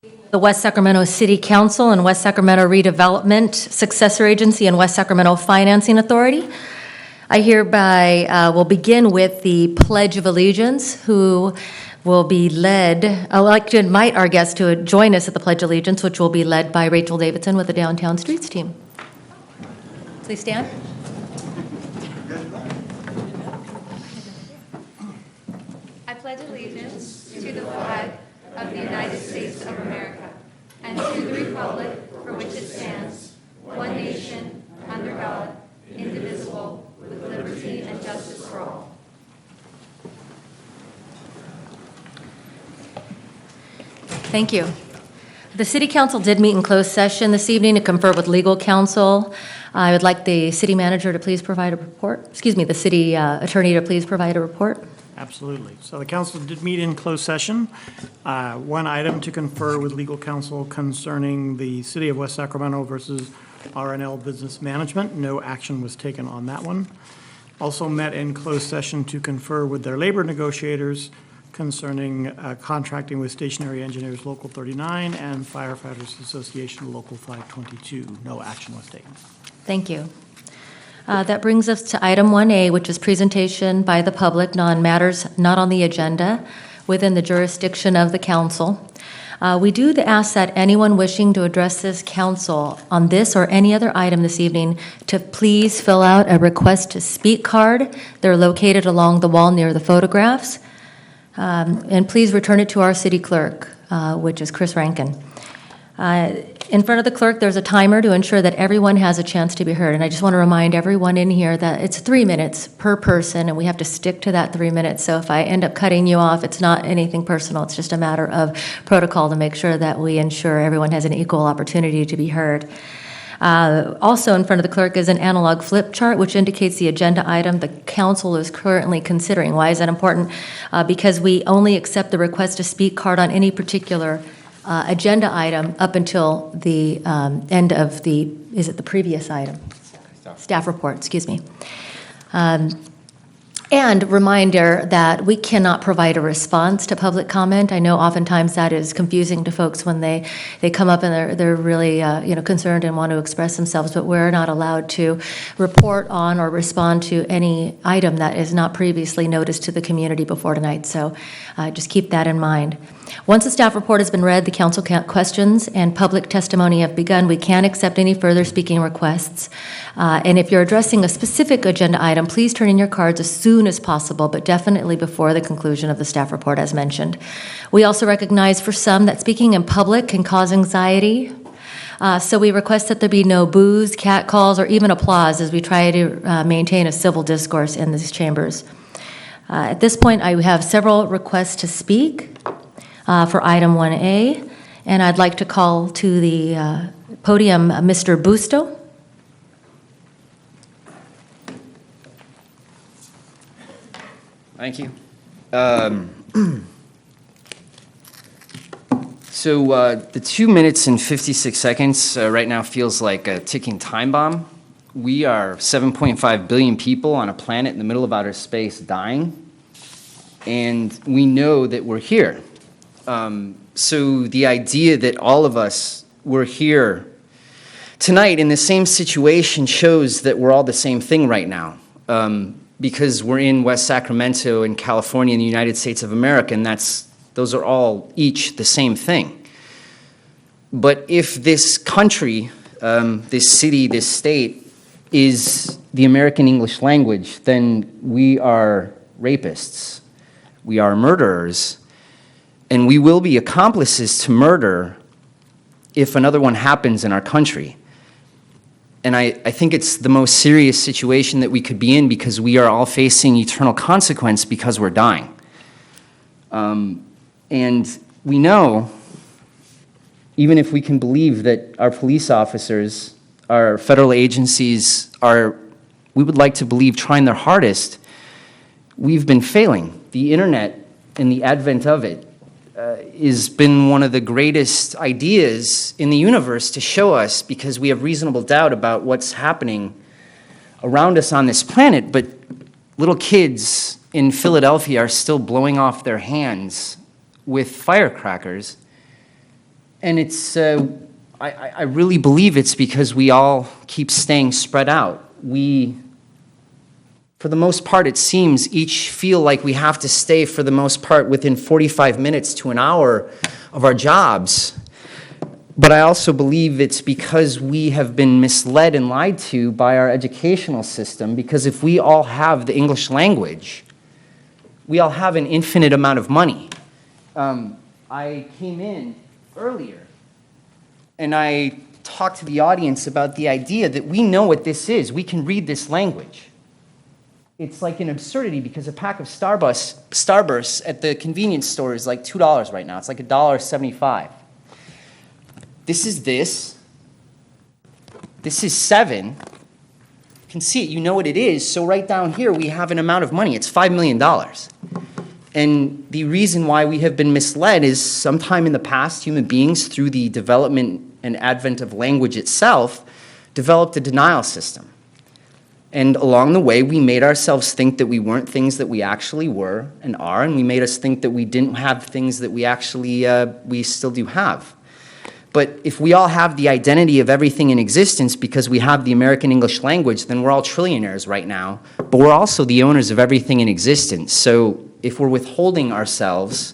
the West Sacramento City Council and West Sacramento Redevelopment Successor Agency and West Sacramento Financing Authority. I hereby will begin with the Pledge of Allegiance, who will be led. I'd like to invite our guests to join us at the Pledge of Allegiance, which will be led by Rachel Davidson with the Downtown Streets team. Please stand. I pledge allegiance to the flag of the United States of America and to the republic for which it stands, one nation, under God, indivisible, with liberty and justice for all. Thank you. The City Council did meet in closed session this evening to confer with legal counsel. I would like the city manager to please provide a report. Excuse me, the city attorney to please provide a report. Absolutely. So the council did meet in closed session. One item to confer with legal counsel concerning the City of West Sacramento versus R&L Business Management. No action was taken on that one. Also met in closed session to confer with their labor negotiators concerning contracting with Stationary Engineers Local 39 and Firefighters Association Local 522. No action was taken. Thank you. That brings us to item 1A, which is presentation by the public on matters not on the agenda within the jurisdiction of the council. We do ask that anyone wishing to address this council on this or any other item this evening to please fill out a request to speak card. They're located along the wall near the photographs. And please return it to our city clerk, which is Chris Rankin. In front of the clerk, there's a timer to ensure that everyone has a chance to be heard. And I just want to remind everyone in here that it's 3 minutes per person, and we have to stick to that 3 minutes. So if I end up cutting you off, it's not anything personal. It's just a matter of protocol to make sure that we ensure everyone has an equal opportunity to be heard. Also in front of the clerk is an analog flip chart, which indicates the agenda item the council is currently considering. Why is that important? Because we only accept the request to speak card on any particular agenda item up until the end of the previous item? Staff report, excuse me. And reminder that we cannot provide a response to public comment. I know oftentimes that is confusing to folks when they come up and they're really concerned and want to express themselves, but we're not allowed to report on or respond to any item that is not previously noticed to the community before tonight. So just keep that in mind. Once the staff report has been read, the council questions and public testimony have begun. We can accept any further speaking requests. And if you're addressing a specific agenda item, please turn in your cards as soon as possible, but definitely before the conclusion of the staff report as mentioned. We also recognize for some that speaking in public can cause anxiety. So we request that there be no boos, catcalls, or even applause as we try to maintain a civil discourse in these chambers. At this point, I have several requests to speak. For item 1A, and I'd like to call to the podium Mr. Busto. Thank you. So the 2 minutes and 56 seconds right now feels like a ticking time bomb. We are 7.5 billion people on a planet in the middle of outer space dying, and we know that we're here. So the idea that all of us were here tonight in the same situation shows that we're all the same thing right now, because we're in West Sacramento in California in the United States of America, and those are all each the same thing. But if this country, this city, this state is the American English language, then we are rapists, we are murderers, and we will be accomplices to murder if another one happens in our country. And I think it's the most serious situation that we could be in because we are all facing eternal consequence because we're dying. And we know, even if we can believe that our police officers, our federal agencies we would like to believe, trying their hardest, we've been failing. The internet and the advent of it has been one of the greatest ideas in the universe to show us, because we have reasonable doubt about what's happening around us on this planet, but little kids in Philadelphia are still blowing off their hands with firecrackers And it's, I really believe it's because we all keep staying spread out. We, for the most part, it seems, each feel like we have to stay, for the most part, within 45 minutes to an hour of our jobs. But I also believe it's because we have been misled and lied to by our educational system, because if we all have the English language, we all have an infinite amount of money. I came in earlier, and I talked to the audience about the idea that we know what this is. We can read this language. It's like an absurdity because a pack of Starbursts at the convenience store is like $2 right now. It's like $1.75. This is this. This is 7. You can see it. You know what it is. So right down here, we have an amount of money. It's $5 million. And the reason why we have been misled is sometime in the past, human beings, through the development and advent of language itself, developed a denial system. And along the way, we made ourselves think that we weren't things that we actually were and are, and we made us think that we didn't have things that we actually, we still do have. But if we all have the identity of everything in existence because we have the American English language, then we're all trillionaires right now, but we're also the owners of everything in existence. So if we're withholding ourselves,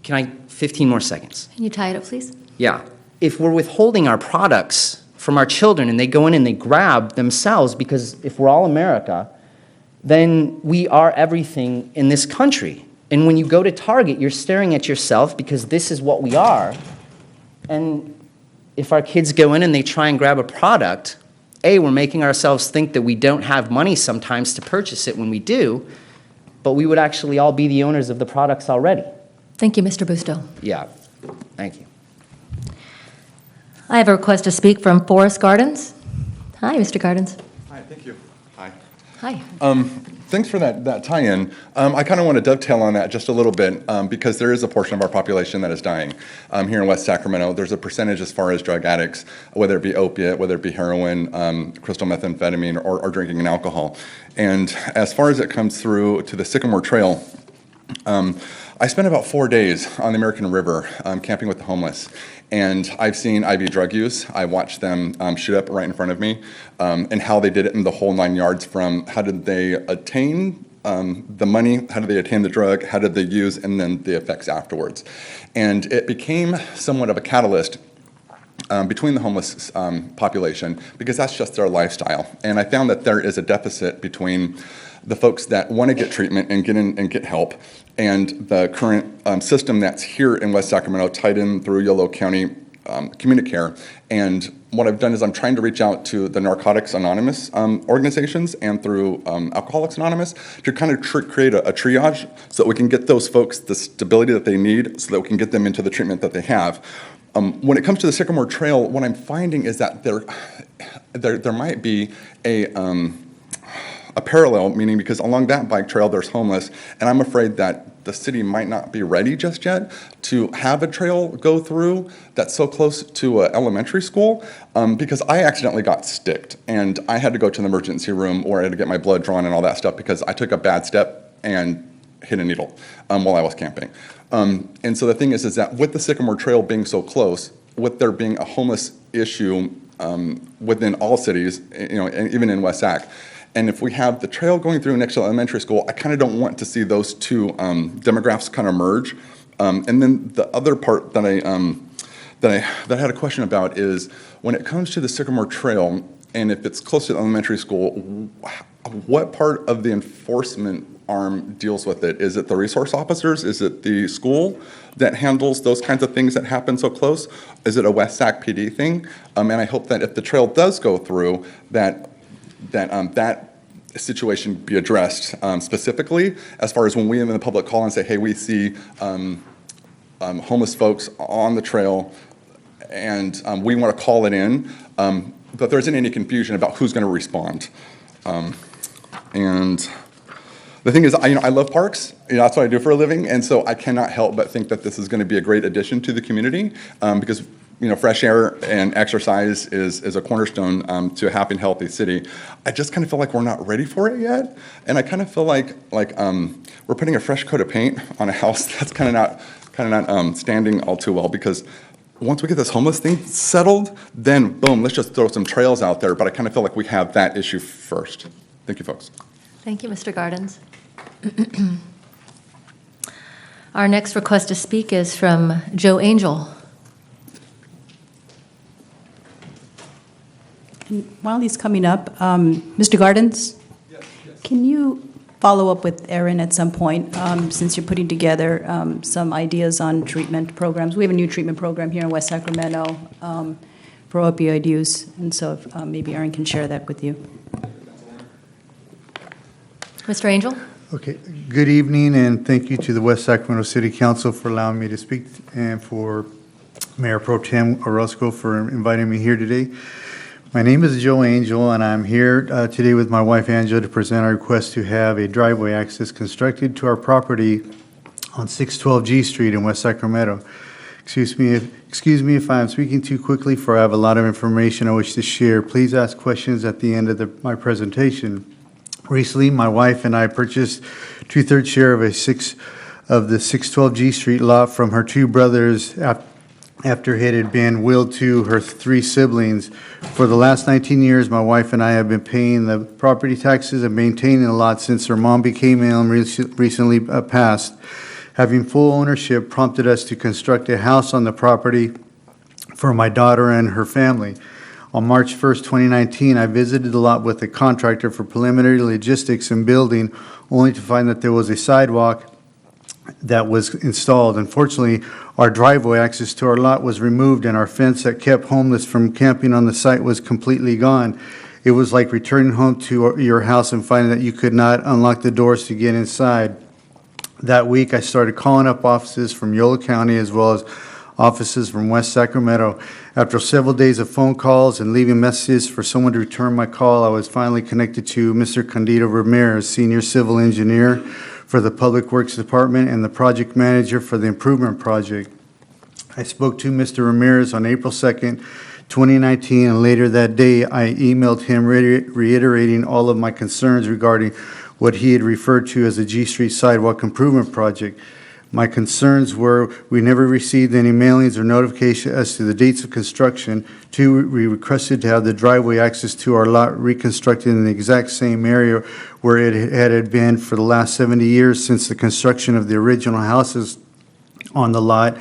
15 more seconds? Can you tie it up, please? Yeah. If we're withholding our products from our children and they go in and they grab themselves, because if we're all America, then we are everything in this country. And when you go to Target, you're staring at yourself because this is what we are. And if our kids go in and they try and grab a product, A, we're making ourselves think that we don't have money sometimes to purchase it when we do, but we would actually all be the owners of the products already. Thank you, Mr. Busto. Yeah, thank you. I have a request to speak from Forest Gardens. Hi, Mr. Gardens. Hi, thank you. Hi. Hi. Thanks for that tie-in. I kind of want to dovetail on that just a little bit because there is a portion of our population that is dying. Here in West Sacramento, there's a percentage as far as drug addicts, whether it be opiate, whether it be heroin, crystal methamphetamine, or drinking and alcohol. And as far as it comes through to the Sycamore Trail, I spent about 4 days on the American River camping with the homeless. And I've seen IV drug use. I watched them shoot up right in front of me, and how they did it in the whole 9 yards, from how did they attain the money, how did they attain the drug, how did they use, and then the effects afterwards. And it became somewhat of a catalyst between the homeless population, because that's just their lifestyle. And I found that there is a deficit between the folks that want to get treatment and get in and get help, and the current system that's here in West Sacramento, tied in through Yolo County Communicare. And what I've done is I'm trying to reach out to the Narcotics Anonymous organizations and through Alcoholics Anonymous to kind of create a triage so that we can get those folks the stability that they need so that we can get them into the treatment that they have. When it comes to the Sycamore Trail, what I'm finding is that there might be a parallel, meaning because along that bike trail there's homeless, and I'm afraid that the city might not be ready just yet to have a trail go through that's so close to an elementary school, because I accidentally got sticked, and I had to go to the emergency room, or I had to get my blood drawn and all that stuff because I took a bad step and hit a needle while I was camping. And so the thing is that with the Sycamore Trail being so close, with there being a homeless issue within all cities, and even in West Sac, and if we have the trail going through next to elementary school, I kind of don't want to see those two demographics kind of merge. And then the other part that I had a question about is when it comes to the Sycamore Trail, and if it's close to the elementary school, what part of the enforcement arm deals with it? Is it the resource officers? Is it the school that handles those kinds of things that happen so close? Is it a West Sac PD thing? And I hope that if the trail does go through, that situation be addressed specifically, as far as when we in the public call and say, hey, we see homeless folks on the trail and we want to call it in, but there isn't any confusion about who's going to respond. And the thing is, I love parks. That's what I do for a living, and so I cannot help but think that this is going to be a great addition to the community, because fresh air and exercise is a cornerstone to a happy and healthy city. I just kind of feel like we're not ready for it yet, and I kind of feel like we're putting a fresh coat of paint on a house that's kind of kind of not standing all too well, because once we get this homeless thing settled, then boom, let's just throw some trails out there. But I kind of feel like we have that issue first. Thank you, folks. Thank you, Mr. Gardens. Our next request to speak is from Joe Angel. While he's coming up, Mr. Gardens? Yes. Can you follow up with Erin at some point, since you're putting together some ideas on treatment programs? We have a new treatment program here in West Sacramento for opioid use, and so if, maybe Erin can share that with you. Mr. Angel? Okay, good evening, and thank you to the West Sacramento City Council for allowing me to speak, and for Mayor Pro Tem Orozco for inviting me here today. My name is Joe Angel, and I'm here today with my wife Angela to present our request to have a driveway access constructed to our property on 612 G Street in West Sacramento. Excuse me if I'm speaking too quickly, for I have a lot of information I wish to share. Please ask questions at the end of my presentation. Recently, my wife and I purchased 2/3 share of the 612 G Street lot from her two brothers after it had been willed to her three siblings. For the last 19 years, my wife and I have been paying the property taxes and maintaining the lot since her mom became ill and recently passed. Having full ownership prompted us to construct a house on the property for my daughter and her family. On March 1st, 2019, I visited the lot with a contractor for preliminary logistics and building, only to find that there was a sidewalk that was installed. Unfortunately, our driveway access to our lot was removed, and our fence that kept homeless from camping on the site was completely gone. It was like returning home to your house and finding that you could not unlock the doors to get inside. That week, I started calling up offices from Yolo County as well as offices from West Sacramento. After several days of phone calls and leaving messages for someone to return my call, I was finally connected to Mr. Candido Ramirez, Senior Civil Engineer for the Public Works Department and the Project Manager for the Improvement Project. I spoke to Mr. Ramirez on April 2nd, 2019, and later that day, I emailed him reiterating all of my concerns regarding what he had referred to as the G Street Sidewalk Improvement Project. My concerns were, we never received any mailings or notification as to the dates of construction. 2, we requested to have the driveway access to our lot reconstructed in the exact same area where it had been for the last 70 years since the construction of the original houses on the lot.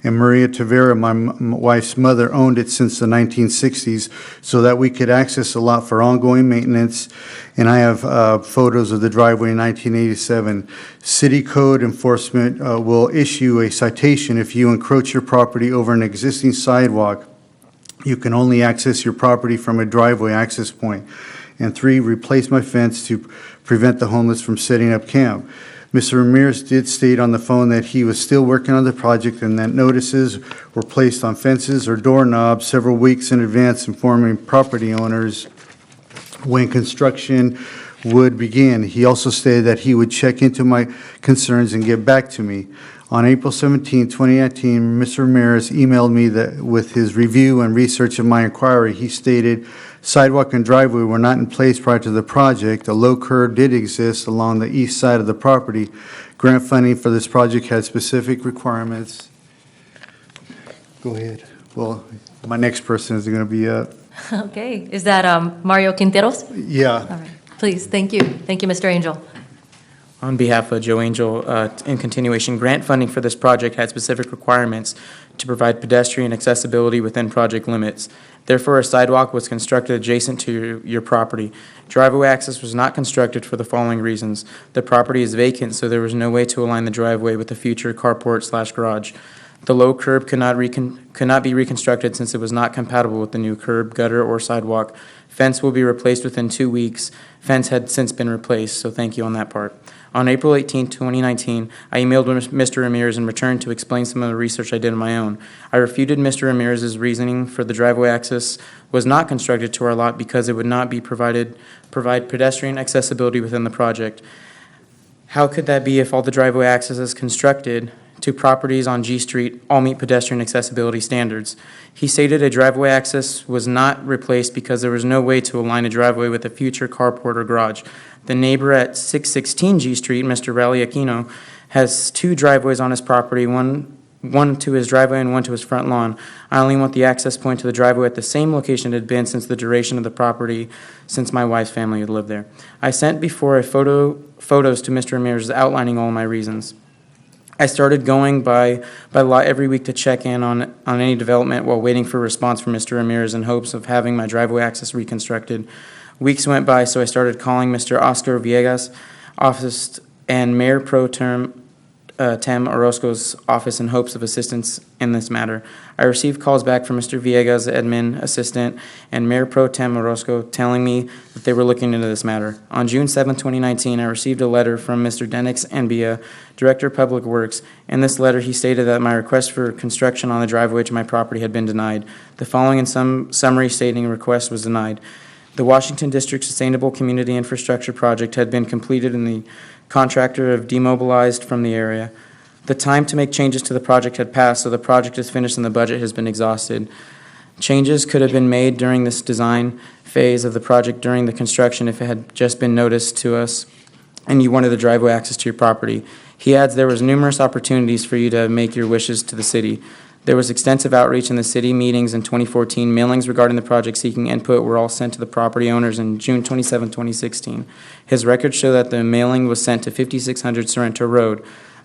And Maria Tavera, my wife's mother, owned it since the 1960s, so that we could access the lot for ongoing maintenance. And I have photos of the driveway in 1987. City code enforcement will issue a citation if you encroach your property over an existing sidewalk. You can only access your property from a driveway access point. And 3, replace my fence to prevent the homeless from setting up camp. Mr. Ramirez did state on the phone that he was still working on the project and that notices were placed on fences or doorknobs several weeks in advance, informing property owners when construction would begin. He also stated that he would check into my concerns and get back to me. On April 17, 2019, Mr. Ramirez emailed me with his review and research of my inquiry. He stated, sidewalk and driveway were not in place prior to the project. A low curb did exist along the east side of the property. Grant funding for this project had specific requirements. Go ahead. Well, my next person is going to be Okay, is that Mario Quinteros? yeah. All right, please, thank you. Thank you, Mr. Angel. On behalf of Joe Angel, in continuation, grant funding for this project had specific requirements to provide pedestrian accessibility within project limits. Therefore, a sidewalk was constructed adjacent to your property. Driveway access was not constructed for the following reasons. The property is vacant, so there was no way to align the driveway with the future carport/garage. The low curb could not be reconstructed since it was not compatible with the new curb, gutter, or sidewalk. Fence will be replaced within 2 weeks. Fence had since been replaced, so thank you on that part. On April 18, 2019, I emailed Mr. Ramirez in return to explain some of the research I did on my own. I refuted Mr. Ramirez's reasoning for the driveway access was not constructed to our lot because it would not provide pedestrian accessibility within the project. How could that be if all the driveway access is constructed to properties on G Street all meet pedestrian accessibility standards? He stated a driveway access was not replaced because there was no way to align a driveway with a future carport or garage. The neighbor at 616 G Street, Mr. Raleigh Aquino, has 2 driveways on his property. One one to his driveway and one to his front lawn. I only want the access point to the driveway at the same location it had been since the duration of the property, since my wife's family had lived there. I sent before photos to Mr. Ramirez outlining all my reasons. I started going by lot every week to check in on any development while waiting for a response from Mr. Ramirez in hopes of having my driveway access reconstructed. Weeks went by, so I started calling Mr. Oscar Villegas' office and Mayor Pro Tem Orozco's office in hopes of assistance in this matter. I received calls back from Mr. Villegas, admin assistant, and Mayor Pro Tem Orozco telling me that they were looking into this matter. On June 7, 2019, I received a letter from Mr. Denix Enbia, Director of Public Works. In this letter, he stated that my request for construction on the driveway to my property had been denied. The following in some summary stating a request was denied. The Washington District Sustainable Community Infrastructure Project had been completed and the contractor have demobilized from the area. The time to make changes to the project had passed, so the project is finished and the budget has been exhausted. Changes could have been made during this design phase of the project during the construction if it had just been noticed to us and you wanted the driveway access to your property. He adds there was numerous opportunities for you to make your wishes to the city. There was extensive outreach in the city meetings in 2014. Mailings regarding the project seeking input were all sent to the property owners in June 27, 2016. His records show that the mailing was sent to 5600 Sorrento Road.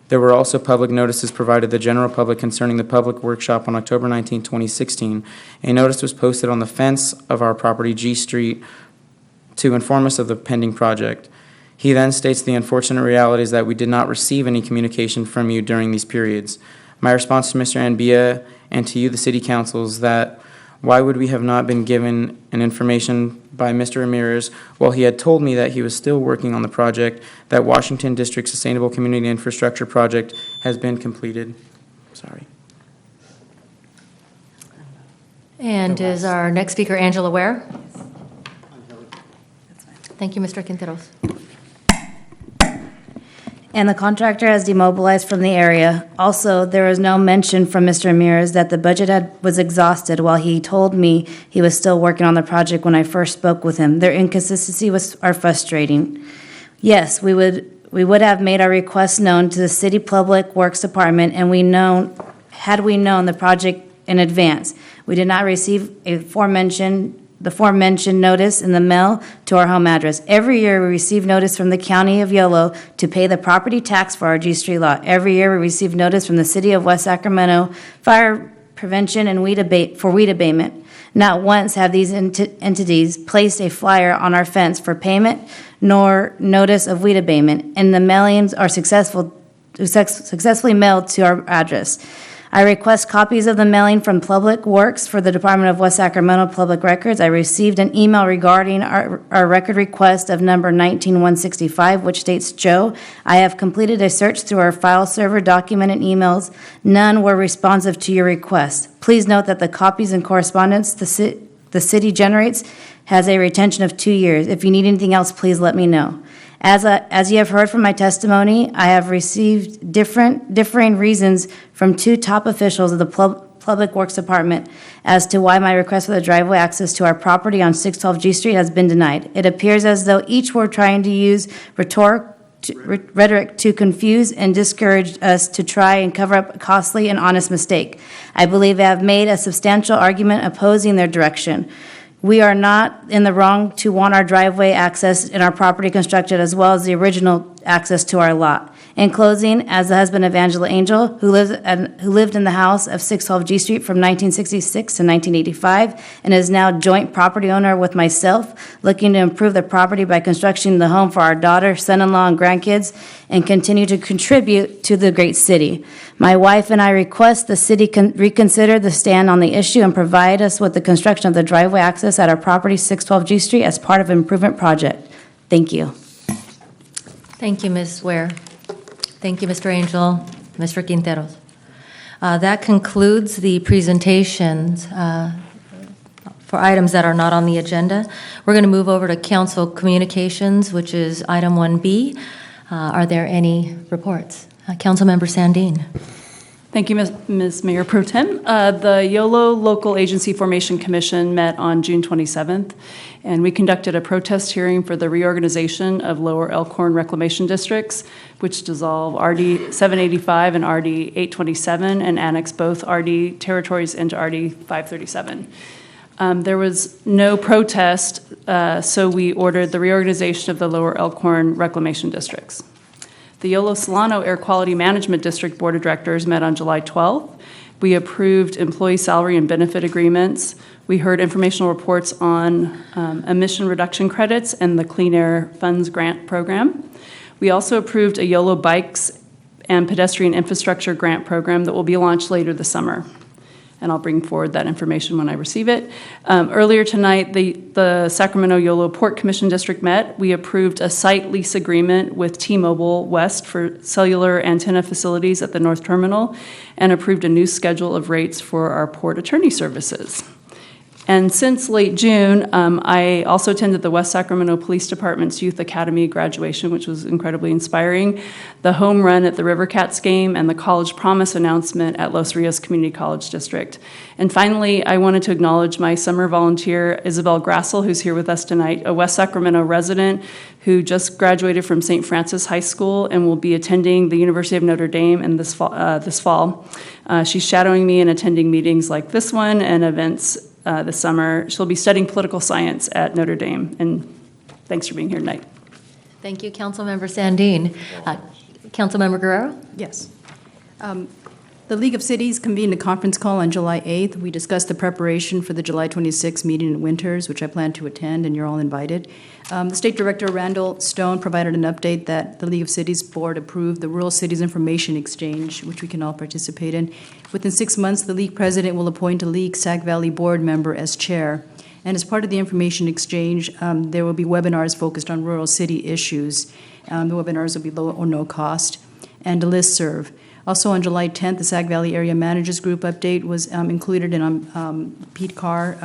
There were also public notices provided to the general public concerning the public workshop on October 19, 2016. A notice was posted on the fence of our property, G Street, to inform us of the pending project. He then states the unfortunate reality is that we did not receive any communication from you during these periods. My response to Mr. Enbia and to you, the City Council, is that why would we have not been given an information by Mr. Ramirez while he had told me that he was still working on the project, that Washington District Sustainable Community Infrastructure Project has been completed? Sorry. And is our next speaker Angela Ware? Thank you, Mr. Quinteros. And the contractor has demobilized from the area. Also, there was no mention from Mr. Ramirez that the budget was exhausted while he told me he was still working on the project when I first spoke with him. Their inconsistency are frustrating. Yes, we would have made our request known to the City Public Works Department, and had we known the project in advance. We did not receive the aforementioned notice in the mail to our home address. Every year, we receive notice from the County of Yolo to pay the property tax for our G Street lot. Every year, we receive notice from the City of West Sacramento Fire Prevention and weed abatement. Not once have these entities placed a flyer on our fence for payment nor notice of weed abatement, and the mailings are successfully mailed to our address. I request copies of the mailing from Public Works for the Department of West Sacramento Public Records. I received an email regarding our record request of number 19165, which states, Joe, I have completed a search through our file server, document, and emails. None were responsive to your request. Please note that the copies and correspondence the city generates has a retention of 2 years. If you need anything else, please let me know. As you have heard from my testimony, I have received differing reasons from two top officials of the Public Works Department as to why my request for the driveway access to our property on 612 G Street has been denied. It appears as though each were trying to use rhetoric to confuse and discourage us to try and cover up a costly and honest mistake. I believe they have made a substantial argument opposing their direction. We are not in the wrong to want our driveway access and our property constructed as well as the original access to our lot. In closing, as the husband of Angela Angel, who lived in the house of 612 G Street from 1966 to 1985 and is now joint property owner with myself, looking to improve the property by constructing the home for our daughter, son-in-law, and grandkids, and continue to contribute to the great city. My wife and I request the city reconsider the stand on the issue and provide us with the construction of the driveway access at our property, 612 G Street, as part of an improvement project. Thank you. Thank you, Ms. Ware. Thank you, Mr. Angel, Mr. Quinteros. That concludes the presentations for items that are not on the agenda. We're going to move over to council communications, which is item 1B. Are there any reports? Councilmember Sandin. Thank you, Ms. Mayor Pro Tem. The YOLO Local Agency Formation Commission met on June 27th, and we conducted a protest hearing for the reorganization of Lower Elkhorn reclamation districts, which dissolve RD 785 and RD 827 and annex both RD territories into RD 537. There was no protest, so we ordered the reorganization of the Lower Elkhorn reclamation districts. The Yolo Solano Air Quality Management District Board of Directors met on July 12th. We approved employee salary and benefit agreements. We heard informational reports on emission reduction credits and the Clean Air Funds Grant Program. We also approved a YOLO Bikes and Pedestrian Infrastructure Grant Program that will be launched later this summer. And I'll bring forward that information when I receive it. Earlier tonight, the Sacramento YOLO Port Commission District met. We approved a site lease agreement with T-Mobile West for cellular antenna facilities at the North Terminal and approved a new schedule of rates for our port attorney services. And since late June, I also attended the West Sacramento Police Department's Youth Academy graduation, which was incredibly inspiring, the home run at the River Cats game, and the College Promise announcement at Los Rios Community College District. And finally, I wanted to acknowledge my summer volunteer, Isabel Grassel, who's here with us tonight, a West Sacramento resident who just graduated from St. Francis High School and will be attending the University of Notre Dame in this fall. She's shadowing me and attending meetings like this one and events this summer. She'll be studying political science at Notre Dame. And thanks for being here tonight. Thank you, Councilmember Sandine. Councilmember Guerrero? Yes. The League of Cities convened a conference call on July 8th. We discussed the preparation for the July 26th meeting in Winters, which I plan to attend, and you're all invited. The State Director, Randall Stone, provided an update that the League of Cities Board approved the Rural Cities Information Exchange, which we can all participate in. Within 6 months, the League President will appoint a League Sac Valley Board member as chair. And as part of the information exchange, there will be webinars focused on rural city issues. The webinars will be low or no cost, and a listserv. Also on July 10th, the Sac Valley Area Managers Group update was included, and Pete Carr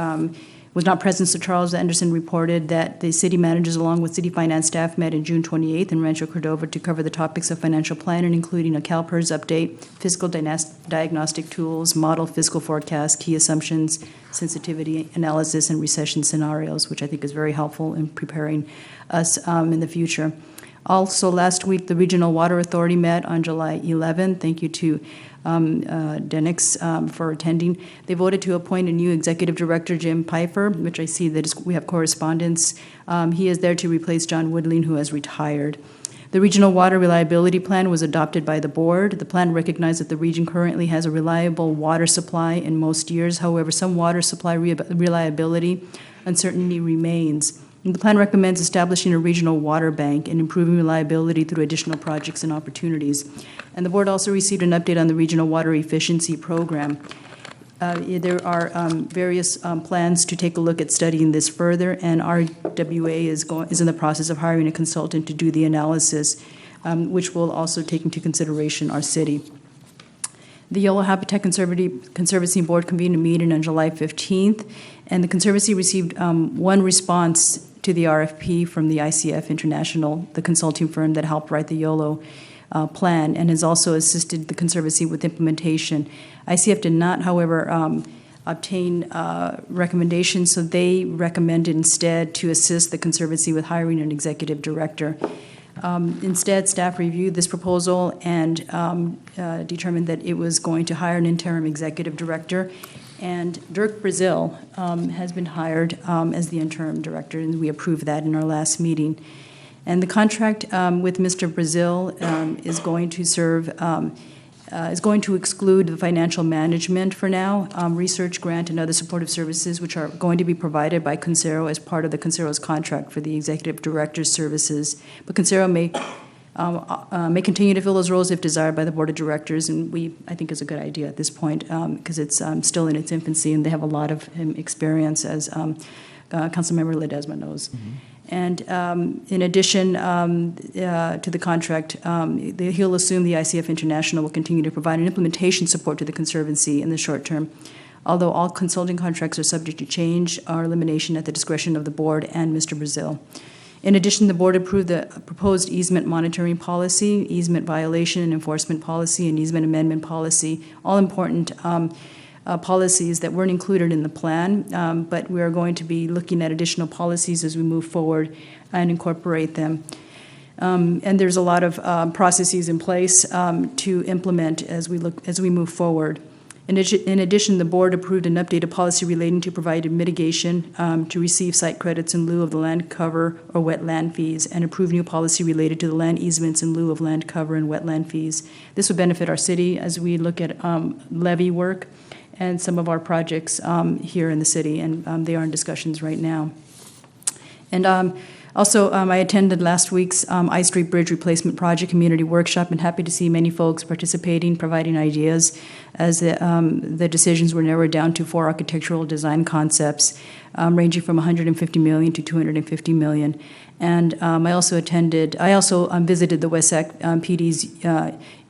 was not present, so Charles Anderson reported that the city managers, along with city finance staff, met on June 28th in Rancho Cordova to cover the topics of financial planning, including a CalPERS update, fiscal diagnostic tools, model fiscal forecast, key assumptions, sensitivity analysis, and recession scenarios, which I think is very helpful in preparing us in the future. Also, last week, the Regional Water Authority met on July 11th. Thank you to Denix for attending. They voted to appoint a new Executive Director, Jim Pfeiffer, which I see that we have correspondence. He is there to replace John Woodling, who has retired. The Regional Water Reliability Plan was adopted by the board. The plan recognized that the region currently has a reliable water supply in most years. However, some water supply reliability uncertainty remains. The plan recommends establishing a regional water bank and improving reliability through additional projects and opportunities. And the board also received an update on the Regional Water Efficiency Program. There are various plans to take a look at studying this further, and RWA is in the process of hiring a consultant to do the analysis, which will also take into consideration our city. The Yolo Habitat Conservancy Board convened a meeting on July 15th, and the Conservancy received one response to the RFP from the ICF International, the consulting firm that helped write the YOLO plan, and has also assisted the Conservancy with implementation. ICF did not, however, obtain recommendations, so they recommended instead to assist the Conservancy with hiring an executive director. Instead, staff reviewed this proposal and determined that it was going to hire an interim executive director. And Dirk Brazil has been hired as the interim director, and we approved that in our last meeting. And the contract with Mr. Brazil is going to serve, is going to exclude the financial management for now, research, grant, and other supportive services, which are going to be provided by Consero as part of the Consero's contract for the executive director's services. But Consero may continue to fill those roles if desired by the board of directors, and I think is a good idea at this point because it's still in its infancy, and they have a lot of experience, as Councilmember Ledesma knows. Mm-hmm. And in addition to the contract, he'll assume the ICF International will continue to provide an implementation support to the Conservancy in the short term, although all consulting contracts are subject to change or elimination at the discretion of the board and Mr. Brazil. In addition, the board approved the proposed easement monitoring policy, easement violation and enforcement policy, and easement amendment policy, all important policies that weren't included in the plan, but we are going to be looking at additional policies as we move forward and incorporate them. And there's a lot of processes in place to implement as we move forward. In addition, the board approved an updated policy relating to provided mitigation to receive site credits in lieu of the land cover or wetland fees, and approved new policy related to the land easements in lieu of land cover and wetland fees. This would benefit our city as we look at levee work and some of our projects here in the city, and they are in discussions right now. And also, I attended last week's I Street Bridge Replacement Project Community Workshop, and happy to see many folks participating, providing ideas, as the decisions were narrowed down to 4 architectural design concepts, ranging from $150 million to $250 million. And I also visited the West Sac PD's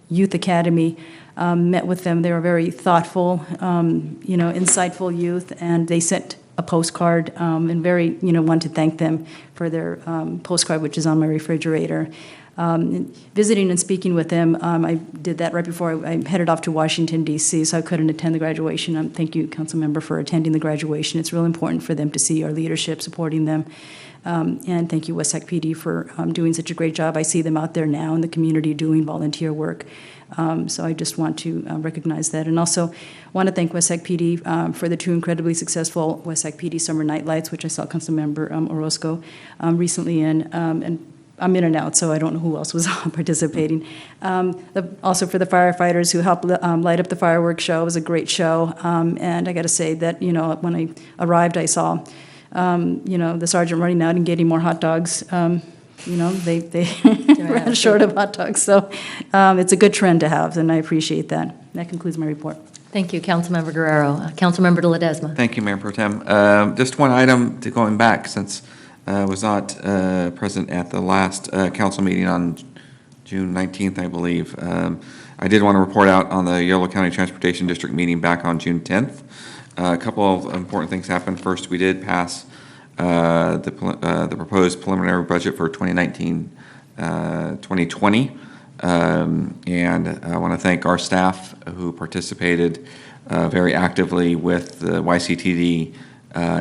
Youth Academy, met with them. They were very thoughtful, insightful youth, and they sent a postcard, and very, want to thank them for their postcard, which is on my refrigerator. Visiting and speaking with them, I did that right before I headed off to Washington, D.C., so I couldn't attend the graduation. Thank you, council member, for attending the graduation. It's real important for them to see our leadership supporting them. And thank you, West Sac PD, for doing such a great job. I see them out there now in the community doing volunteer work. So I just want to recognize that. And also want to thank West Sac PD for the 2 incredibly successful West Sac PD Summer Night Lights, which I saw Councilmember Orozco recently in. And I'm in and out, so I don't know who else was participating. Also for the firefighters who helped light up the fireworks show. It was a great show. And I got to say that, when I arrived, I saw, the sergeant running out and getting more hot dogs. They ran short of hot dogs. So it's a good trend to have, and I appreciate that. That concludes my report. Thank you, Councilmember Guerrero. Councilmember De Ledesma. Thank you, Mayor Pro Tem. Just one item to going back, since I was not present at the last council meeting on June 19th, I believe. I did want to report out on the Yolo County Transportation District meeting back on June 10th. A couple of important things happened. First, we did pass the proposed preliminary budget for 2019-2020. And I want to thank our staff who participated very actively with the YCTD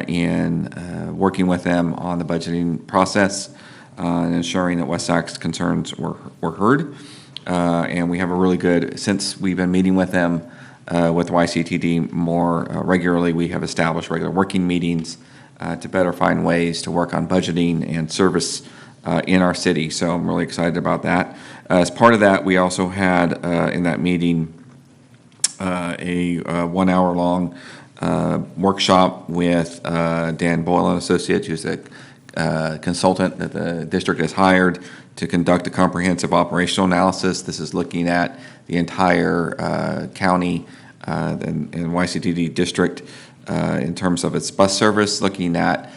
in working with them on the budgeting process and ensuring that West Sac's concerns were heard. And we have a really good, since we've been meeting with them with YCTD more regularly, we have established regular working meetings to better find ways to work on budgeting and service in our city. So I'm really excited about that. As part of that, we also had in that meeting a 1 hour long workshop with Dan Boyle and Associates, who's a consultant that the district has hired to conduct a comprehensive operational analysis. This is looking at the entire county and YCTD district in terms of its bus service, looking at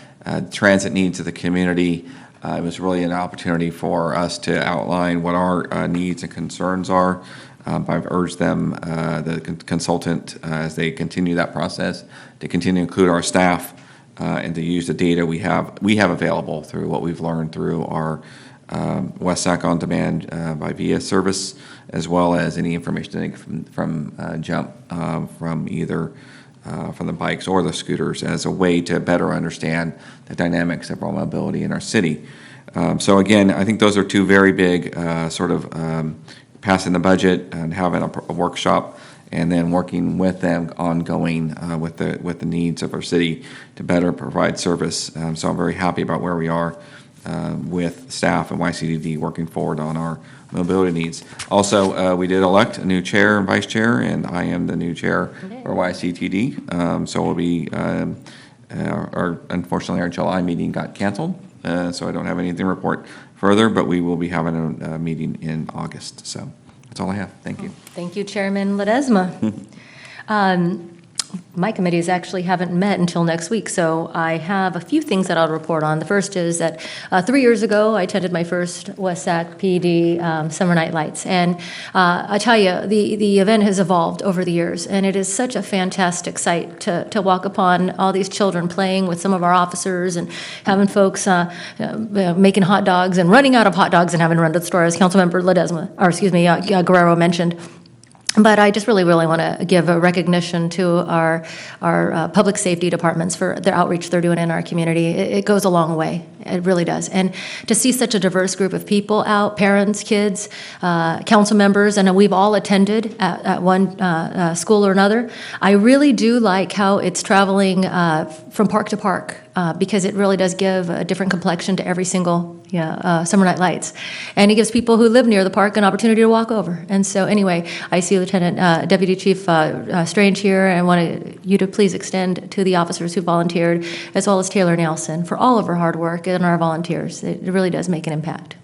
transit needs of the community. It was really an opportunity for us to outline what our needs and concerns are. I've urged them, the consultant, as they continue that process, to continue to include our staff and to use the data we have available through what we've learned through our West Sac On Demand by VIA service, as well as any information from Jump from either from the bikes or the scooters, as a way to better understand the dynamics of our mobility in our city. So again, I think those are two very big passing the budget and having a workshop, and then working with them ongoing with the needs of our city to better provide service. So I'm very happy about where we are with staff and YCDD working forward on our mobility needs. Also, we did elect a new chair and vice chair, and I am the new chair for YCTD. So we'll be, unfortunately, our July meeting got canceled, so I don't have anything to report further, but we will be having a meeting in August. So that's all I have. Thank you. Thank you, Chairman Ledesma. my committees actually haven't met until next week, so I have a few things that I'll report on. The first is that 3 years ago, I attended my first West Sac PD Summer Night Lights, and I tell you, the event has evolved over the years, and it is such a fantastic sight to walk upon all these children playing with some of our officers and having folks making hot dogs and running out of hot dogs and having to run to the store, as Councilmember Guerrero mentioned. But I just really want to give a recognition to our public safety departments for their outreach they're doing in our community. It goes a long way. It really does. And to see such a diverse group of people out, parents, kids, council members, and we've all attended at one school or another, I really do like how it's traveling from park to park. Because it really does give a different complexion to every single Summer Night Lights. And it gives people who live near the park an opportunity to walk over. And so anyway, I see Deputy Chief Strange here, and I want you to please extend to the officers who volunteered, as well as Taylor Nelson, for all of her hard work and our volunteers. It really does make an impact.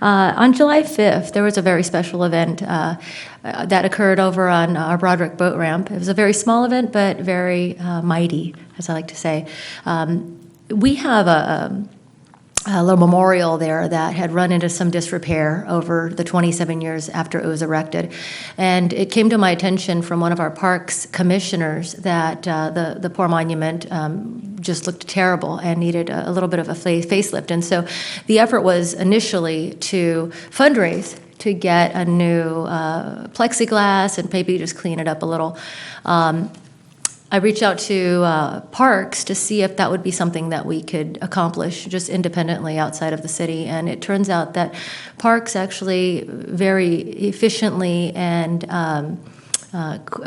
On July 5th, there was a very special event that occurred over on our Broderick Boat Ramp. It was a very small event, but very mighty, as I like to say. We have a little memorial there that had run into some disrepair over the 27 years after it was erected. And it came to my attention from one of our parks commissioners that the poor monument just looked terrible and needed a little bit of a facelift. And so the effort was initially to fundraise to get a new plexiglass and maybe just clean it up a little. I reached out to Parks to see if that would be something that we could accomplish just independently outside of the city. And it turns out that Parks actually very efficiently and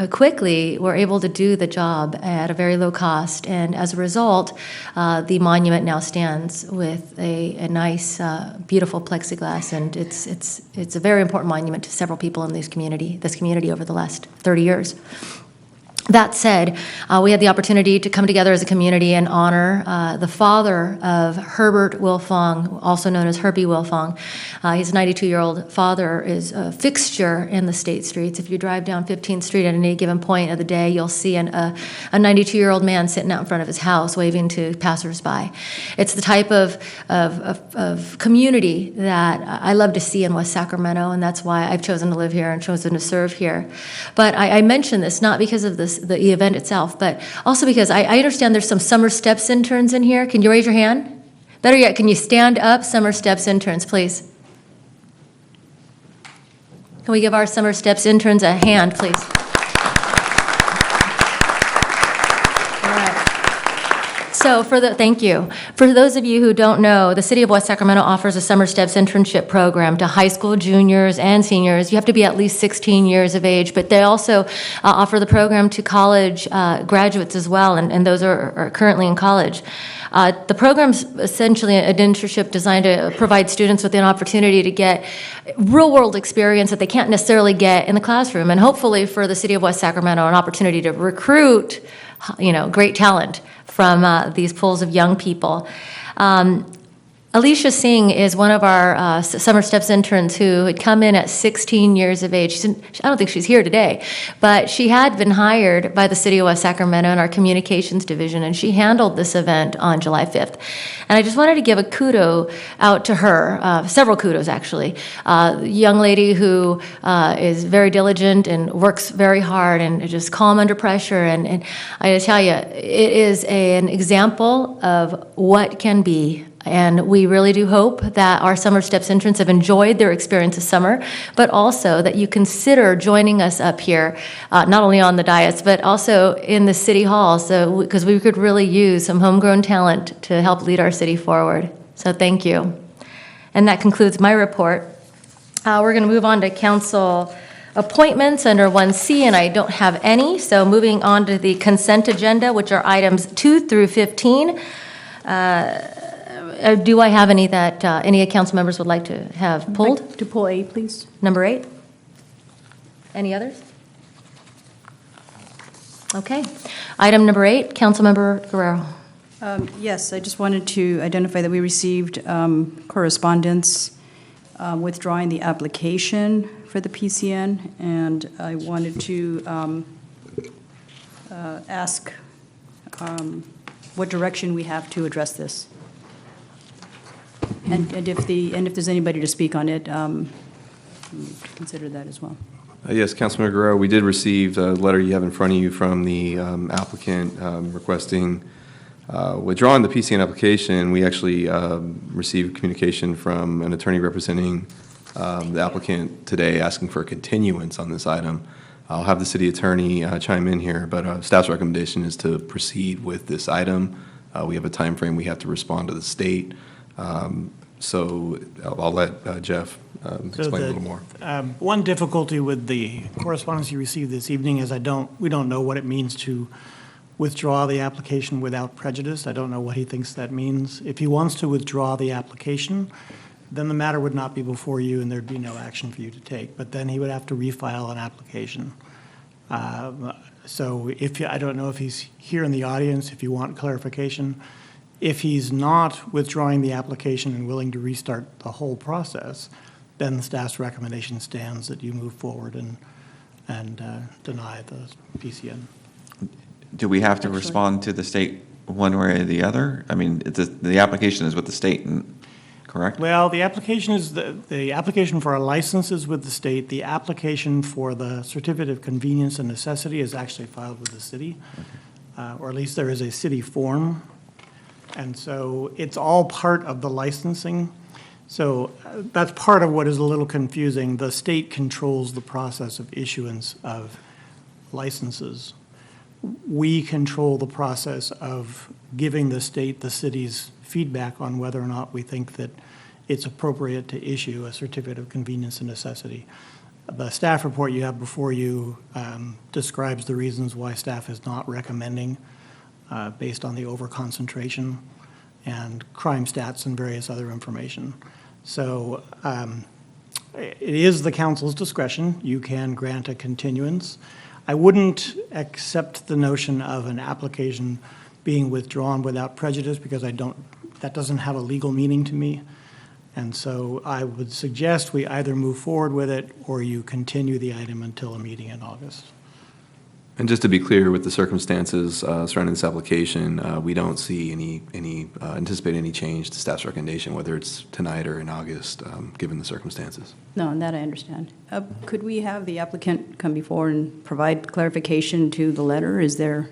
quickly were able to do the job at a very low cost. And as a result, the monument now stands with a nice, beautiful plexiglass. And it's a very important monument to several people in this community over the last 30 years. That said, we had the opportunity to come together as a community and honor the father of Herbert Wilfong, also known as Herbie Wilfong. His 92-year-old father is a fixture in the state streets. If you drive down 15th Street at any given point of the day, you'll see a 92-year-old man sitting out in front of his house waving to passersby. It's the type of community that I love to see in West Sacramento, and that's why I've chosen to live here and chosen to serve here. But I mention this not because of the event itself, but also because I understand there's some Summer Steps interns in here. Can you raise your hand? Better yet, can you stand up, Summer Steps interns, please? Can we give our Summer Steps interns a hand, please? So thank you. For those of you who don't know, the City of West Sacramento offers a Summer Steps internship program to high school juniors and seniors. You have to be at least 16 years of age, but they also offer the program to college graduates as well, and those are currently in college. The program's essentially an internship designed to provide students with an opportunity to get real-world experience that they can't necessarily get in the classroom, and hopefully for the City of West Sacramento, an opportunity to recruit, great talent from these pools of young people. Alicia Singh is one of our Summer Steps interns who had come in at 16 years of age. I don't think she's here today, but she had been hired by the City of West Sacramento in our communications division, and she handled this event on July 5th. And I just wanted to give a kudo out to her, several kudos actually. Young lady who is very diligent and works very hard and just calm under pressure. And I tell you, it is an example of what can be. And we really do hope that our Summer Steps interns have enjoyed their experience this summer, but also that you consider joining us up here, not only on the dais, but also in the City Hall, because we could really use some homegrown talent to help lead our city forward. So thank you. And that concludes my report. We're going to move on to council appointments under 1C, and I don't have any. So moving on to the consent agenda, which are items 2 through 15. Do I have any that any council members would like to have pulled? Like to pull 8, please. Number 8. Any others? Okay. Item number 8, Councilmember Guerrero. Yes, I just wanted to identify that we received correspondence withdrawing the application for the PCN, and I wanted to ask what direction we have to address this. And if there's anybody to speak on it, consider that as well. Yes, Councilman Guerrero, we did receive the letter you have in front of you from the applicant requesting withdrawing the PCN application. We actually received communication from an attorney representing the applicant today asking for a continuance on this item. I'll have the city attorney chime in here, but staff's recommendation is to proceed with this item. We have a time frame we have to respond to the state. So I'll let Jeff explain a little more. One difficulty with the correspondence you received this evening is we don't know what it means to withdraw the application without prejudice. I don't know what he thinks that means. If he wants to withdraw the application, then the matter would not be before you and there'd be no action for you to take. But then he would have to refile an application. So I don't know if he's here in the audience, if you want clarification. If he's not withdrawing the application and willing to restart the whole process, then the staff's recommendation stands that you move forward and deny the PCN. Do we have to respond to the state one way or the other? I mean, the application is with the state, correct? Well, the application is the application for a license is with the state. The application for the certificate of convenience and necessity is actually filed with the city, or at least there is a city form. And so it's all part of the licensing. So that's part of what is a little confusing. The state controls the process of issuance of licenses. We control the process of giving the state, the city's feedback on whether or not we think that it's appropriate to issue a certificate of convenience and necessity. The staff report you have before you describes the reasons why staff is not recommending based on the overconcentration and crime stats and various other information. So it is the council's discretion. You can grant a continuance. I wouldn't accept the notion of an application being withdrawn without prejudice because that doesn't have a legal meaning to me. And so I would suggest we either move forward with it or you continue the item until a meeting in August. And just to be clear, with the circumstances surrounding this application, we don't see anticipate any change to staff's recommendation, whether it's tonight or in August, given the circumstances. No, and that I understand. Could we have the applicant come before and provide clarification to the letter? Is there?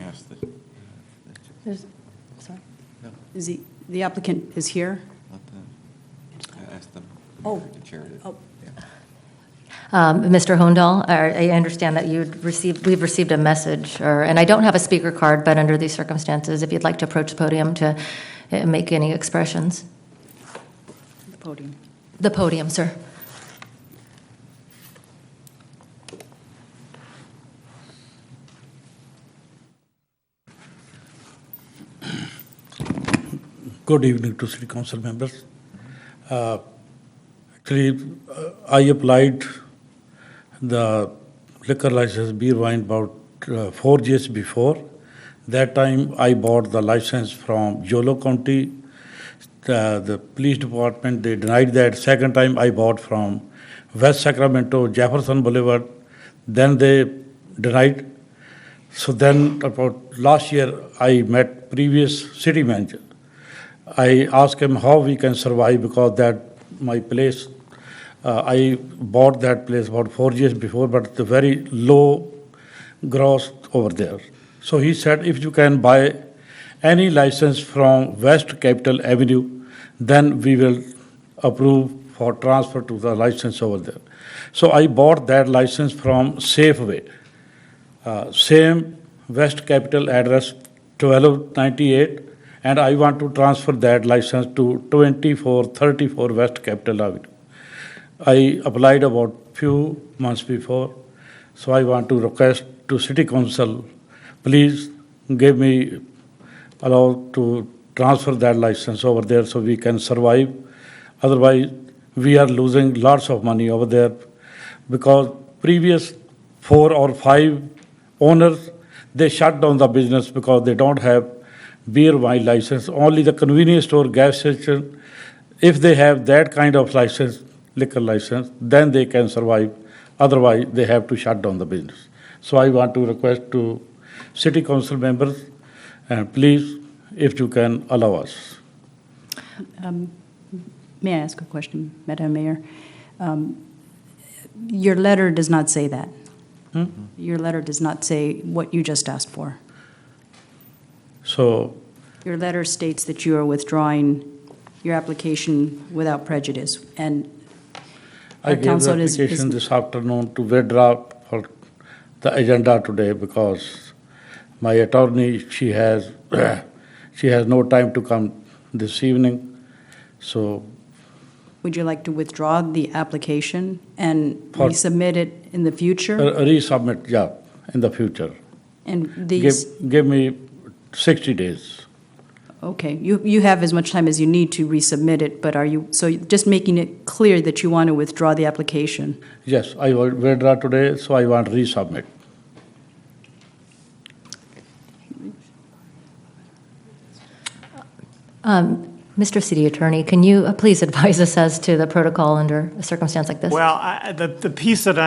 Sorry? No. Is the applicant is here? Ask them. Oh. Oh. Mr. Hondahl, I understand that we've received a message, and I don't have a speaker card, but under these circumstances, if you'd like to approach the podium to make any expressions. The podium. The podium, sir. Good evening to City Council members. Actually, I applied the liquor license beer wine about 4 years before. That time I bought the license from Yolo County. The police department, they denied that. Second time I bought from West Sacramento, Jefferson Boulevard. Then they denied. So then about last year I met previous city manager. I asked him how we can survive because that my place, I bought that place about 4 years before, but it's a very low gross over there. So he said, if you can buy any license from West Capitol Avenue, then we will approve for transfer to the license over there. So I bought that license from Safeway. Same West Capitol address, 1298, and I want to transfer that license to 2434 West Capitol Avenue. I applied about few months before, so I want to request to City Council, please give me allow to transfer that license over there so we can survive. Otherwise, we are losing lots of money over there because previous 4 or 5 owners, they shut down the business because they don't have beer wine license. Only the convenience store, gas station, if they have that kind of license, liquor license, then they can survive. Otherwise, they have to shut down the business. So I want to request to city council members, and please, if you can allow us. May I ask a question, Madam Mayor? Your letter does not say that. Your letter does not say what you just asked for. So Your letter states that you are withdrawing your application without prejudice, and I our gave the council is... application this afternoon to withdraw for the agenda today because my attorney, she has no time to come this evening. So Would you like to withdraw the application and For- resubmit it in the future? resubmit, yeah, in the future. And these, Give me 60 days. okay, you have as much time as you need to resubmit it, but are you, so just making it clear that you want to withdraw the application? Yes, I will withdraw today, so I want resubmit. Mr. City Attorney, can you please advise us as to the protocol under a circumstance like this? Well, the piece that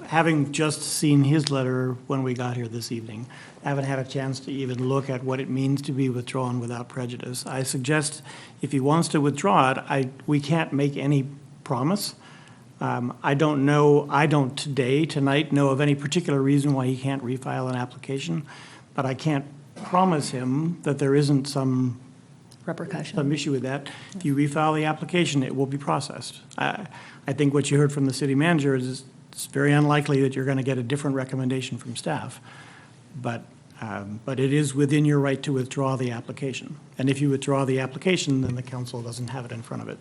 having just seen his letter when we got here this evening, I haven't had a chance to even look at what it means to be withdrawn without prejudice. I suggest if he wants to withdraw it, we can't make any promise. I don't tonight know of any particular reason why he can't refile an application, but I can't promise him that there isn't some Repercussion. issue with that. If you refile the application, it will be processed. I think what you heard from the city manager is it's very unlikely that you're going to get a different recommendation from staff. But it is within your right to withdraw the application. And if you withdraw the application, then the council doesn't have it in front of it.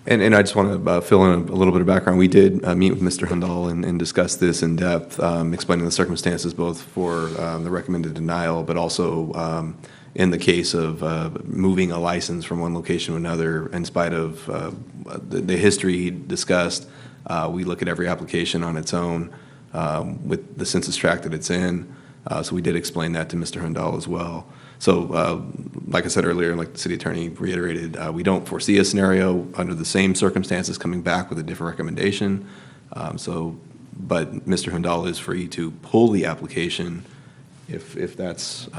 And I just want to fill in a little bit of background. We did meet with Mr. Hundal and discuss this in depth, explaining the circumstances both for the recommended denial, but also in the case of moving a license from one location to another. In spite of the history he discussed, we look at every application on its own with the census tract that it's in. So we did explain that to Mr. Hundal as well. So like I said earlier, and like the city attorney reiterated, we don't foresee a scenario under the same circumstances coming back with a different recommendation. But Mr. Hundal is free to pull the application if that's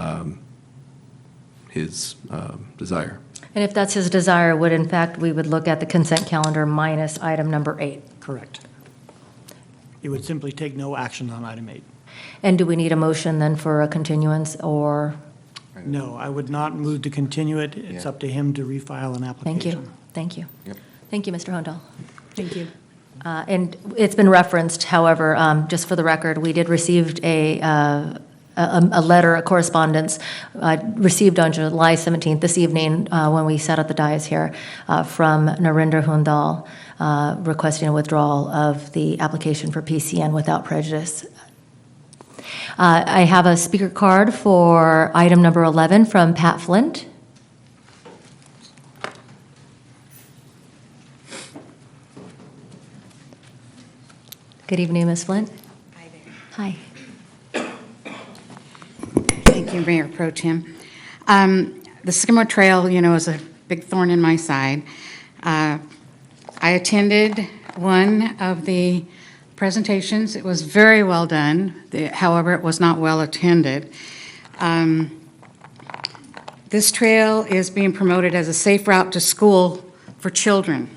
his desire. And if that's his desire, we would look at the consent calendar minus item number 8. Correct. It would simply take no action on item 8. And do we need a motion then for a continuance or? No, I would not move to continue it. It's up to him to refile an application. Thank you. Yep. Thank you, Mr. Hundal. Thank you. And it's been referenced, however, just for the record, we did receive a letter, a correspondence received on July 17th, this evening, when we sat at the dais here, from Narinder Hundal, requesting a withdrawal of the application for PCN without prejudice. I have a speaker card for item number 11 from Pat Flint. Good evening, Ms. Flint. Hi there. Hi. Thank you, Mayor Pro Tem. The Sycamore Trail, is a big thorn in my side. I attended one of the presentations. It was very well done. However, it was not well attended. This trail is being promoted as a safe route to school for children.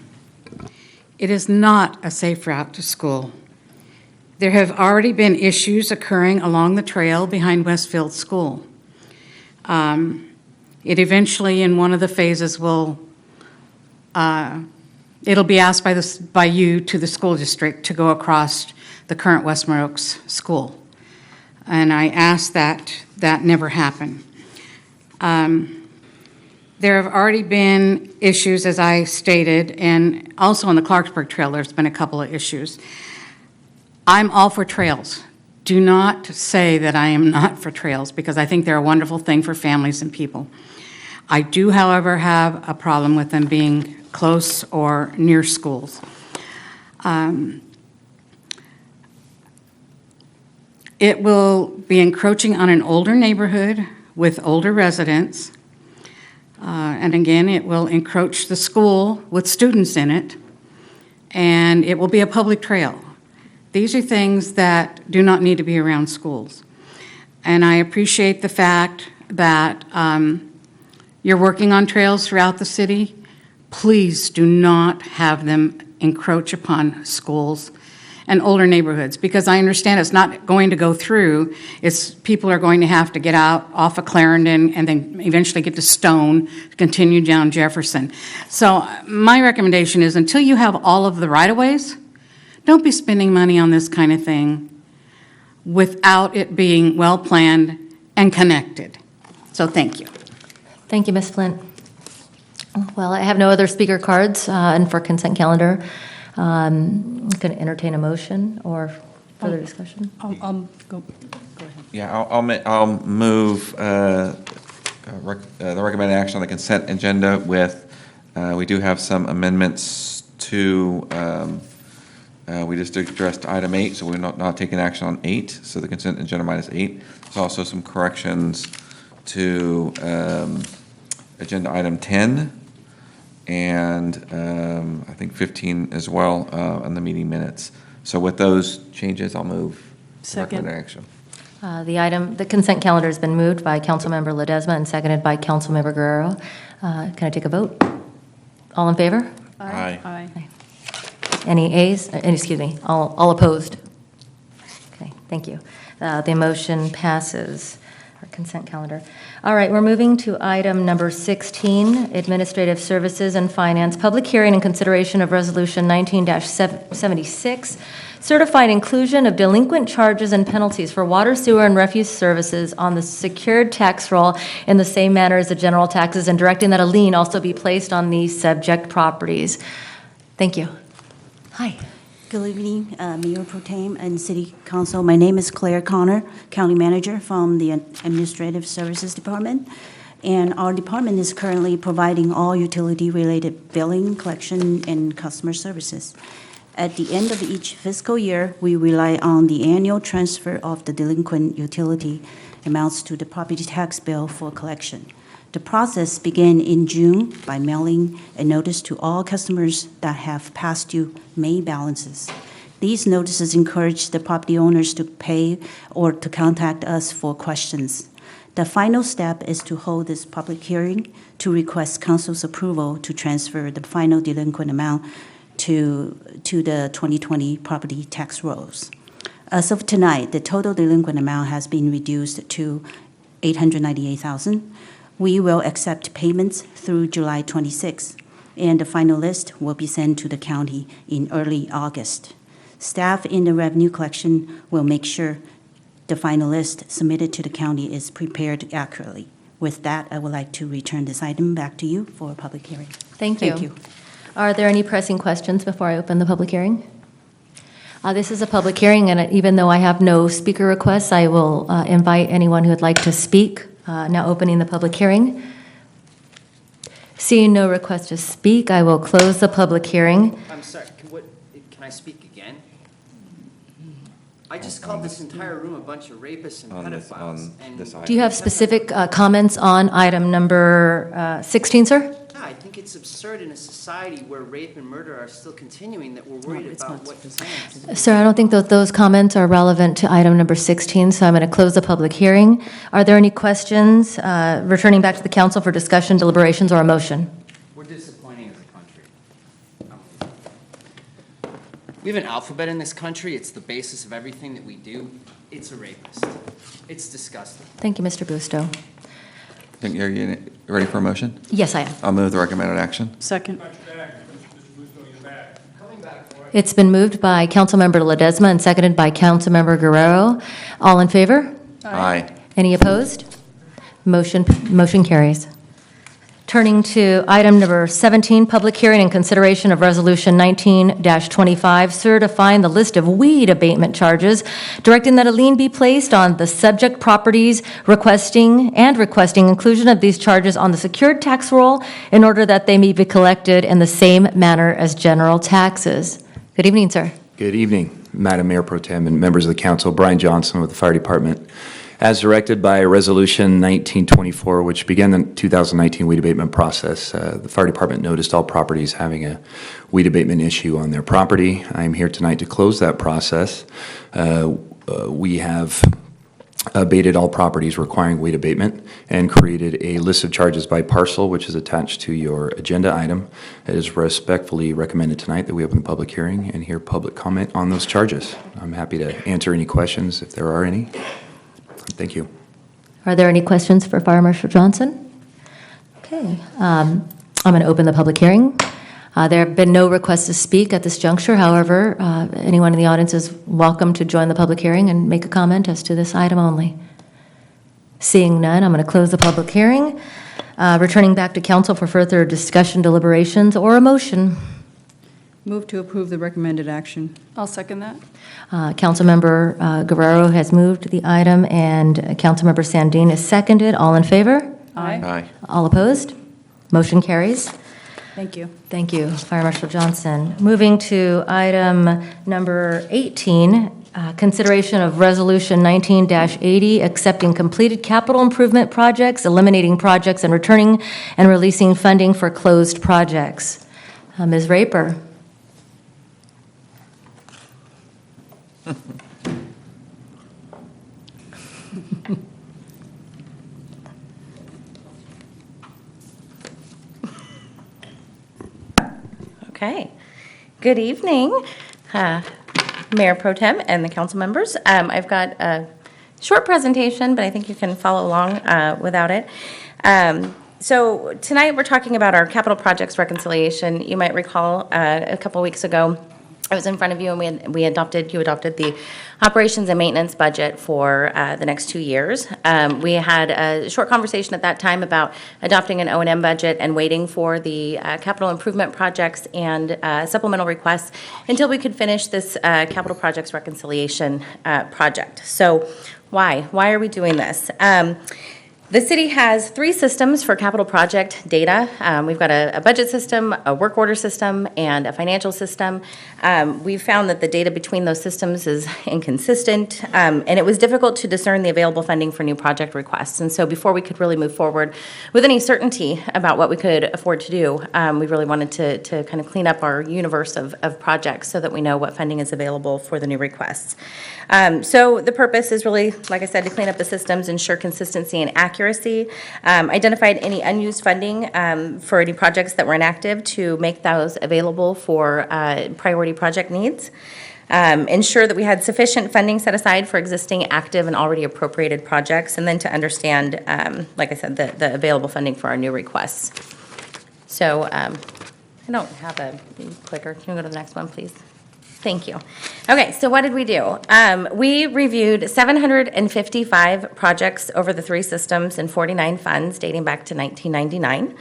It is not a safe route to school. There have already been issues occurring along the trail behind Westfield School. It eventually, in one of the phases, it'll be asked by you to the school district to go across the current Westmore Oaks School. And I asked that never happen. There have already been issues, as I stated, and also on the Clarksburg Trail, there's been a couple of issues. I'm all for trails. Do not say that I am not for trails, because I think they're a wonderful thing for families and people. I do, however, have a problem with them being close or near schools. It will be encroaching on an older neighborhood with older residents. And again, it will encroach the school with students in it. And it will be a public trail. These are things that do not need to be around schools. and I appreciate the fact that you're working on trails throughout the city. Please do not have them encroach upon schools and older neighborhoods, because I understand it's not going to go through. It's people are going to have to get out off of Clarendon and then eventually get to Stone, continue down Jefferson. So my recommendation is, until you have all of the right-of-ways, don't be spending money on this kind of thing without it being well-planned and connected. So thank you. Thank you, Ms. Flint. Well, I have no other speaker cards, and for consent calendar, I'm going to entertain a motion or further discussion. Go ahead. Yeah, I'll move the recommended action on the consent agenda with, we do have some amendments to, we just addressed item 8, so we're not taking action on 8, so the consent agenda minus 8. There's also some corrections to agenda item 10, and I think 15 as well on the meeting minutes. So with those changes, I'll move recommended action. The consent calendar has been moved by Councilmember Ledesma and seconded by Councilmember Guerrero. Can I take a vote? All in favor? Aye. Aye. Any ayes? Excuse me, all opposed? Okay, thank you. The motion passes. Our consent calendar. All right, we're moving to item number 16, Administrative Services and Finance, public hearing and consideration of Resolution 19-76, certified inclusion of delinquent charges and penalties for water, sewer, and refuse services on the secured tax roll in the same manner as the general taxes, and directing that a lien also be placed on these subject properties. Thank you. Hi. Good evening, Mayor Pro Tem and City Council. My name is Claire Connor, County Manager from the Administrative Services Department. And our department is currently providing all utility-related billing, collection, and customer services. At the end of each fiscal year, we rely on the annual transfer of the delinquent utility amounts to the property tax bill for collection. The process began in June by mailing a notice to all customers that have past due May balances. These notices encourage the property owners to pay or to contact us for questions. The final step is to hold this public hearing to request council's approval to transfer the final delinquent amount to the 2020 property tax rolls. As of tonight, the total delinquent amount has been reduced to $898,000. We will accept payments through July 26, and the final list will be sent to the county in early August. Staff in the revenue collection will make sure the final list submitted to the county is prepared accurately. With that, I would like to return this item back to you for a public hearing. Thank you. Are there any pressing questions before I open the public hearing? This is a public hearing, and even though I have no speaker requests, I will invite anyone who would like to speak. Now opening the public hearing. Seeing no request to speak, I will close the public hearing. I'm sorry, can I speak again? I just called this entire room a bunch of rapists and pedophiles. Do you have specific comments on item number 16, sir? Yeah, I think it's absurd in a society where rape and murder are still continuing that we're worried about what plans. Sir, I don't think that those comments are relevant to item number 16, so I'm going to close the public hearing. Are there any questions returning back to the council for discussion, deliberations, or a motion? We're disappointing as a country. We have an alphabet in this country. It's the basis of everything that we do. It's a rapist. It's disgusting. Thank you, Mr. Busto. Are you ready for a motion? Yes, I am. I'll move the recommended action. Second. It's been moved by Councilmember Ledesma and seconded by Councilmember Guerrero. All in favor? Aye. Any opposed? Motion carries. Turning to item number 17, public hearing and consideration of Resolution 19-25, certifying the list of weed abatement charges, directing that a lien be placed on the subject properties, requesting inclusion of these charges on the secured tax roll in order that they may be collected in the same manner as general taxes. Good evening, sir. Good evening, Madam Mayor Pro Tem and members of the council. Brian Johnson with the Fire Department. As directed by Resolution 1924, which began the 2019 weed abatement process, the Fire Department noticed all properties having a weed abatement issue on their property. I am here tonight to close that process. We have abated all properties requiring weight abatement, and created a list of charges by parcel, which is attached to your agenda item. It is respectfully recommended tonight that we open the public hearing and hear public comment on those charges. I'm happy to answer any questions if there are any. Thank you. Are there any questions for Fire Marshal Johnson? Okay, I'm going to open the public hearing. There have been no requests to speak at this juncture. However, anyone in the audience is welcome to join the public hearing and make a comment as to this item only. Seeing none, I'm going to close the public hearing. Returning back to council for further discussion, deliberations, or a motion. Move to approve the recommended action. I'll second that. Councilmember Guerrero has moved the item, and Councilmember Sandin is seconded. All in favor? Aye. All opposed? Motion carries. Thank you. Thank you, Fire Marshal Johnson. Moving to item number 18, consideration of Resolution 19-80, accepting completed capital improvement projects, eliminating projects, and returning and releasing funding for closed projects. Ms. Raper. Okay. Good evening, Mayor Pro Tem and the council members. I've got a short presentation, but I think you can follow along without it. So tonight we're talking about our capital projects reconciliation. You might recall a couple weeks ago, I was in front of you and you adopted the operations and maintenance budget for the next 2 years. We had a short conversation at that time about adopting an O&M budget and waiting for the capital improvement projects and supplemental requests until we could finish this capital projects reconciliation project. So why are we doing this? The city has 3 systems for capital project data. We've got a budget system, a work order system, and a financial system. We've found that the data between those systems is inconsistent, and it was difficult to discern the available funding for new project requests. And so before we could really move forward with any certainty about what we could afford to do, we really wanted to kind of clean up our universe of projects so that we know what funding is available for the new requests. So the purpose is really, like I said, to clean up the systems, ensure consistency and accuracy, identified any unused funding for any projects that were inactive to make those available for priority project needs, ensure that we had sufficient funding set aside for existing active and already appropriated projects, and then to understand, like I said, the available funding for our new requests. So I don't have a clicker. Can we go to the next one, please? Thank you. Okay, so what did we do? We reviewed 755 projects over the 3 systems and 49 funds dating back to 1999.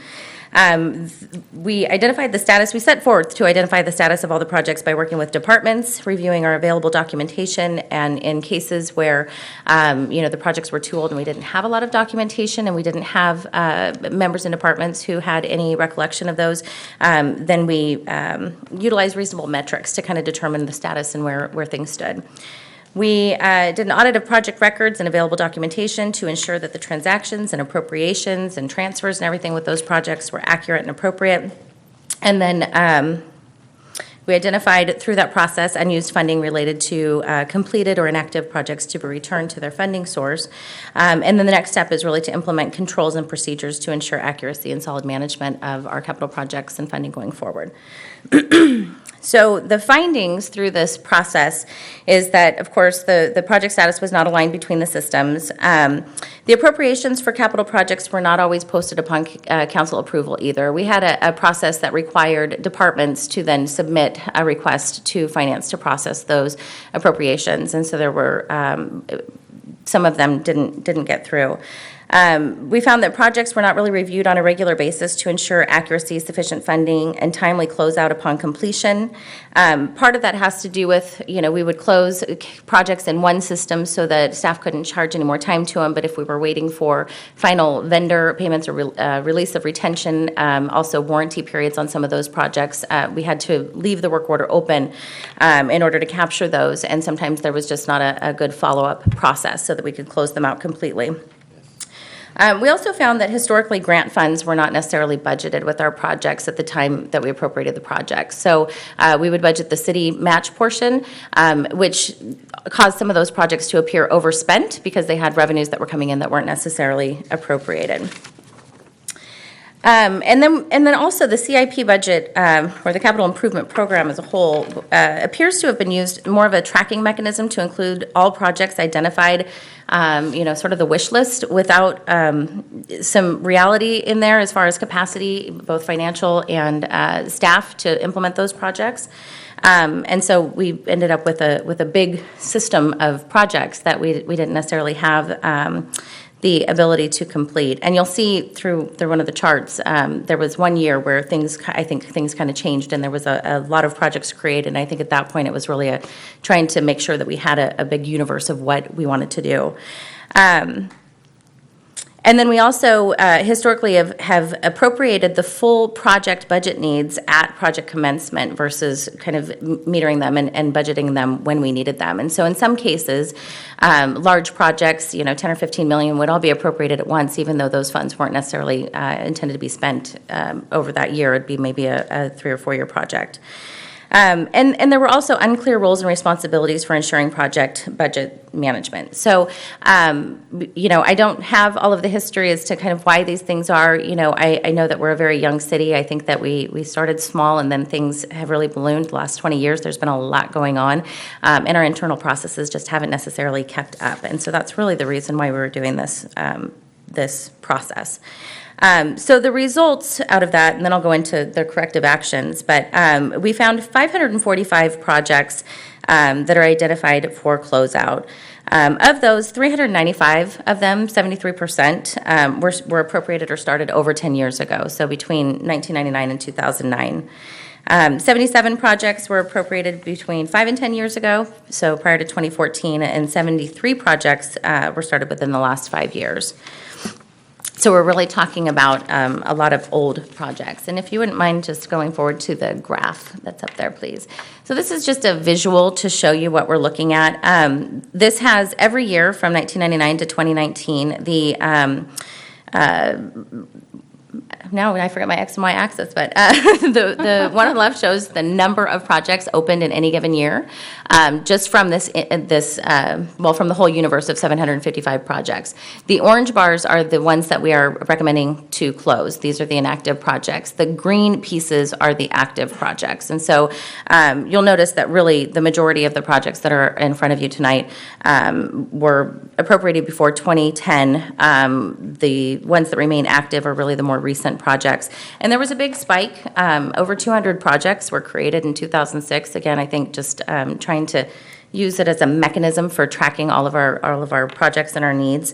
We identified the status, we set forth to identify the status of all the projects by working with departments, reviewing our available documentation, and in cases where, the projects were too old and we didn't have a lot of documentation and we didn't have members in departments who had any recollection of those, then we utilized reasonable metrics to kind of determine the status and where things stood. We did an audit of project records and available documentation to ensure that the transactions and appropriations and transfers and everything with those projects were accurate and appropriate. And then we identified through that process unused funding related to completed or inactive projects to be returned to their funding source. And then the next step is really to implement controls and procedures to ensure accuracy and solid management of our capital projects and funding going forward. So the findings through this process is that, of course, the project status was not aligned between the systems. The appropriations for capital projects were not always posted upon council approval either. We had a process that required departments to then submit a request to finance to process those appropriations, and so there were some of them didn't get through. We found that projects were not really reviewed on a regular basis to ensure accuracy, sufficient funding, and timely closeout upon completion. Part of that has to do with, we would close projects in one system so that staff couldn't charge any more time to them, but if we were waiting for final vendor payments or release of retention, also warranty periods on some of those projects, we had to leave the work order open in order to capture those, and sometimes there was just not a good follow-up process so that we could close them out completely. We also found that historically grant funds were not necessarily budgeted with our projects at the time that we appropriated the projects. So we would budget the city match portion, which caused some of those projects to appear overspent because they had revenues that were coming in that weren't necessarily appropriated. And then also the CIP budget, or the capital improvement program as a whole, appears to have been used more of a tracking mechanism to include all projects identified, sort of the wish list without some reality in there as far as capacity, both financial and staff to implement those projects. And so we ended up with a big system of projects that we didn't necessarily have the ability to complete. And you'll see through one of the charts, there was one year where things kind of changed, and there was a lot of projects created. And I think at that point it was really trying to make sure that we had a big universe of what we wanted to do. And then we also historically have appropriated the full project budget needs at project commencement versus kind of metering them and budgeting them when we needed them. And so in some cases, large projects, 10 or 15 million would all be appropriated at once, even though those funds weren't necessarily intended to be spent over that year. It'd be maybe a 3 or 4 year project. And there were also unclear roles and responsibilities for ensuring project budget management. So, I don't have all of the history as to kind of why these things are. I know that we're a very young city. I think that we started small and then things have really ballooned the last 20 years. There's been a lot going on, and our internal processes just haven't necessarily kept up. And so that's really the reason why we were doing this process. So the results out of that, and then I'll go into the corrective actions, but we found 545 projects that are identified for closeout. Of those, 395 of them, 73%, were appropriated or started over 10 years ago, so between 1999 and 2009. 77 projects were appropriated between 5 and 10 years ago, so prior to 2014, and 73 projects were started within the last 5 years. So we're really talking about a lot of old projects. And if you wouldn't mind just going forward to the graph that's up there, please. So this is just a visual to show you what we're looking at. This has every year from 1999 to 2019, now I forget my X and Y axis, but the one on the left shows the number of projects opened in any given year, just from from the whole universe of 755 projects. The orange bars are the ones that we are recommending to close. These are the inactive projects. The green pieces are the active projects. And so you'll notice that really the majority of the projects that are in front of you tonight were appropriated before 2010. The ones that remain active are really the more recent projects. And there was a big spike. Over 200 projects were created in 2006. Again, I think just trying to use it as a mechanism for tracking all of our projects and our needs.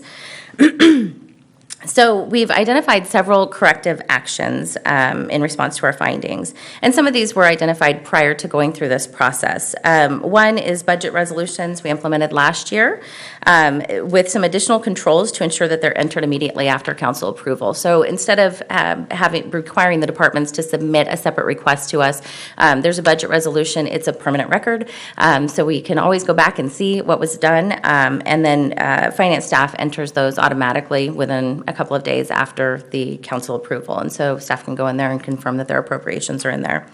So we've identified several corrective actions in response to our findings. And some of these were identified prior to going through this process. One is budget resolutions we implemented last year with some additional controls to ensure that they're entered immediately after council approval. So instead of requiring the departments to submit a separate request to us, there's a budget resolution. It's a permanent record. So we can always go back and see what was done. And then finance staff enters those automatically within a couple of days after the council approval. And so staff can go in there and confirm that their appropriations are in there.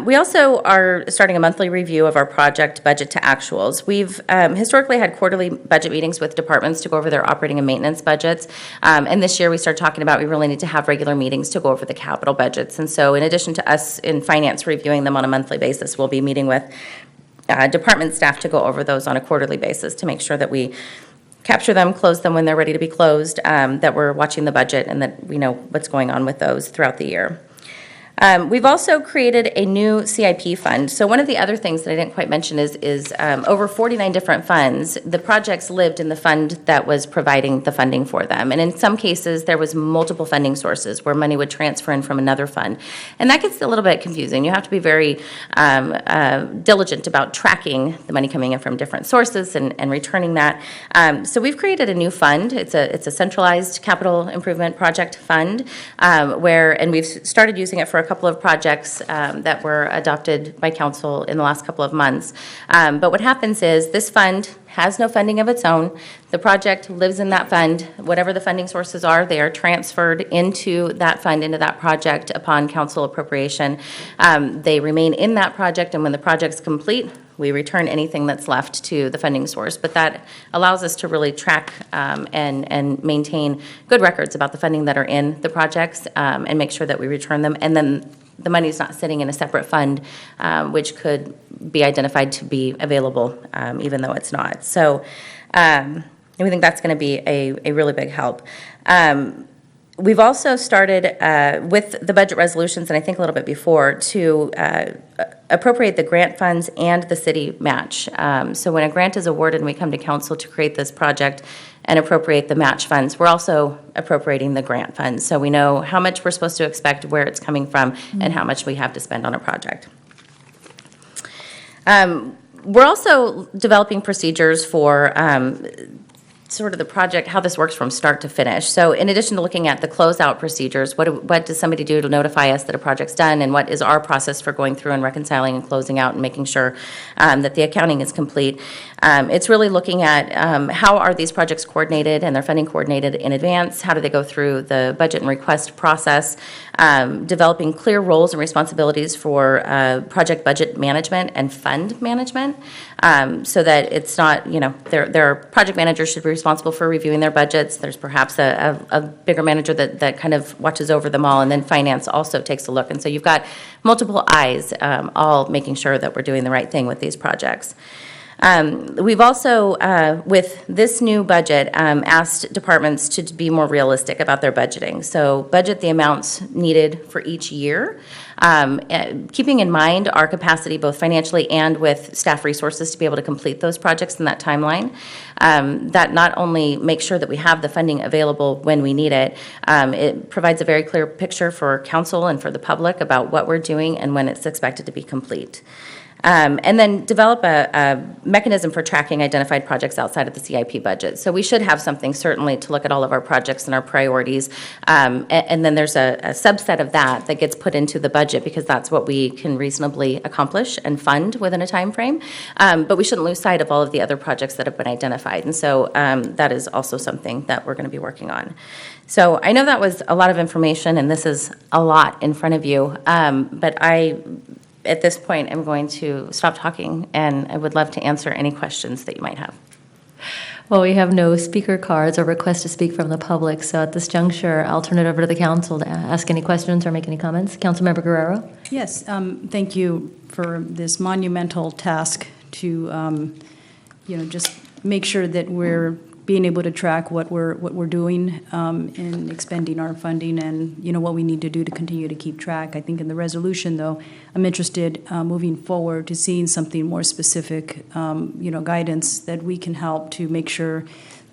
We also are starting a monthly review of our project budget to actuals. We've historically had quarterly budget meetings with departments to go over their operating and maintenance budgets. And this year we started talking about we really need to have regular meetings to go over the capital budgets. And so in addition to us in finance reviewing them on a monthly basis, we'll be meeting with department staff to go over those on a quarterly basis to make sure that we capture them, close them when they're ready to be closed, that we're watching the budget and that we know what's going on with those throughout the year. We've also created a new CIP fund. So one of the other things that I didn't quite mention is over 49 different funds, the projects lived in the fund that was providing the funding for them. And in some cases, there was multiple funding sources where money would transfer in from another fund. And that gets a little bit confusing. You have to be very diligent about tracking the money coming in from different sources and returning that. So we've created a new fund. It's a centralized capital improvement project fund and we've started using it for a couple of projects that were adopted by council in the last couple of months. But what happens is this fund has no funding of its own. The project lives in that fund. Whatever the funding sources are, they are transferred into that fund, into that project upon council appropriation. They remain in that project, and when the project's complete, we return anything that's left to the funding source. But that allows us to really track and maintain good records about the funding that are in the projects and make sure that we return them. And then the money's not sitting in a separate fund, which could be identified to be available, even though it's not. So we think that's going to be a really big help. We've also started with the budget resolutions, and I think a little bit before, to appropriate the grant funds and the city match. So when a grant is awarded and we come to council to create this project and appropriate the match funds, we're also appropriating the grant funds. So we know how much we're supposed to expect, where it's coming from, and how much we have to spend on a project. We're also developing procedures for sort of the project, how this works from start to finish. So in addition to looking at the closeout procedures, what does somebody do to notify us that a project's done, and what is our process for going through and reconciling and closing out and making sure that the accounting is complete. It's really looking at how are these projects coordinated and their funding coordinated in advance, how do they go through the budget and request process, developing clear roles and responsibilities for project budget management and fund management, so that it's not, their project managers should be responsible for reviewing their budgets. There's perhaps a bigger manager that kind of watches over them all, and then finance also takes a look. And so you've got multiple eyes all making sure that we're doing the right thing with these projects. We've also, with this new budget, asked departments to be more realistic about their budgeting. So budget the amounts needed for each year, keeping in mind our capacity both financially and with staff resources to be able to complete those projects in that timeline. That not only makes sure that we have the funding available when we need it, it provides a very clear picture for council and for the public about what we're doing and when it's expected to be complete. And then develop a mechanism for tracking identified projects outside of the CIP budget. So we should have something certainly to look at all of our projects and our priorities. And then there's a subset of that gets put into the budget because that's what we can reasonably accomplish and fund within a time frame. But we shouldn't lose sight of all of the other projects that have been identified. And so that is also something that we're going to be working on. So I know that was a lot of information, and this is a lot in front of you. But at this point, I'm going to stop talking, and I would love to answer any questions that you might have. Well, we have no speaker cards or requests to speak from the public, so at this juncture, I'll turn it over to the council to ask any questions or make any comments. Councilmember Guerrero? Yes, thank you for this monumental task to, just make sure that we're being able to track what we're doing in expending our funding and, what we need to do to continue to keep track. I think in the resolution, though, I'm interested moving forward to seeing something more specific, guidance that we can help to make sure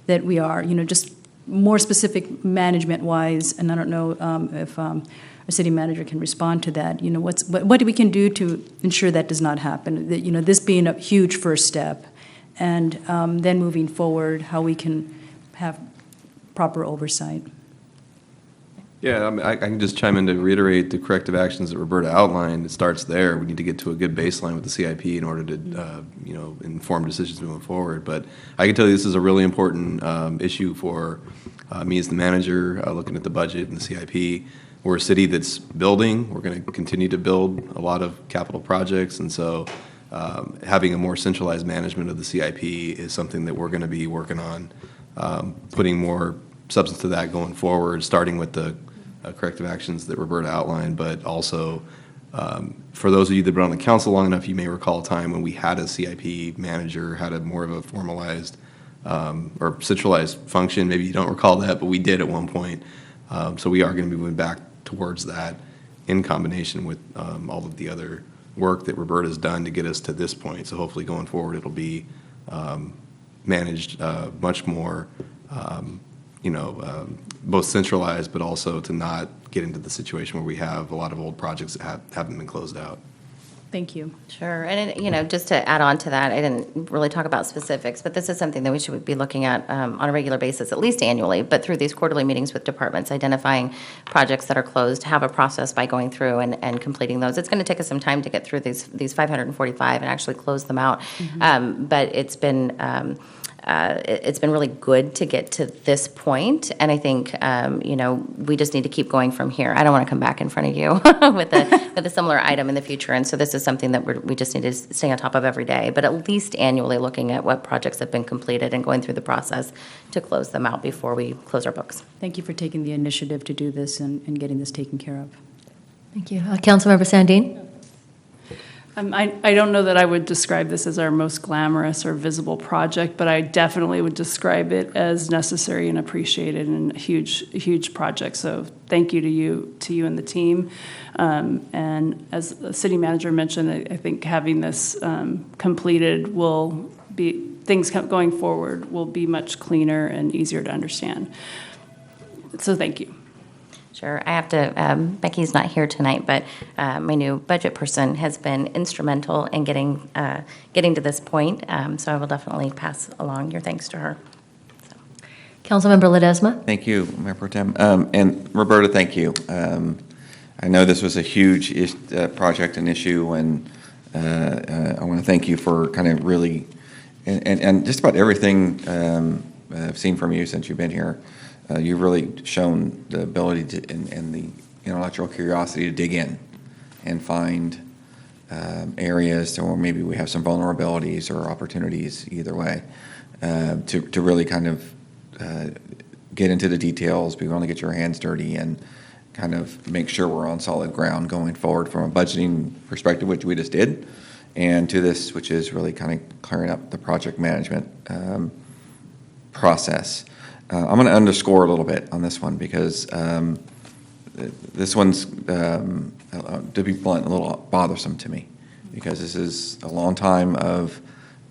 that we are, just more specific management-wise. And I don't know if our city manager can respond to that. What we can do to ensure that does not happen. That, this being a huge first step. And then moving forward, how we can have proper oversight. Yeah, I can just chime in to reiterate the corrective actions that Roberta outlined. It starts there. We need to get to a good baseline with the CIP in order to, inform decisions moving forward. But I can tell you this is a really important issue for me as the manager, looking at the budget and the CIP. We're a city that's building. We're going to continue to build a lot of capital projects, and so having a more centralized management of the CIP is something that we're going to be working on, putting more substance to that going forward, starting with the corrective actions that Roberta outlined, but also for those of you that have been on the council long enough, you may recall a time when we had a CIP manager, had a more of a formalized or centralized function. Maybe you don't recall that, but we did at one point. So we are going to be moving back towards that in combination with all of the other work that Roberta's done to get us to this point. So hopefully going forward, it'll be managed much more, both centralized, but also to not get into the situation where we have a lot of old projects that haven't been closed out. Thank you. Sure, and just to add on to that, I didn't really talk about specifics, but this is something that we should be looking at on a regular basis, at least annually, but through these quarterly meetings with departments, identifying projects that are closed, have a process by going through and completing those. It's going to take us some time to get through these 545 and actually close them out, but it's been really good to get to this point, and I think we just need to keep going from here. I don't want to come back in front of you with a similar item in the future, and so this is something that we just need to stay on top of every day, but at least annually looking at what projects have been completed and going through the process to close them out before we close our books. Thank you for taking the initiative to do this and getting this taken care of. Thank you. Councilmember Sandine? I don't know that I would describe this as our most glamorous or visible project, but I definitely would describe it as necessary and appreciated and a huge project. So thank you to you and the team. And as the city manager mentioned, I think having this completed will be, things going forward will be much cleaner and easier to understand. So thank you. Sure. I have to, Becky's not here tonight, but my new budget person has been instrumental in getting to this point. So I will definitely pass along your thanks to her. Councilmember Ledesma? Thank you, Mayor Pro Tem. And Roberta, thank you. I know this was a huge project and issue, and I want to thank you for kind of really, and just about everything I've seen from you since you've been here. You've really shown the ability to, and the intellectual curiosity to dig in and find areas where maybe we have some vulnerabilities or opportunities, either way, to really kind of get into the details, be willing to get your hands dirty, and kind of make sure we're on solid ground going forward from a budgeting perspective, which we just did, and to this, which is really kind of clearing up the project management process. I'm going to underscore a little bit on this one because this one's, to be blunt, a little bothersome to me because this is a long time of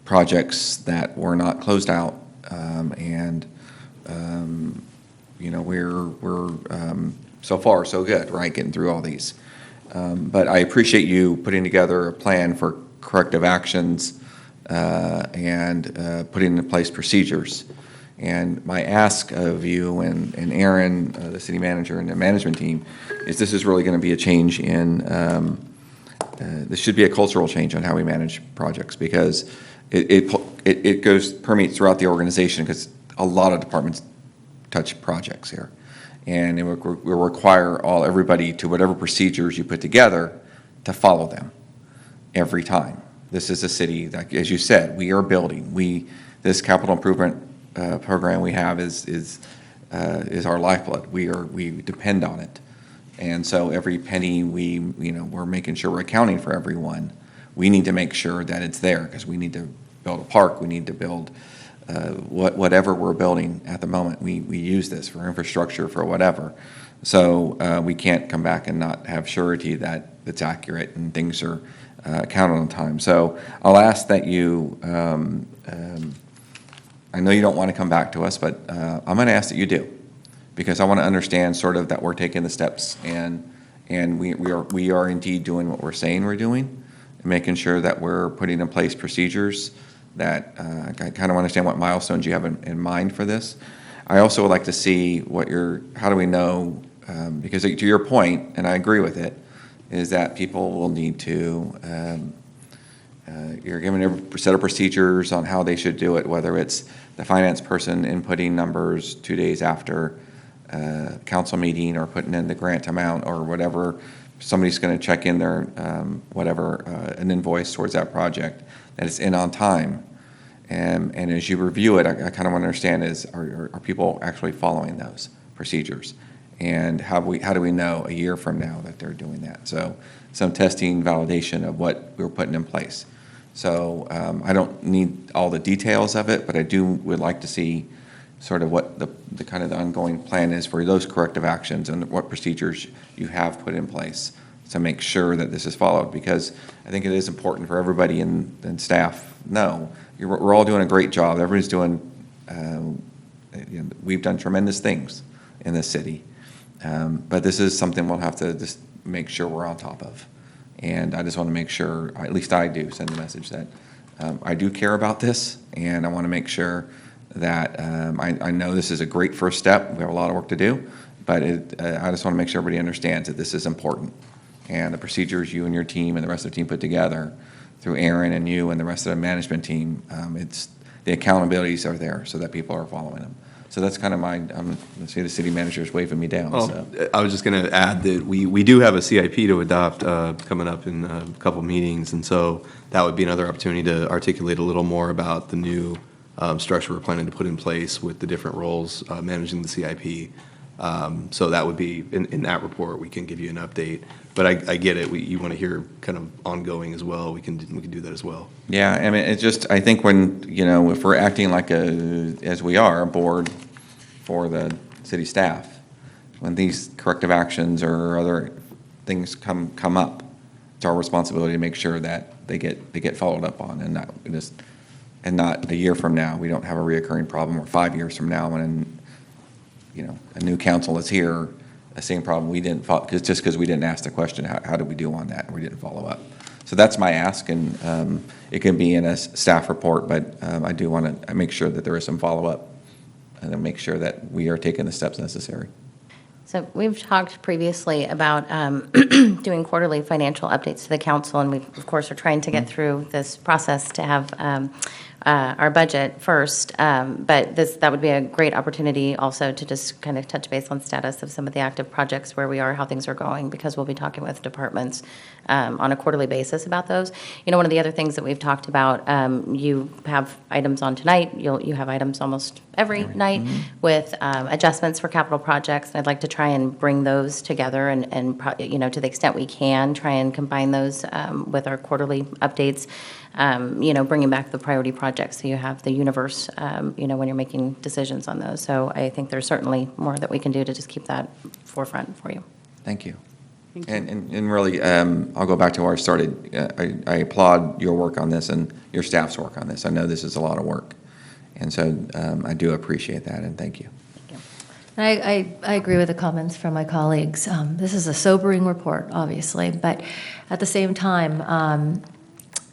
projects that were not closed out, and we're so far so good, right, getting through all these. But I appreciate you putting together a plan for corrective actions and putting in place procedures. And my ask of you and Aaron, the city manager, and the management team, is this is really going to be a change in, this should be a cultural change on how we manage projects because it permeates throughout the organization because a lot of departments touch projects here. And it will require everybody to whatever procedures you put together to follow them every time. This is a city that, as you said, we are building. This capital improvement program we have is our lifeblood. We depend on it, and so every penny we're making sure we're accounting for everyone. We need to make sure that it's there because we need to build a park. We need to build whatever we're building at the moment. We use this for infrastructure for whatever. So we can't come back and not have surety that it's accurate and things are counted on time. So I'll ask that you. I know you don't want to come back to us, but I'm going to ask that you do, because I want to understand sort of that we're taking the steps and we are indeed doing what we're saying we're doing, and making sure that we're putting in place procedures that I kind of understand what milestones you have in mind for this. I also would like to see how do we know, because to your point, and I agree with it, is that people will need to, you're given a set of procedures on how they should do it, whether it's the finance person inputting numbers 2 days after council meeting or putting in the grant amount or whatever. Somebody's going to check in their, an invoice towards that project that it's in on time. And as you review it, I kind of want to understand are people actually following those procedures? And how do we know a year from now that they're doing that? So some testing, validation of what we're putting in place. So I don't need all the details of it, but I would like to see sort of what the kind of the ongoing plan is for those corrective actions and what procedures you have put in place to make sure that this is followed, because I think it is important for everybody and staff know we're all doing a great job. Everybody's doing, we've done tremendous things in this city, but this is something we'll have to just make sure we're on top of. And I just want to make sure, at least I do, send the message that I do care about this, and I want to make sure that I know this is a great first step. We have a lot of work to do, but I just want to make sure everybody understands that this is important. And the procedures you and your team and the rest of the team put together through Aaron and you and the rest of the management team, the accountabilities are there so that people are following them. So that's kind of let's say the city manager is waving me down. Well, So. I was just going to add that we do have a CIP to adopt coming up in a couple meetings, and so that would be another opportunity to articulate a little more about the new structure we're planning to put in place with the different roles managing the CIP. So that would be, in that report, we can give you an update. But I get it, you want to hear kind of ongoing as well, we can do that as well. Yeah, I mean, it's just, I think when, if we're acting like as we are, a board for the city staff, when these corrective actions or other things come up, it's our responsibility to make sure that they get followed up on, and not a year from now, we don't have a reoccurring problem, or 5 years from now when, a new council is here, the same problem we didn't follow, because we didn't ask the question, how did we do on that, and we didn't follow up. So that's my ask, and it can be in a staff report, but I do want to make sure that there is some follow-up and then make sure that we are taking the steps necessary. So we've talked previously about doing quarterly financial updates to the council, and we, of course, are trying to get through this process to have our budget first. But that would be a great opportunity also to just kind of touch base on status of some of the active projects, where we are, how things are going, because we'll be talking with departments on a quarterly basis about those. One of the other things that we've talked about, you have items on tonight, you have items almost every night with adjustments for capital projects. And I'd like to try and bring those together and to the extent we can, try and combine those with our quarterly updates, bringing back the priority projects so you have the universe, when you're making decisions on those. So I think there's certainly more that we can do to just keep that forefront for you. Thank you. And really, I'll go back to where I started. I applaud your work on this and your staff's work on this. I know this is a lot of work. And so I do appreciate that, and thank you. I agree with the comments from my colleagues. This is a sobering report, obviously, but at the same time,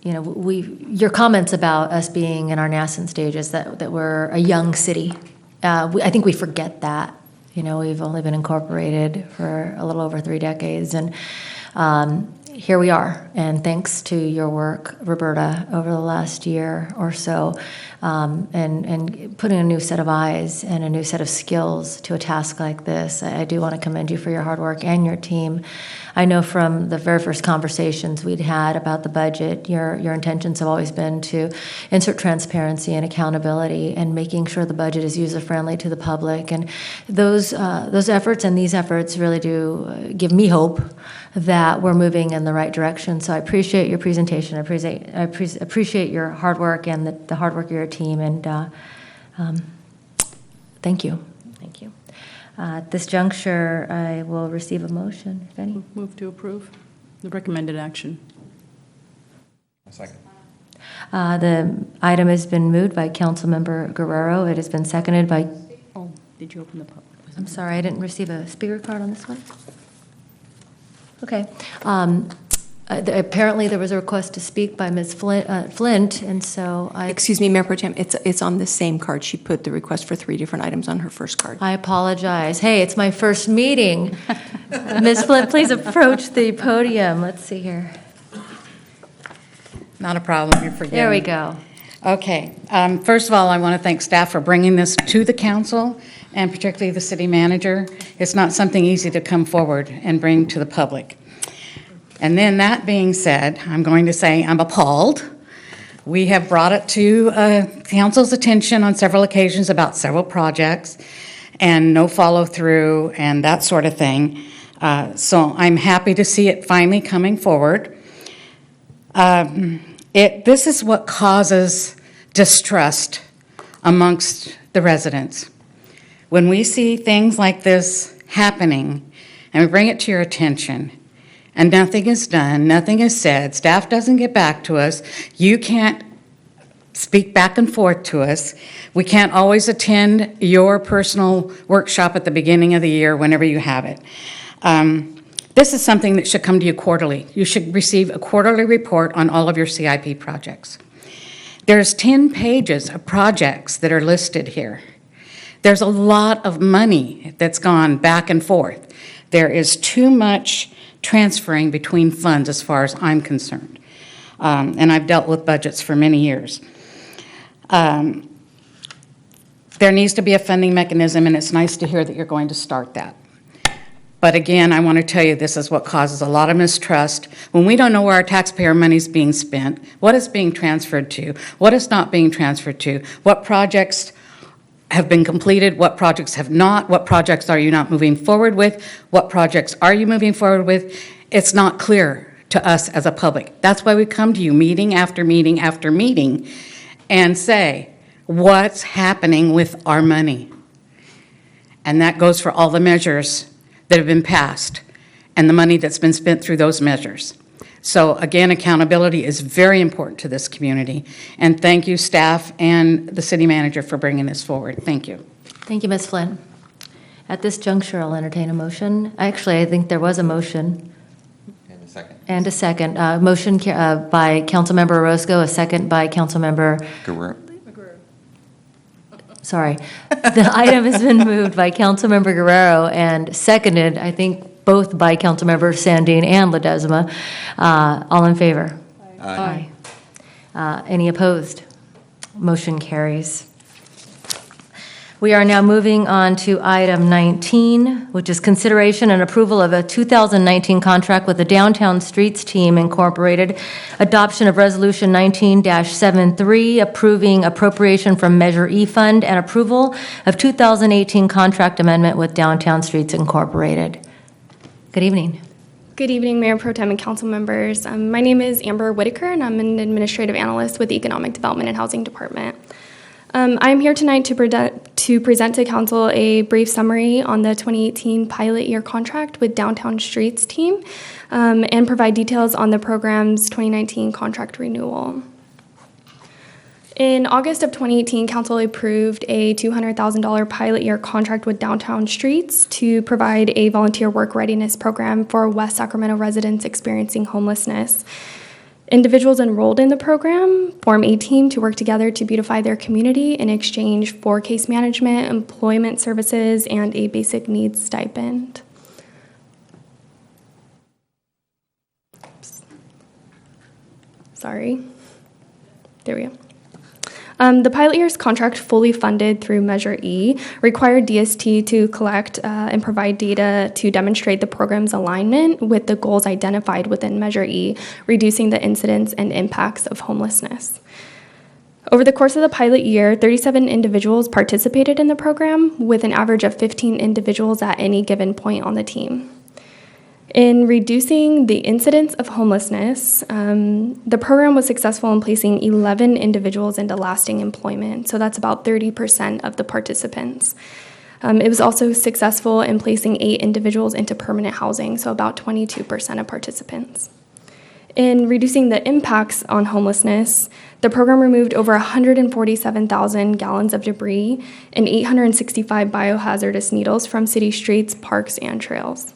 your comments about us being in our nascent stages, that we're a young city, I think we forget that. We've only been incorporated for a little over 3 decades, and here we are. And thanks to your work, Roberta, over the last year or so, and putting a new set of eyes and a new set of skills to a task like this, I do want to commend you for your hard work and your team. I know from the very first conversations we'd had about the budget, your intentions have always been to insert transparency and accountability and making sure the budget is user-friendly to the public. And those efforts and these efforts really do give me hope that we're moving in the right direction. So I appreciate your presentation. I appreciate your hard work and the hard work of your team. And thank you. Thank you. At this juncture, I will receive a motion, if any. Move to approve the recommended action. A second. The item has been moved by Councilmember Guerrero. It has been seconded by... Oh, did you open the public? I'm sorry, I didn't receive a speaker card on this one. Okay. Apparently, there was a request to speak by Ms. Flint, and so I... Excuse me, Mayor Pro Tem, it's on the same card. She put the request for 3 different items on her first card. I apologize. Hey, it's my first meeting. Ms. Flint, please approach the podium. Let's see here. Not a problem, you're forgiven. There we go. Okay. First of all, I want to thank staff for bringing this to the council, and particularly the city manager. It's not something easy to come forward and bring to the public. And then that being said, I'm going to say I'm appalled. We have brought it to council's attention on several occasions about several projects and no follow through and that sort of thing. So I'm happy to see it finally coming forward. This is what causes distrust amongst the residents. When we see things like this happening and we bring it to your attention, and nothing is done, nothing is said, staff doesn't get back to us, you can't speak back and forth to us, we can't always attend your personal workshop at the beginning of the year whenever you have it. This is something that should come to you quarterly. You should receive a quarterly report on all of your CIP projects. There's 10 pages of projects that are listed here. There's a lot of money that's gone back and forth. There is too much transferring between funds as far as I'm concerned. And I've dealt with budgets for many years. There needs to be a funding mechanism, and it's nice to hear that you're going to start that. But again, I want to tell you, this is what causes a lot of mistrust. When we don't know where our taxpayer money is being spent, what it's being transferred to, what it's not being transferred to, what projects have been completed, what projects have not, what projects are you not moving forward with, what projects are you moving forward with, it's not clear to us as a public. That's why we come to you meeting after meeting after meeting and say, what's happening with our money? And that goes for all the measures that have been passed and the money that's been spent through those measures. So again, accountability is very important to this community. And thank you, staff and the city manager, for bringing this forward. Thank you. Thank you, Ms. Flynn. At this juncture, I'll entertain a motion. Actually, I think there was a motion. And a second. Motion by Councilmember Orozco, a second by Councilmember Guerrero. Sorry. The item has been moved by Councilmember Guerrero and seconded, I think, both by Councilmember Sandine and Ledesma. All in favor? Aye. Any opposed? Motion carries. We are now moving on to item 19, which is consideration and approval of a 2019 contract with the Downtown Streets Team Incorporated, adoption of Resolution 19-73, approving appropriation from Measure E Fund, and approval of 2018 contract amendment with Downtown Streets Incorporated. Good evening. Good evening, Mayor Pro Tem and council members. My name is Amber Whitaker, and I'm an administrative analyst with the Economic Development and Housing Department. I'm here tonight to present to council a brief summary on the 2018 pilot year contract with Downtown Streets Team and provide details on the program's 2019 contract renewal. In August of 2018, council approved a $200,000 pilot year contract with Downtown Streets to provide a volunteer work readiness program for West Sacramento residents experiencing homelessness. Individuals enrolled in the program form a team to work together to beautify their community in exchange for case management, employment services, and a basic needs stipend. Oops. Sorry. There we go. The pilot year's contract, fully funded through Measure E, required DST to collect and provide data to demonstrate the program's alignment with the goals identified within Measure E, reducing the incidence and impacts of homelessness. Over the course of the pilot year, 37 individuals participated in the program, with an average of 15 individuals at any given point on the team. In reducing the incidence of homelessness, the program was successful in placing 11 individuals into lasting employment, so that's about 30% of the participants. It was also successful in placing 8 individuals into permanent housing, so about 22% of participants. In reducing the impacts on homelessness, the program removed over 147,000 gallons of debris and 865 biohazardous needles from city streets, parks, and trails.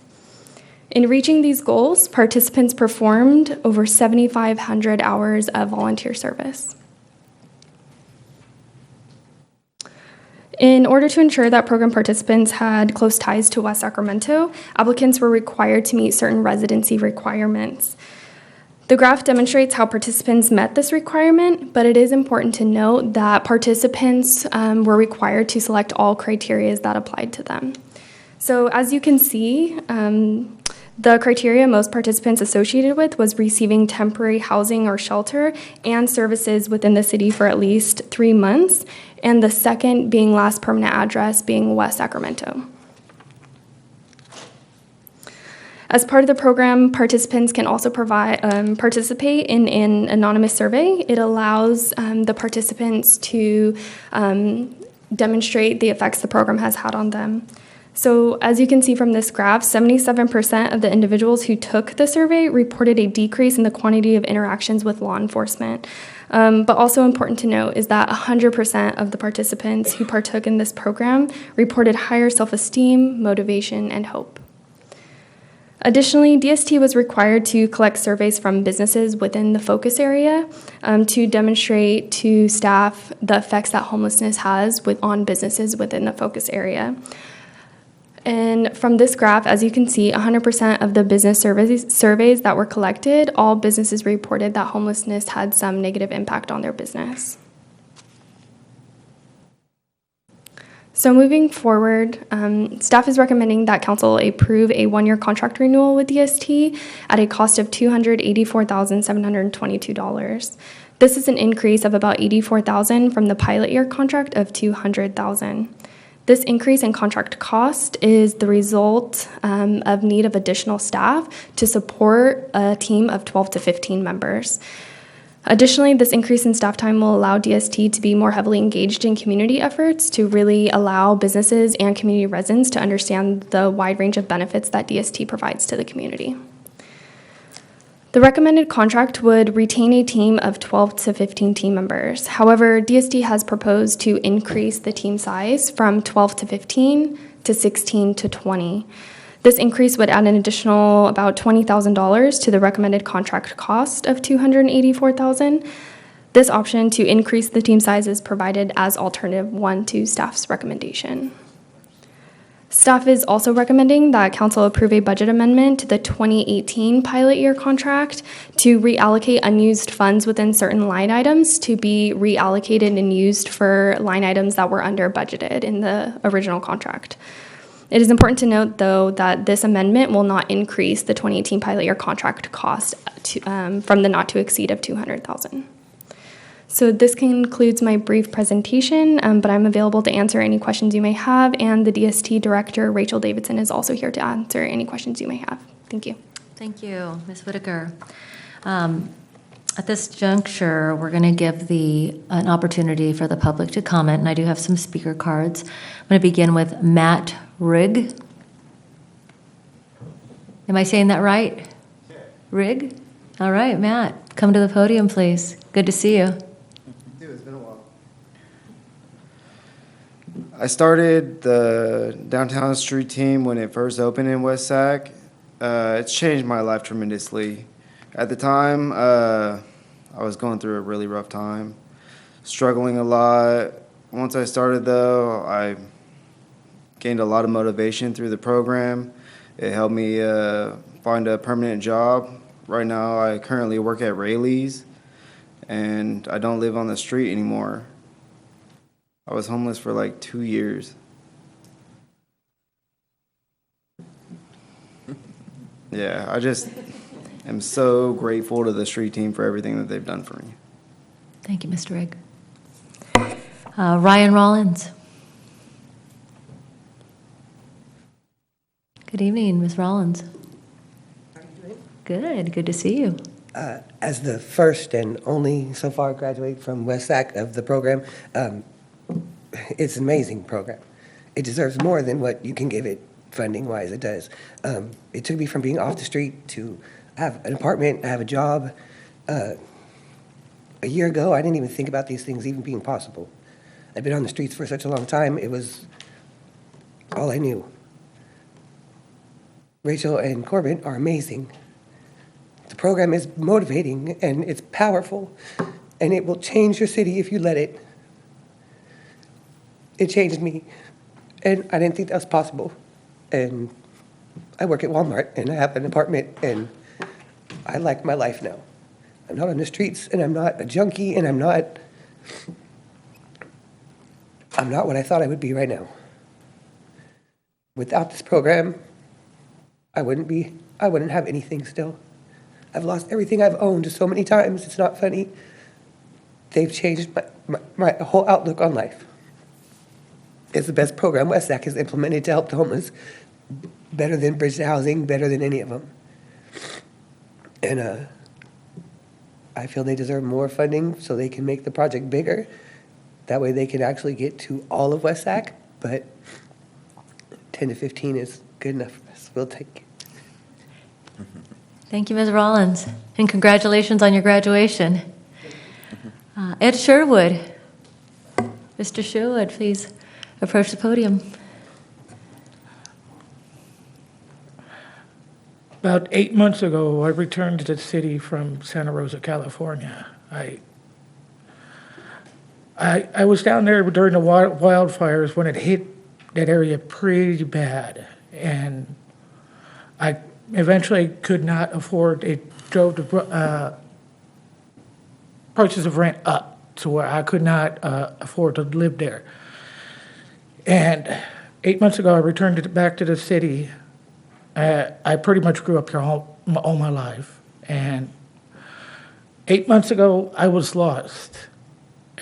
In reaching these goals, participants performed over 7,500 hours of volunteer service. In order to ensure that program participants had close ties to West Sacramento, applicants were required to meet certain residency requirements. The graph demonstrates how participants met this requirement, but it is important to note that participants were required to select all criteria that applied to them. So as you can see, the criteria most participants associated with was receiving temporary housing or shelter and services within the city for at least 3 months, and the second being last permanent address being West Sacramento. As part of the program, participants can also participate in an anonymous survey. It allows the participants to demonstrate the effects the program has had on them. So as you can see from this graph, 77% of the individuals who took the survey reported a decrease in the quantity of interactions with law enforcement. But also important to note is that 100% of the participants who partook in this program reported higher self-esteem, motivation, and hope. Additionally, DST was required to collect surveys from businesses within the focus area to demonstrate to staff the effects that homelessness has on businesses within the focus area. And from this graph, as you can see, 100% of the business surveys that were collected, all businesses reported that homelessness had some negative impact on their business. So moving forward, staff is recommending that council approve a one-year contract renewal with DST at a cost of $284,722. This is an increase of about $84,000 from the pilot year contract of $200,000. This increase in contract cost is the result of need of additional staff to support a team of 12 to 15 members. Additionally, this increase in staff time will allow DST to be more heavily engaged in community efforts to really allow businesses and community residents to understand the wide range of benefits that DST provides to the community. The recommended contract would retain a team of 12 to 15 team members. However, DST has proposed to increase the team size from 12 to 15 to 16 to 20. This increase would add an additional about $20,000 to the recommended contract cost of $284,000. This option to increase the team size is provided as alternative 1 to staff's recommendation. Staff is also recommending that council approve a budget amendment to the 2018 pilot year contract to reallocate unused funds within certain line items to be reallocated and used for line items that were under budgeted in the original contract. It is important to note, though, that this amendment will not increase the 2018 pilot year contract cost from the not to exceed of $200,000. So this concludes my brief presentation, but I'm available to answer any questions you may have, and the DST director, Rachel Davidson, is also here to answer any questions you may have. Thank you. Thank you, Ms. Whitaker. At this juncture, we're going to give an opportunity for the public to comment, and I do have some speaker cards. I'm going to begin with Matt Rigg. Am I saying that right? Rigg? All right, Matt, come to the podium, please. Good to see you. It's been a while. I started the downtown street team when it first opened in West Sac. It's changed my life tremendously. At the time, I was going through a really rough time, struggling a lot. Once I started, though, I gained a lot of motivation through the program. It helped me find a permanent job. Right now, I currently work at Rayleigh's, and I don't live on the street anymore. I was homeless for like 2 years. Yeah, I just am so grateful to the street team for everything that they've done for me. Thank you, Mr. Rigg. Ryan Rollins. Good evening, Ms. Rollins. How are you doing? Good to see you. As the first and only so far graduate from West Sac of the program, it's an amazing program. It deserves more than what you can give it funding-wise. It does. It took me from being off the street to have an apartment, have a job. A year ago, I didn't even think about these things even being possible. I've been on the streets for such a long time, it was all I knew. Rachel and Corbin are amazing. The program is motivating and it's powerful, and it will change your city if you let it. It changed me, and I didn't think that was possible. And I work at Walmart, and I have an apartment, and I like my life now. I'm not on the streets, and I'm not a junkie, and I'm not what I thought I would be right now. Without this program, I wouldn't have anything still. I've lost everything I've owned so many times, it's not funny. They've changed my whole outlook on life. It's the best program West Sac has implemented to help the homeless, better than bridge to housing, better than any of them. And I feel they deserve more funding so they can make the project bigger. That way they can actually get to all of West Sac, but 10 to 15 is good enough for us. We'll take it. Thank you, Ms. Rollins, and congratulations on your graduation. Ed Sherwood. Mr. Sherwood, please approach the podium. About 8 months ago, I returned to the city from Santa Rosa, California. I was down there during the wildfires when it hit that area pretty bad, and I eventually could not afford it. Drove the prices of rent up to where I could not afford to live there. And 8 months ago, I returned back to the city. I pretty much grew up here all my life, and 8 months ago, I was lost.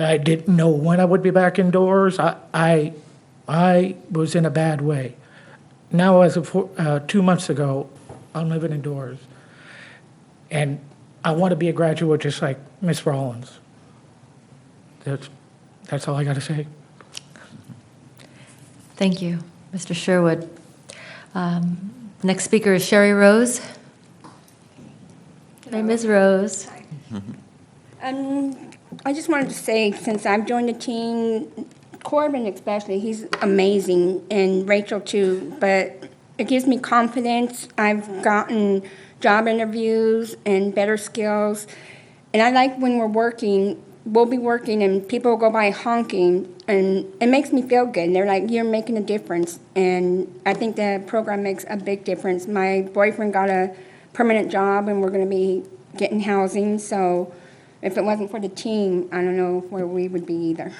I didn't know when I would be back indoors. I was in a bad way. Now, as of 2 months ago, I'm living indoors, and I want to be a graduate just like Miss Rollins. That's all I got to say. Thank you, Mr. Sherwood. Next speaker is Sherry Rose. Hi, Ms. Rose. I just wanted to say, since I've joined the team, Corbin especially, he's amazing, and Rachel too, but it gives me confidence. I've gotten job interviews and better skills, and I like when we'll be working and people will go by honking, and it makes me feel good. And they're like, you're making a difference, and I think the program makes a big difference. My boyfriend got a permanent job, and we're going to be getting housing, so if it wasn't for the team, I don't know where we would be either.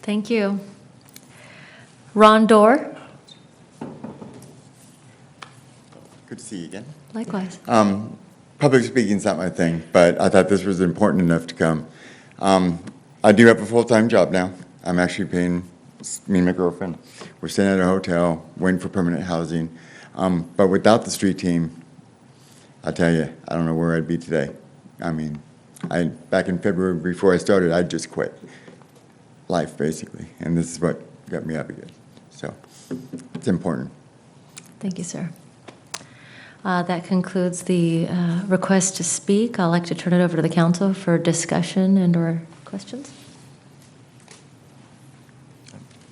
Thank you. Ron Dorr. Good to see you again. Likewise. Public speaking's not my thing, but I thought this was important enough to come. I do have a full-time job now. I'm actually paying me and my girlfriend. We're staying at a hotel, waiting for permanent housing. But without the street team, I tell you, I don't know where I'd be today. I mean, back in February, before I started, I just quit life, basically. And this is what got me up again. So it's important. Thank you, sir. That concludes the request to speak. I'd like to turn it over to the council for discussion and/or questions.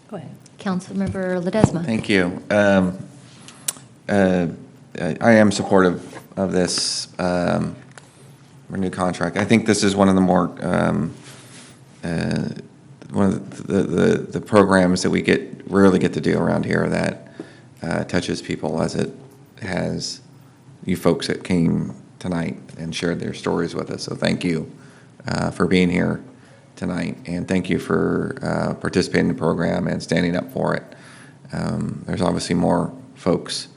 Go ahead. Councilmember Ledesma. Thank you. I am supportive of this renewed contract. I think this is one of the more one of the programs that we rarely get to do around here that touches people as it has you folks that came tonight and shared their stories with us. So thank you for being here tonight, and thank you for participating in the program and standing up for it. There's obviously more folks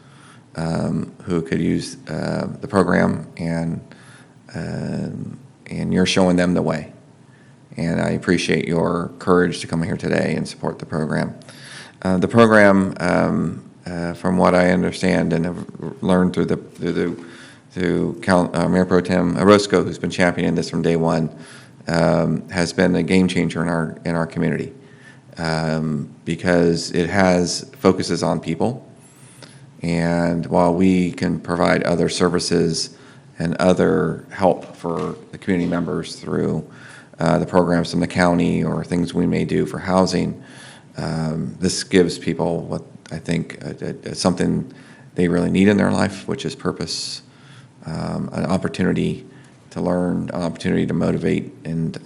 who could use the program, and you're showing them the way. And I appreciate your courage to come here today and support the program. The program, from what I understand and have learned through Mayor Pro Tem Orozco, who's been championing this from day one, has been a game changer in our community because it focuses on people. And while we can provide other services and other help for the community members through the programs from the county or things we may do for housing, this gives people what I think something they really need in their life, which is purpose, an opportunity to learn, an opportunity to motivate and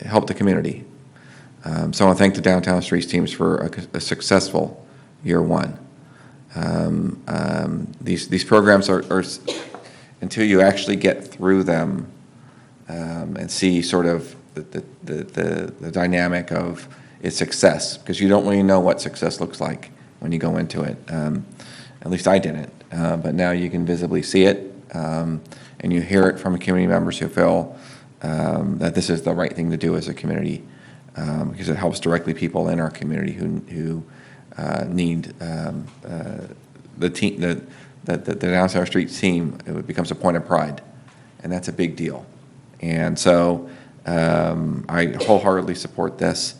help the community. So I want to thank the Downtown Streets teams for a successful year one. These programs are until you actually get through them and see sort of the dynamic of its success, because you don't really know what success looks like when you go into it. At least I didn't, but now you can visibly see it, and you hear it from community members who feel that this is the right thing to do as a community, because it helps directly people in our community who need the team, the Downtown Streets team. It becomes a point of pride, and that's a big deal. And so I wholeheartedly support this,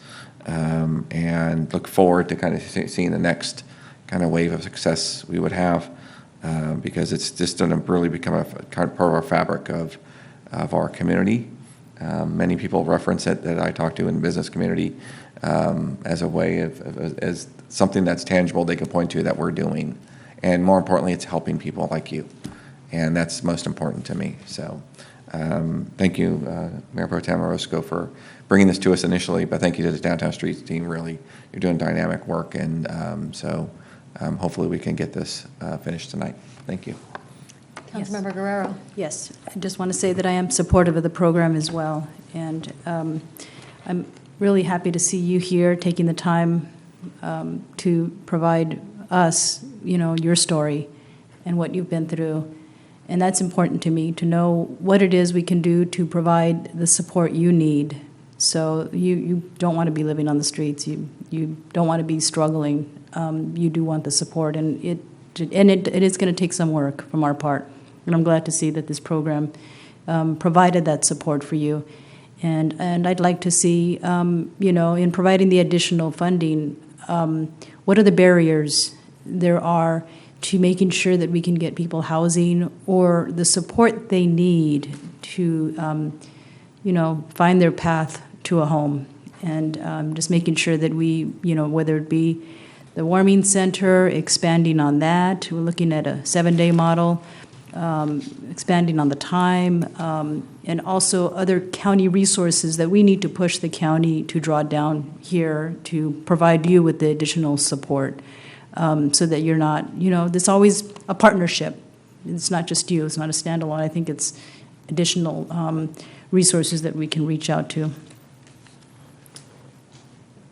and look forward to kind of seeing the next kind of wave of success we would have, because it's just going to really become a kind of part of our fabric of our community. Many people reference it that I talk to in the business community as a way as something that's tangible they can point to that we're doing. And more importantly, it's helping people like you. And that's most important to me. So thank you, Mayor Pro Tem Orozco, for bringing this to us initially, but thank you to the Downtown Streets team. Really, you're doing dynamic work, and hopefully we can get this finished tonight. Thank you. Councilmember Guerrero. Yes, I just want to say that I am supportive of the program as well, and I'm really happy to see you here taking the time to provide us, your story and what you've been through. And that's important to me, to know what it is we can do to provide the support you need. So you don't want to be living on the streets. You don't want to be struggling. You do want the support, and it is going to take some work from our part. And I'm glad to see that this program provided that support for you. And I'd like to see, in providing the additional funding, what are the barriers there are to making sure that we can get people housing or the support they need to, find their path to a home. And just making sure that we, whether it be the warming center, expanding on that. We're looking at a 7-day model, expanding on the time, and also other county resources that we need to push the county to draw down here to provide you with the additional support, so that you're not, there's always a partnership. It's not just you. It's not a standalone. I think it's additional resources that we can reach out to.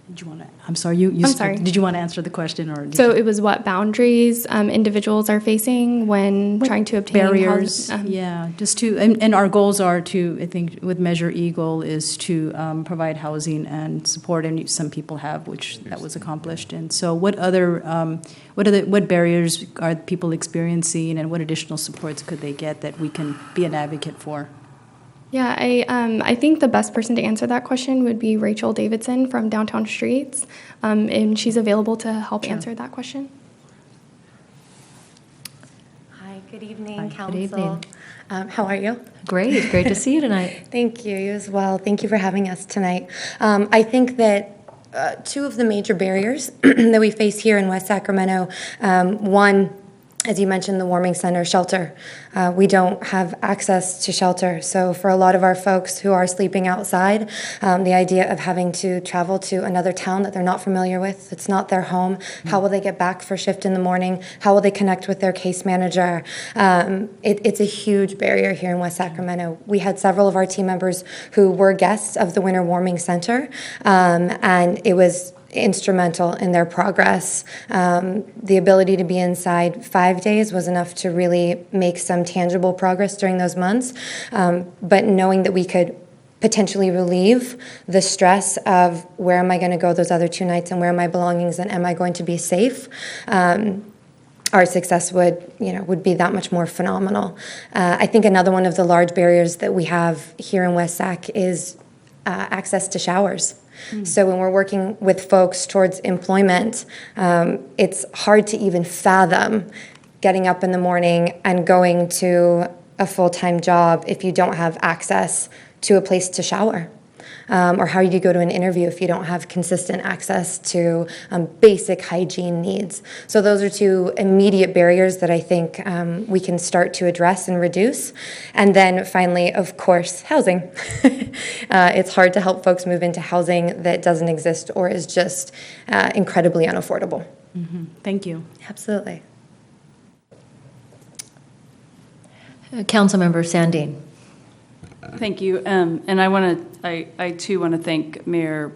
Did you want to? I'm sorry. I'm sorry. Did you want to answer the question, or? So it was what boundaries individuals are facing when trying to obtain barriers? Yeah, just to and our goals are to, I think, with Measure E goal is to provide housing and support, and some people have, which that was accomplished. And so, what other what barriers are people experiencing, and what additional supports could they get that we can be an advocate for? Yeah, I think the best person to answer that question would be Rachel Davidson from Downtown Streets, and she's available to help answer that question. Hi, good evening, Hi, Council. good evening. How are you? Great to see you tonight. Thank you, you as well. Thank you for having us tonight. I think that two of the major barriers that we face here in West Sacramento, one, as you mentioned, the warming center shelter. We don't have access to shelter. So for a lot of our folks who are sleeping outside, the idea of having to travel to another town that they're not familiar with, it's not their home, how will they get back for shift in the morning? How will they connect with their case manager? It's a huge barrier here in West Sacramento. We had several of our team members who were guests of the Winter Warming Center, and it was instrumental in their progress. The ability to be inside 5 days was enough to really make some tangible progress during those months. But knowing that we could potentially relieve the stress of where am I going to go those other 2 nights and where are my belongings and am I going to be safe? Our success would be that much more phenomenal. I think another one of the large barriers that we have here in West Sac is access to showers. So when we're working with folks towards employment, it's hard to even fathom getting up in the morning and going to a full-time job if you don't have access to a place to shower. Or how do you go to an interview if you don't have consistent access to basic hygiene needs? So those are two immediate barriers that I think we can start to address and reduce. And then finally, of course, housing. It's hard to help folks move into housing that doesn't exist or is just incredibly unaffordable. Mm-hmm. Thank you. Absolutely. Councilmember Sandine. Thank you. And I too want to thank Mayor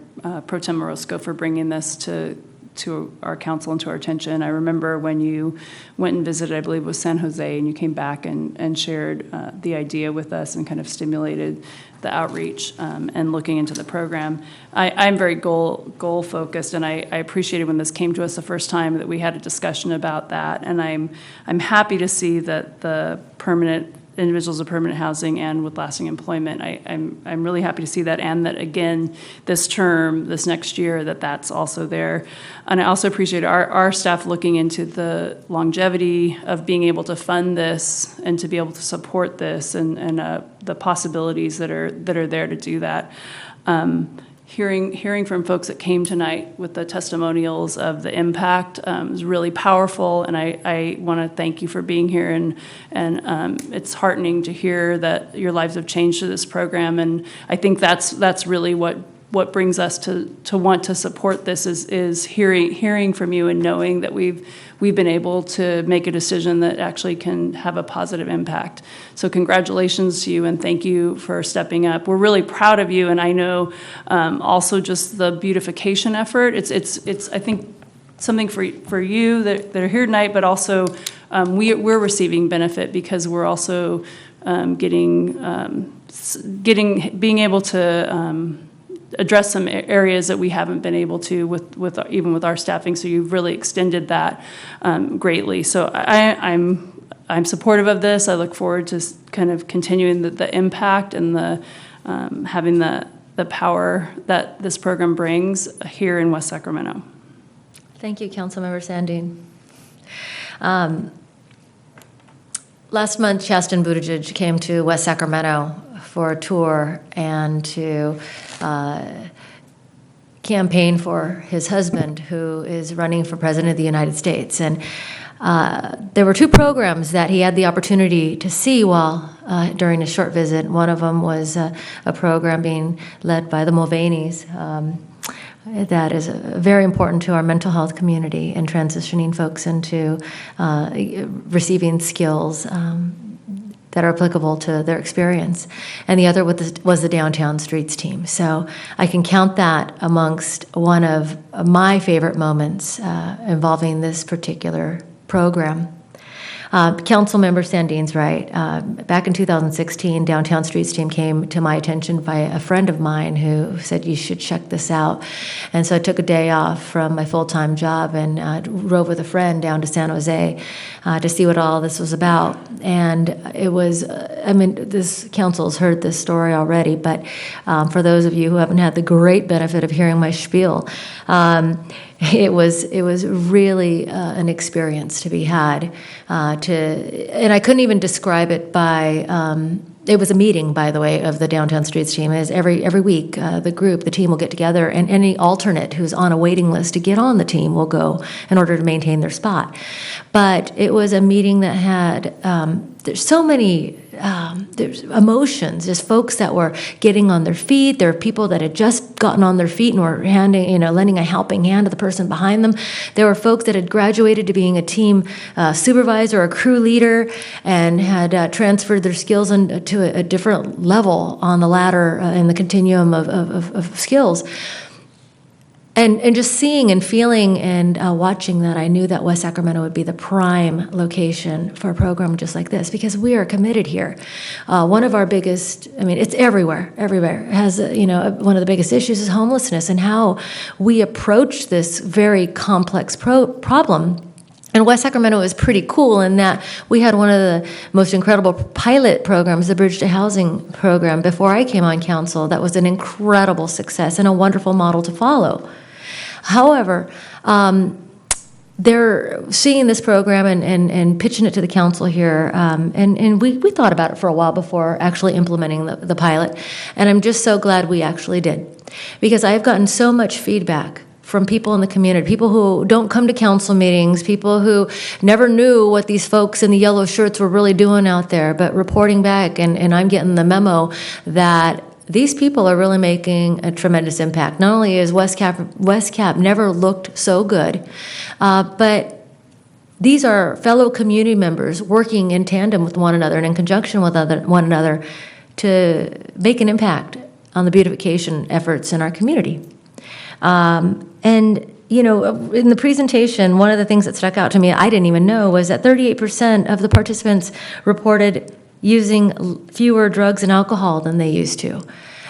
Pro Tem Orozco for bringing this to our council and to our attention. I remember when you went and visited, I believe it was San Jose, and you came back and shared the idea with us and kind of stimulated the outreach and looking into the program. I'm very goal focused, and I appreciated when this came to us the first time that we had a discussion about that. And I'm happy to see that the permanent individuals of permanent housing and with lasting employment. I'm really happy to see that, and that again this next year, that's also there. And I also appreciate our staff looking into the longevity of being able to fund this and to be able to support this and the possibilities that are there to do that. hearing from folks that came tonight with the testimonials of the impact is really powerful, and I want to thank you for being here, and it's heartening to hear that your lives have changed through this program, and I think that's really what brings us to want to support this is hearing from you and knowing that we've been able to make a decision that actually can have a positive impact. So congratulations to you, and thank you for stepping up. We're really proud of you, and I know also just the beautification effort. It's I think something for you that are here tonight, but also we're receiving benefit because we're also being able to address some areas that we haven't been able to with even with our staffing. So you've really extended that greatly. So I'm supportive of this. I look forward to kind of continuing the impact and the having the power that this program brings here in West Sacramento. Thank you, Councilmember Sandine. Last month, Chasten Buttigieg came to West Sacramento for a tour and to campaign for his husband, who is running for President of the United States. And there were two programs that he had the opportunity to see while during his short visit. One of them was a program being led by the Mulvaneys that is very important to our mental health community and transitioning folks into receiving skills that are applicable to their experience. And the other was the Downtown Streets team. So I can count that amongst one of my favorite moments involving this particular program. Councilmember Sandine's right. Back in 2016, Downtown Streets team came to my attention by a friend of mine who said, you should check this out. And so I took a day off from my full-time job and drove with a friend down to San Jose to see what all this was about. And it was, this council's heard this story already, but for those of you who haven't had the great benefit of hearing my spiel, it was really an experience to be had. And I couldn't even describe it by. It was a meeting, by the way, of the Downtown Streets team. As every week, the team will get together, and any alternate who's on a waiting list to get on the team will go in order to maintain their spot. But it was a meeting that had there's so many. There's emotions, just folks that were getting on their feet. There are people that had just gotten on their feet and were lending a helping hand to the person behind them. There were folks that had graduated to being a team supervisor or a crew leader and had transferred their skills to a different level on the ladder in the continuum of skills. And just seeing and feeling and watching that, I knew that West Sacramento would be the prime location for a program just like this, because we are committed here. One of our biggest, it's everywhere, has, one of the biggest issues is homelessness, and how we approach this very complex problem. And West Sacramento is pretty cool in that we had one of the most incredible pilot programs, the Bridge to Housing program, before I came on council. That was an incredible success and a wonderful model to follow. However, they're seeing this program and pitching it to the council here, and we thought about it for a while before actually implementing the pilot, and I'm just so glad we actually did, because I've gotten so much feedback from people in the community, people who don't come to council meetings, people who never knew what these folks in the yellow shirts were really doing out there, but reporting back, and I'm getting the memo that these people are really making a tremendous impact. Not only is West Cap never looked so good, but these are fellow community members working in tandem with one another and in conjunction with one another to make an impact on the beautification efforts in our community. In the presentation, one of the things that stuck out to me, I didn't even know, was that 38% of the participants reported using fewer drugs and alcohol than they used to.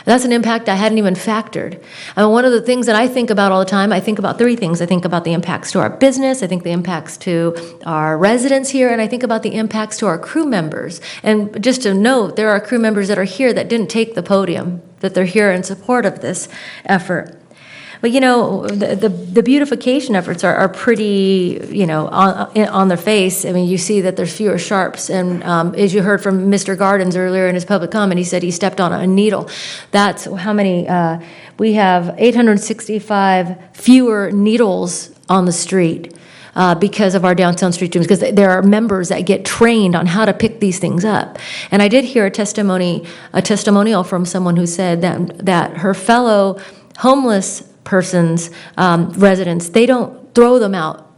That's an impact I hadn't even factored. One of the things that I think about all the time, I think about three things. I think about the impacts to our business, I think the impacts to our residents here, and I think about the impacts to our crew members. And just to note, there are crew members that are here that didn't take the podium, that they're here in support of this effort. But, the beautification efforts are pretty, on their face. I mean, you see that there's fewer sharps. And as you heard from Mr. Gardens earlier in his public comment, he said he stepped on a needle. That's how many, we have 865 fewer needles on the street. Because of our downtown street teams, because there are members that get trained on how to pick these things up. And I did hear a testimonial from someone who said that her fellow homeless persons, residents, they don't throw them out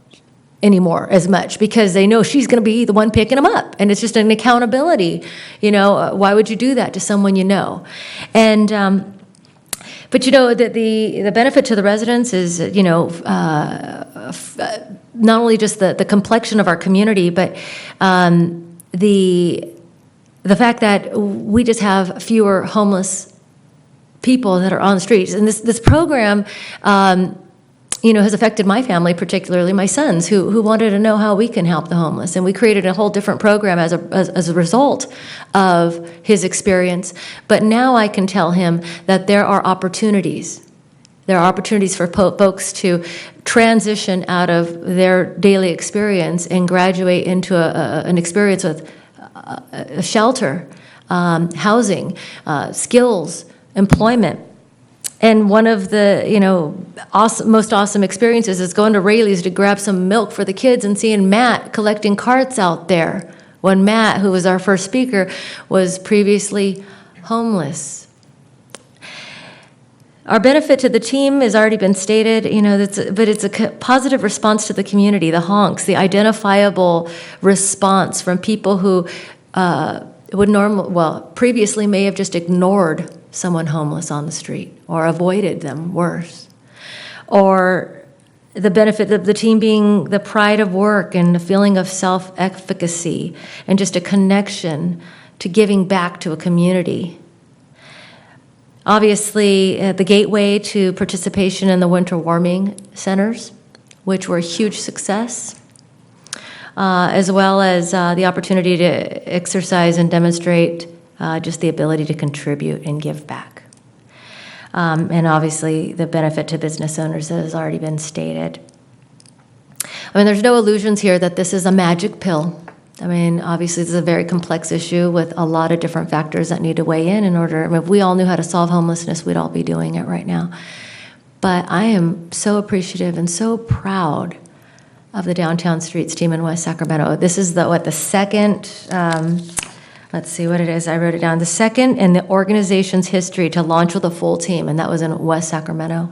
anymore as much because they know she's going to be the one picking them up. And it's just an accountability. Why would you do that to someone you know? And but the benefit to the residents is not only just the complexion of our community, but the fact that we just have fewer homeless people that are on the streets. And this program, has affected my family, particularly my sons, who wanted to know how we can help the homeless. And we created a whole different program as a result of his experience. But now I can tell him that there are opportunities. There are opportunities for folks to transition out of their daily experience and graduate into an experience with a shelter, housing, skills, employment. And one of the, most awesome experiences is going to Rayleigh's to grab some milk for the kids and seeing Matt collecting carts out there. When Matt, who was our first speaker, was previously homeless. Our benefit to the team has already been stated, but it's a positive response to the community, the honks, the identifiable response from people who previously may have just ignored someone homeless on the street or avoided them worse. Or the benefit of the team being the pride of work and the feeling of self-efficacy and just a connection to giving back to a community. Obviously, the gateway to participation in the winter warming centers, which were a huge success, as well as the opportunity to exercise and demonstrate just the ability to contribute and give back. And obviously, the benefit to business owners has already been stated. I mean, there's no illusions here that this is a magic pill. I mean, obviously, this is a very complex issue with a lot of different factors that need to weigh in order. I mean, if we all knew how to solve homelessness, we'd all be doing it right now. But I am so appreciative and so proud of the Downtown Streets team in West Sacramento. This is the second, let's see what it is. I wrote it down. The second in the organization's history to launch with a full team, and that was in West Sacramento.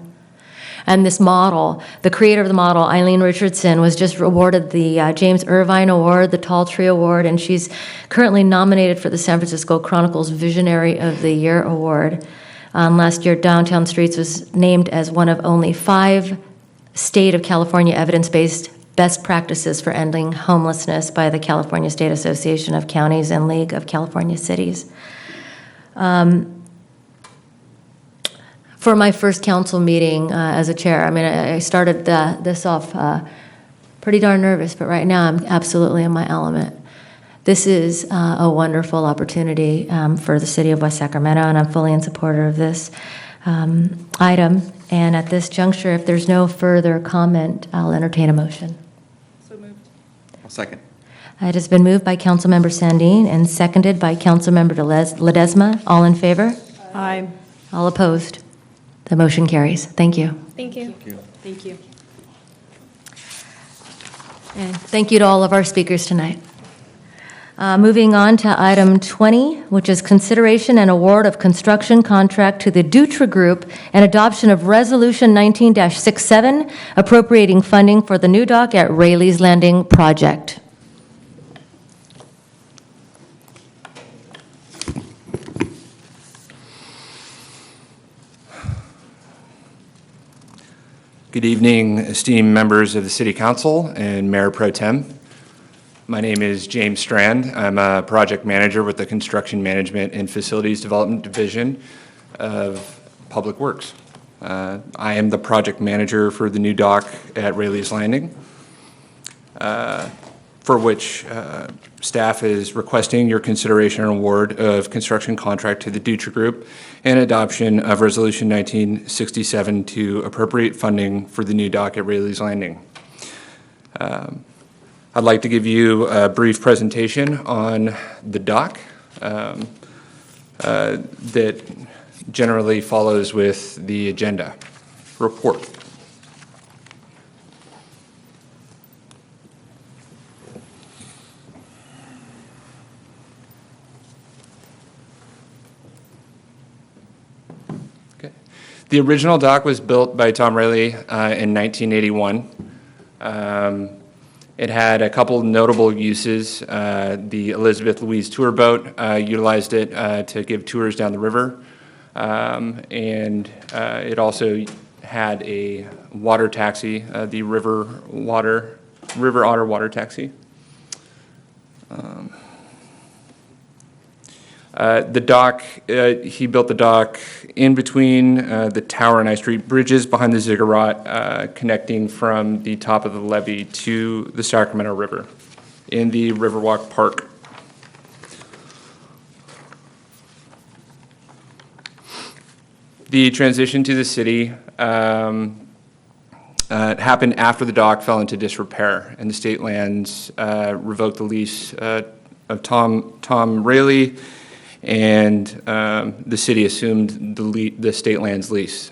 And this model, the creator of the model, Eileen Richardson, was just awarded the James Irvine Award, the Tall Tree Award, and she's currently nominated for the San Francisco Chronicle's Visionary of the Year Award. Last year, Downtown Streets was named as one of only 5 state of California evidence-based best practices for ending homelessness by the California State Association of Counties and League of California Cities. For my first council meeting as a chair, I mean, I started this off pretty darn nervous, but right now I'm absolutely in my element. This is a wonderful opportunity for the city of West Sacramento, and I'm fully in support of this item. And at this juncture, if there's no further comment, I'll entertain a motion. So moved. I'll second. It has been moved by Councilmember Sandin and seconded by Councilmember Ledesma. All in favor? Aye. All opposed? The motion carries. Thank you. Thank you. Thank you. And thank you to all of our speakers tonight. Moving on to item 20, which is consideration and award of construction contract to the Dutra Group and adoption of Resolution 19-67, appropriating funding for the new dock at Rayleigh's Landing project. Good evening, esteemed members of the City Council and Mayor Pro Tem. My name is James Strand. I'm a project manager with the Construction Management and Facilities Development Division of Public Works. I am the project manager for the new dock at Rayleigh's Landing. For for which staff is requesting your consideration and award of construction contract to the Dutra Group and adoption of Resolution 1967 to appropriate funding for the new dock at Rayleigh's Landing. I'd like to give you a brief presentation on the dock that generally follows with the agenda report. Okay. The original dock was built by Tom Rayleigh in 1981. It had a couple notable uses. The Elizabeth Louise tour boat utilized it to give tours down the river. And it also had a water taxi, the River Otter water taxi. The dock, he built the dock in between the Tower and I Street bridges behind the ziggurat, connecting from the top of the levee to the Sacramento River in the Riverwalk Park. The transition to the city happened after the dock fell into disrepair, and the state lands revoked the lease of Tom Rayleigh, and the city assumed the state land's lease.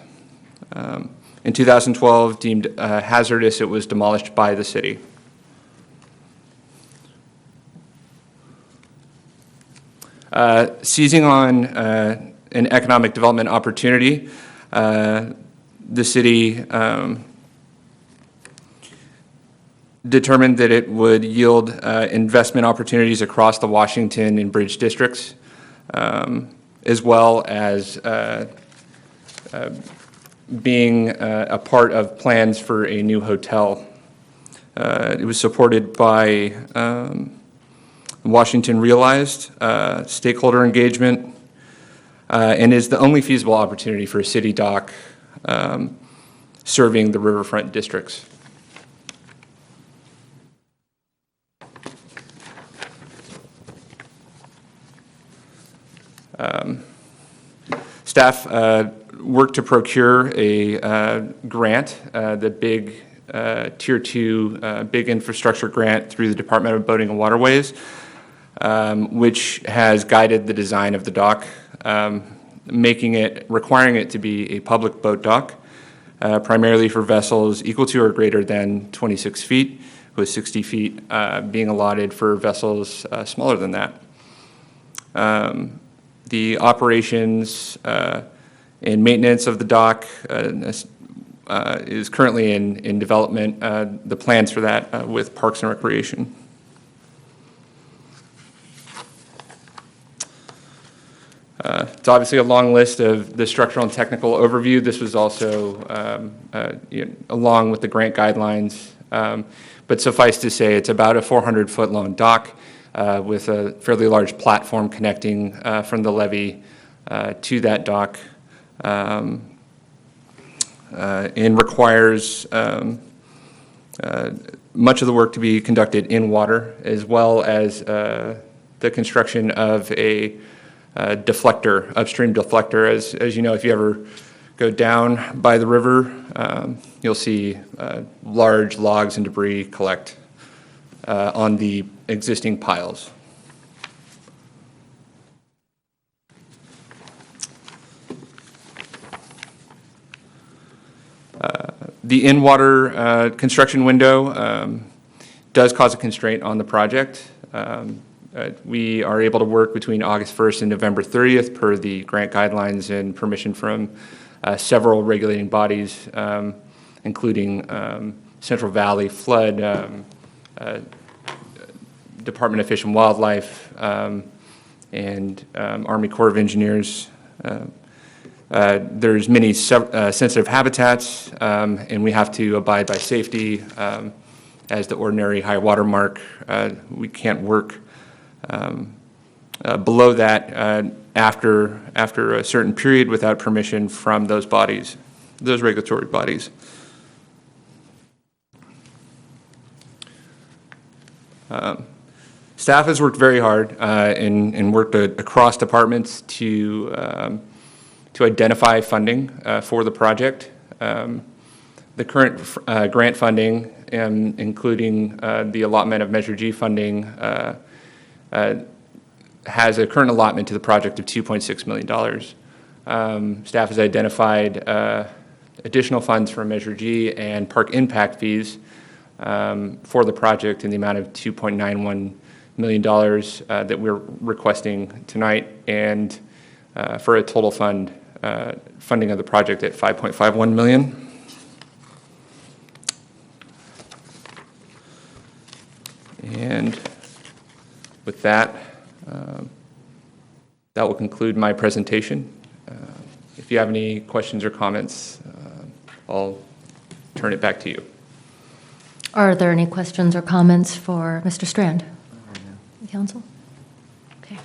In 2012, deemed hazardous, it was demolished by the city. Seizing on an economic development opportunity, the city determined that it would yield investment opportunities across the Washington and Bridge districts, as well as being a part of plans for a new hotel. It was supported by Washington Realized, stakeholder engagement, and is the only feasible opportunity for a city dock serving the riverfront districts. Staff worked to procure a grant, the big Tier 2 big infrastructure grant through the Department of Boating and Waterways, which has guided the design of the dock, requiring it to be a public boat dock, primarily for vessels equal to or greater than 26 feet, with 60 feet being allotted for vessels smaller than that. The operations and maintenance of the dock is currently in development, the plans for that with Parks and Recreation. It's obviously a long list of the structural and technical overview. This was also along with the grant guidelines, but suffice to say it's about a 400-foot long dock with a fairly large platform connecting from the levee to that dock, and requires much of the work to be conducted in water, as well as the construction of a deflector, upstream deflector. As you know, if you ever go down by the river, you'll see large logs and debris collect on the existing piles. The in-water construction window does cause a constraint on the project. We are able to work between August 1st and November 30th per the grant guidelines and permission from several regulating bodies, including Central Valley Flood, Department of Fish and Wildlife, and Army Corps of Engineers. There's many sensitive habitats, and we have to abide by safety as the ordinary high water mark. We can't work below that after a certain period without permission from those bodies, those regulatory bodies. Staff has worked very hard and worked across departments to identify funding for the project. The current grant funding, including the allotment of Measure G funding, has a current allotment to the project of $2.6 million. Staff has identified additional funds from Measure G and park impact fees for the project in the amount of $2.91 million that we're requesting tonight, and for a total funding of the project at $5.51 million. And with that, that will conclude my presentation. If you have any questions or comments, I'll turn it back to you. Are there any questions or comments for Mr. Strand? Council? Okay.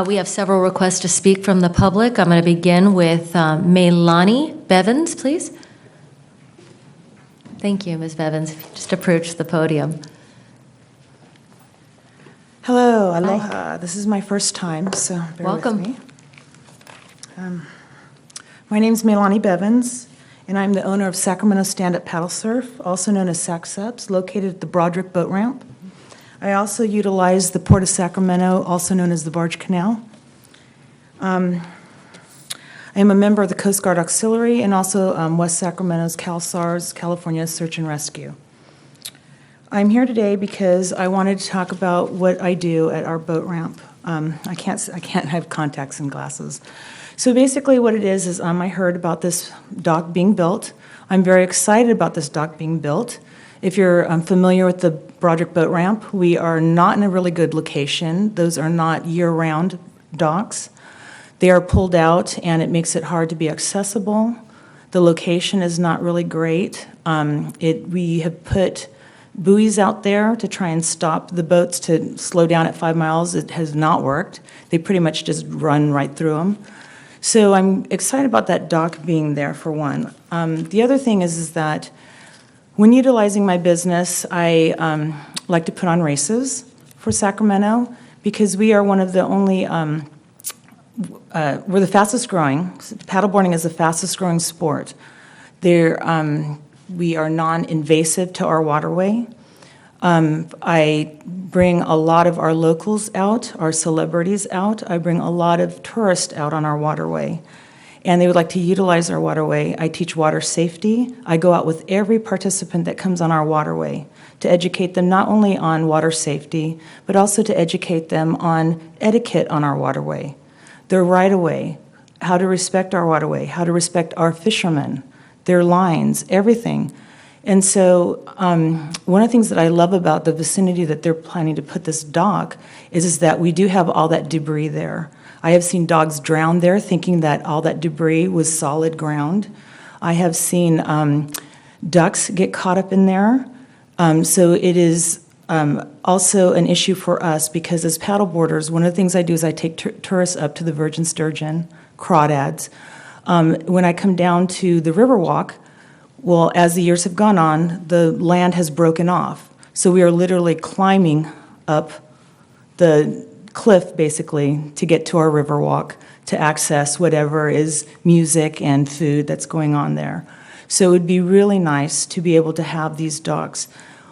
We have several requests to speak from the public. I'm going to begin with Melanie Bevins, please. Thank you, Ms. Bevins. Just approach the podium. Hello, aloha. This is my first time, so bear Welcome. with me. My name's Melanie Bevins, and I'm the owner of Sacramento Stand-Up Paddle Surf, also known as SacSups, located at the Broderick Boat Ramp. I also utilize the Port of Sacramento, also known as the Barge Canal. I am a member of the Coast Guard Auxiliary and also West Sacramento's CalSARS, California Search and Rescue. I'm here today because I wanted to talk about what I do at our boat ramp. I can't have contacts and glasses. So basically what it is I heard about this dock being built. I'm very excited about this dock being built. If you're familiar with the Broderick Boat Ramp, we are not in a really good location. Those are not year-round docks. They are pulled out and it makes it hard to be accessible. The location is not really great. We have put buoys out there to try and stop the boats to slow down at 5 miles. It has not worked. They pretty much just run right through them. So I'm excited about that dock being there, for one. The other thing is that when utilizing my business, I like to put on races for Sacramento because we are one of the only, we're the fastest growing. Paddleboarding is the fastest growing sport. We are non-invasive to our waterway. I bring a lot of our locals out, our celebrities out. I bring a lot of tourists out on our waterway, and they would like to utilize our waterway. I teach water safety. I go out with every participant that comes on our waterway to educate them not only on water safety, but also to educate them on etiquette on our waterway, their right-of-way, how to respect our waterway, how to respect our fishermen, their lines, everything. And so one of the things that I love about the vicinity that they're planning to put this dock is that we do have all that debris there. I have seen dogs drown there thinking that all that debris was solid ground. I have seen ducks get caught up in there. So it is also an issue for us because as paddleboarders, one of the things I do is I take tourists up to the virgin sturgeon, crawdads. When I come down to the Riverwalk, well, as the years have gone on, the land has broken off. So we are literally climbing up the cliff, basically, to get to our Riverwalk to access whatever is music and food that's going on there. So it would be really nice to be able to have these docks.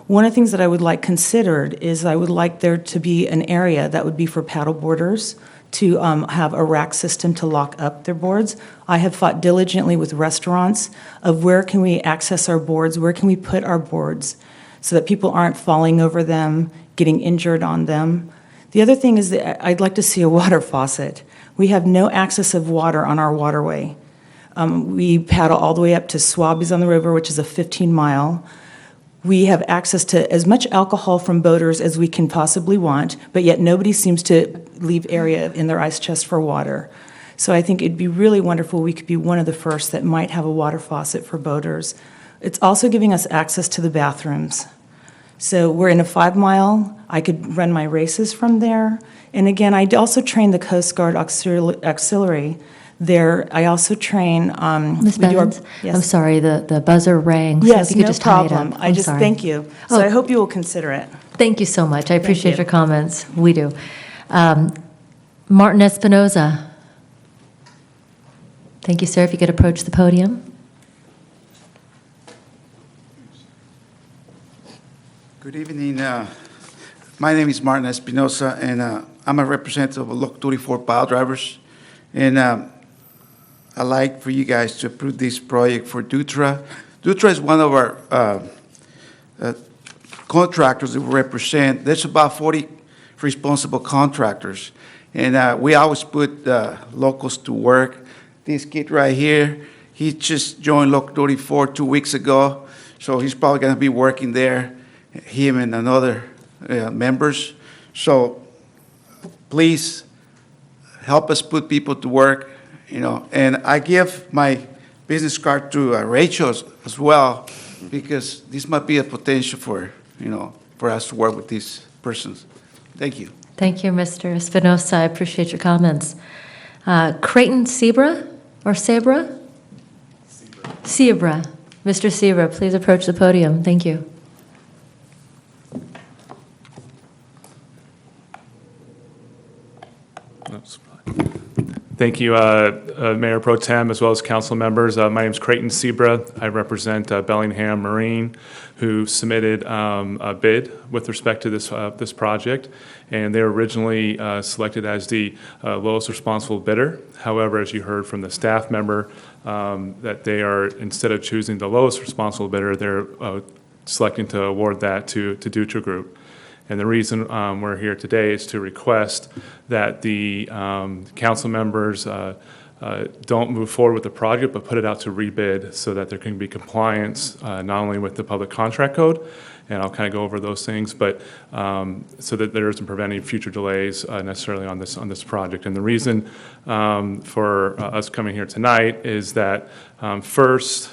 One of the things that I would like considered is I would like there to be an area that would be for paddleboarders to have a rack system to lock up their boards. I have fought diligently with restaurants of where can we access our boards, where can we put our boards so that people aren't falling over them, getting injured on them. The other thing is that I'd like to see a water faucet. We have no access of water on our waterway. We paddle all the way up to Swabbies on the River, which is a 15-mile. We have access to as much alcohol from boaters as we can possibly want, but yet nobody seems to leave area in their ice chest for water. So I think it'd be really wonderful we could be one of the first that might have a water faucet for boaters. It's also giving us access to the bathrooms. So we're in a 5-mile. I could run my races from there. And again, I also train the Coast Guard Auxiliary I also train. Ms. we do our- Bevins, Yes. I'm sorry, the buzzer rang. So if Yes, you could no just tie it problem. up. I I'm just, sorry. thank you. So Oh. I hope you will consider it. Thank you so much. I appreciate you. your comments. We do. Martin Espinoza. Thank you, sir. If you could approach the podium. Good evening. My name is Martin Espinosa, and I'm a representative of Local 34 pile drivers. And I'd like for you guys to approve this project for Dutra. Dutra is one of our contractors that we represent. There's about 40 responsible contractors, and we always put locals to work. This kid right here, he just joined Local 34 2 weeks ago, so he's probably going to be working there, him and another members. So please help us put people to work, and I give my business card to Rachel as well, because this might be a potential for us to work with these persons. Thank you. Thank you, Mr. Espinosa. I appreciate your comments. Creighton Sebra or Sabra? Sebra. Mr. Sebra, please approach the podium. Thank you. Thank you, Mayor Pro Tem, as well as council members. My name is Creighton Sebra. I represent Bellingham Marine, who submitted a bid with respect to this project, and they were originally selected as the lowest responsible bidder. However, as you heard from the staff member, that they are, instead of choosing the lowest responsible bidder, they're selecting to award that to Dutra Group. And the reason we're here today is to request that the council members don't move forward with the project, but put it out to rebid so that there can be compliance not only with the public contract code, and I'll kind of go over those things, but so that there isn't preventing future delays necessarily on this project. And the reason for us coming here tonight is that first,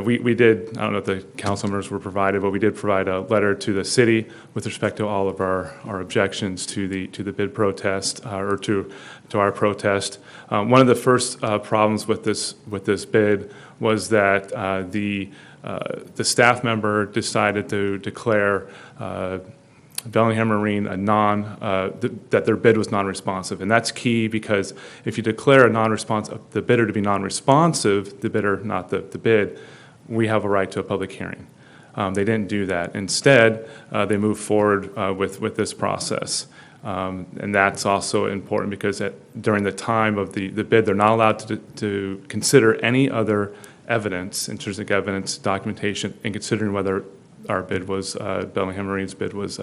we did, I don't know if the council members were provided, but we did provide a letter to the city with respect to all of our objections to the bid protest, or to our protest. One of the first problems with this bid was that the staff member decided to declare Bellingham Marine that their bid was non-responsive, and that's key, because if you declare the bidder to be non-responsive, the bidder, not the bid, we have a right to a public hearing. They didn't do that. Instead, they moved forward with this process, and that's also important because during the time of the bid, they're not allowed to consider any other evidence, intrinsic evidence, documentation, in considering whether our bid was, Bellingham Marine's bid was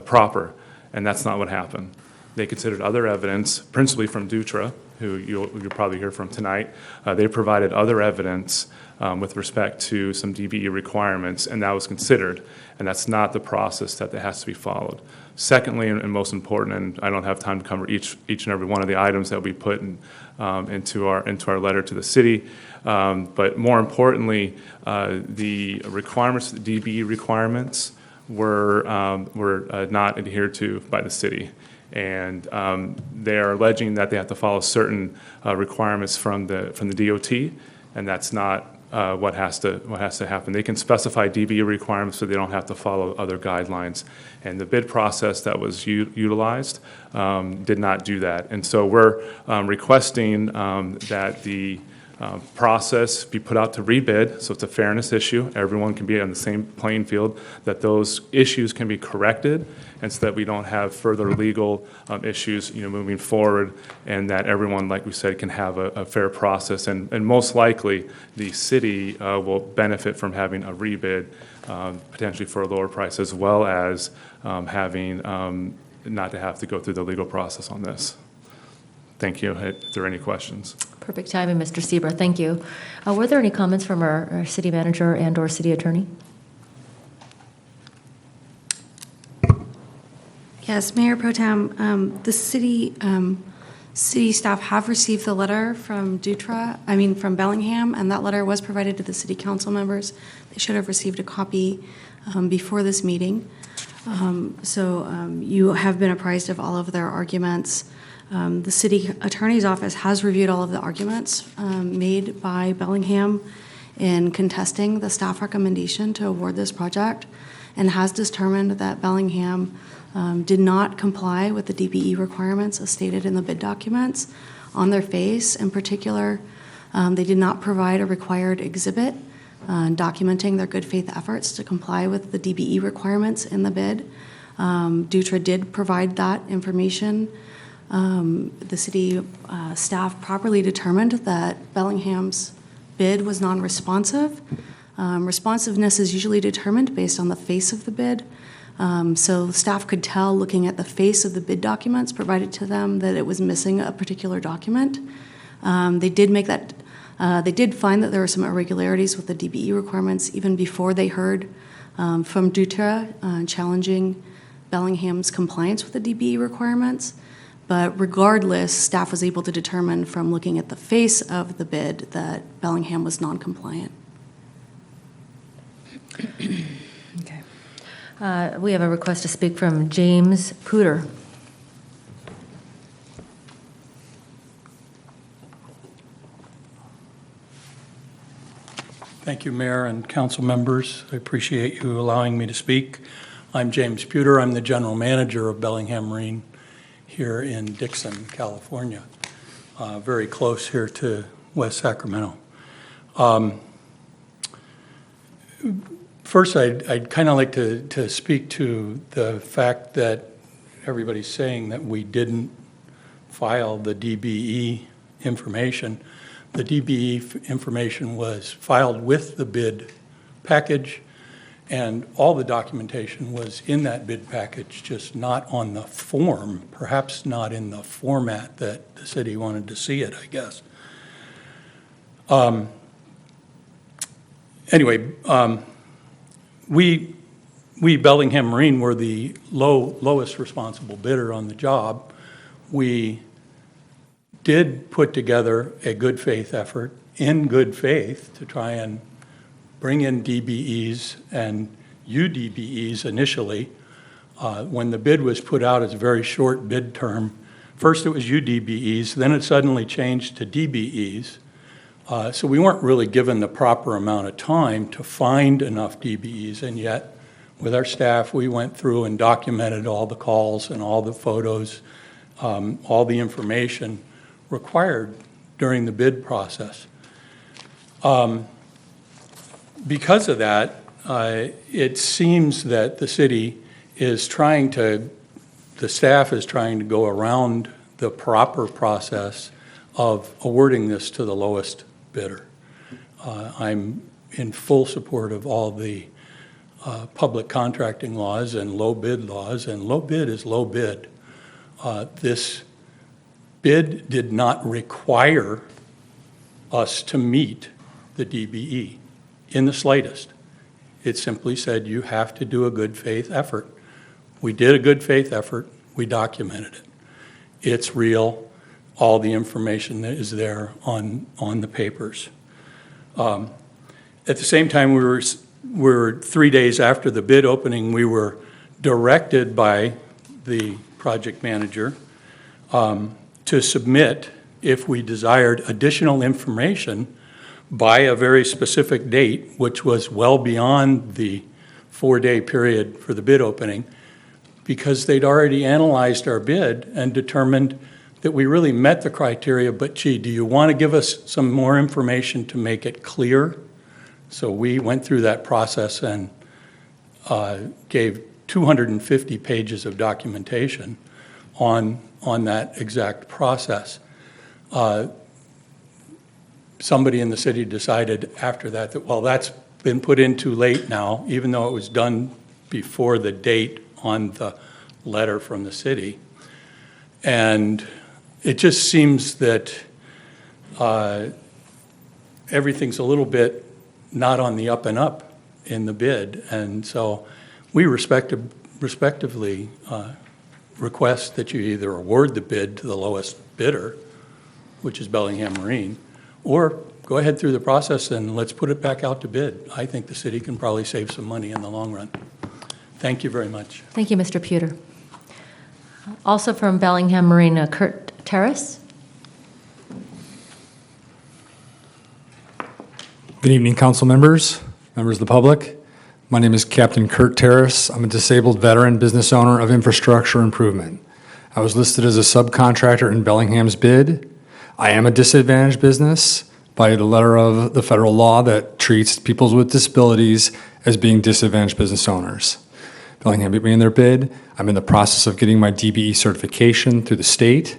proper, and that's not what happened. They considered other evidence, principally from Dutra, who you'll probably hear from tonight. They provided other evidence with respect to some DBE requirements, and that was considered, and that's not the process that has to be followed. Secondly, and most important, and I don't have time to cover each and every one of the items that we put into our letter to the city, but more importantly, the requirements, the DBE requirements, were not adhered to by the city, and they are alleging that they have to follow certain requirements from the DOT, and that's not what has to happen. They can specify DBE requirements so they don't have to follow other guidelines. And the bid process that was utilized did not do that. And so we're requesting that the process be put out to rebid, so it's a fairness issue. Everyone can be on the same playing field, that those issues can be corrected, and so that we don't have further legal issues moving forward, and that everyone, like we said, can have a fair process. And most likely, the city will benefit from having a rebid, potentially for a lower price, as well as having not to have to go through the legal process on this. Thank you. If there are any questions. Perfect timing, Mr. Sebra. Thank you. Were there any comments from our city manager and or city attorney? Yes, Mayor Pro Tem, the city staff have received the letter from from Bellingham, and that letter was provided to the city council members. They should have received a copy before this meeting. So you have been apprised of all of their arguments. The city attorney's office has reviewed all of the arguments made by Bellingham in contesting the staff recommendation to award this project, and has determined that Bellingham did not comply with the DBE requirements as stated in the bid documents on their face. In particular, they did not provide a required exhibit documenting their good faith efforts to comply with the DBE requirements in the bid. Dutra did provide that information. The city staff properly determined that Bellingham's bid was non-responsive. Responsiveness is usually determined based on the face of the bid. So staff could tell, looking at the face of the bid documents provided to them, that it was missing a particular document. They did find that there were some irregularities with the DBE requirements even before they heard from Dutra challenging Bellingham's compliance with the DBE requirements. But regardless, staff was able to determine from looking at the face of the bid that Bellingham was non-compliant. Okay. We have a request to speak from James Pooter. Thank you, Mayor and council members. I appreciate you allowing me to speak. I'm James Pooter. I'm the general manager of Bellingham Marine here in Dixon, California, very close here to West Sacramento. First, I'd kind of like to speak to the fact that everybody's saying that we didn't file the DBE information. The DBE information was filed with the bid package, and all the documentation was in that bid package, just not on the form, perhaps not in the format that the city wanted to see it, I guess. Anyway, we Bellingham Marine were the lowest responsible bidder on the job. We did put together a good faith effort, in good faith, to try and bring in DBEs and UDBEs initially. When the bid was put out, it's a very short bid term. First it was UDBEs, then it suddenly changed to DBEs. So we weren't really given the proper amount of time to find enough DBEs, and yet with our staff, we went through and documented all the calls and all the photos, all the information required during the bid process. Because of that, it seems that the city is the staff is trying to go around the proper process of awarding this to the lowest bidder. I'm in full support of all the public contracting laws and low bid laws, and low bid is low bid. This bid did not require us to meet the DBE in the slightest. It simply said you have to do a good faith effort. We did a good faith effort. We documented it. It's real. All the information that is there on the papers. At the same time, we were 3 days after the bid opening, we were directed by the project manager to submit, if we desired additional information, by a very specific date, which was well beyond the 4-day period for the bid opening, because they'd already analyzed our bid and determined that we really met the criteria, but gee, do you want to give us some more information to make it clear? So we went through that process and gave 250 pages of documentation on that exact process. Somebody in the city decided after that, well, that's been put in too late now, even though it was done before the date on the letter from the city. And it just seems that everything's a little bit not on the up and up in the bid. And so we respectively request that you either award the bid to the lowest bidder, which is Bellingham Marine, or go ahead through the process and let's put it back out to bid. I think the city can probably save some money in the long run. Thank you very much. Thank you, Mr. Pooter. Also from Bellingham Marine, Kurt Terrace? Good evening, council members, members of the public. My name is Captain Kurt Terrace. I'm a disabled veteran business owner of infrastructure improvement. I was listed as a subcontractor in Bellingham's bid. I am a disadvantaged business by the letter of the federal law that treats people with disabilities as being disadvantaged business owners. Bellingham beat me in their bid. I'm in the process of getting my DBE certification through the state,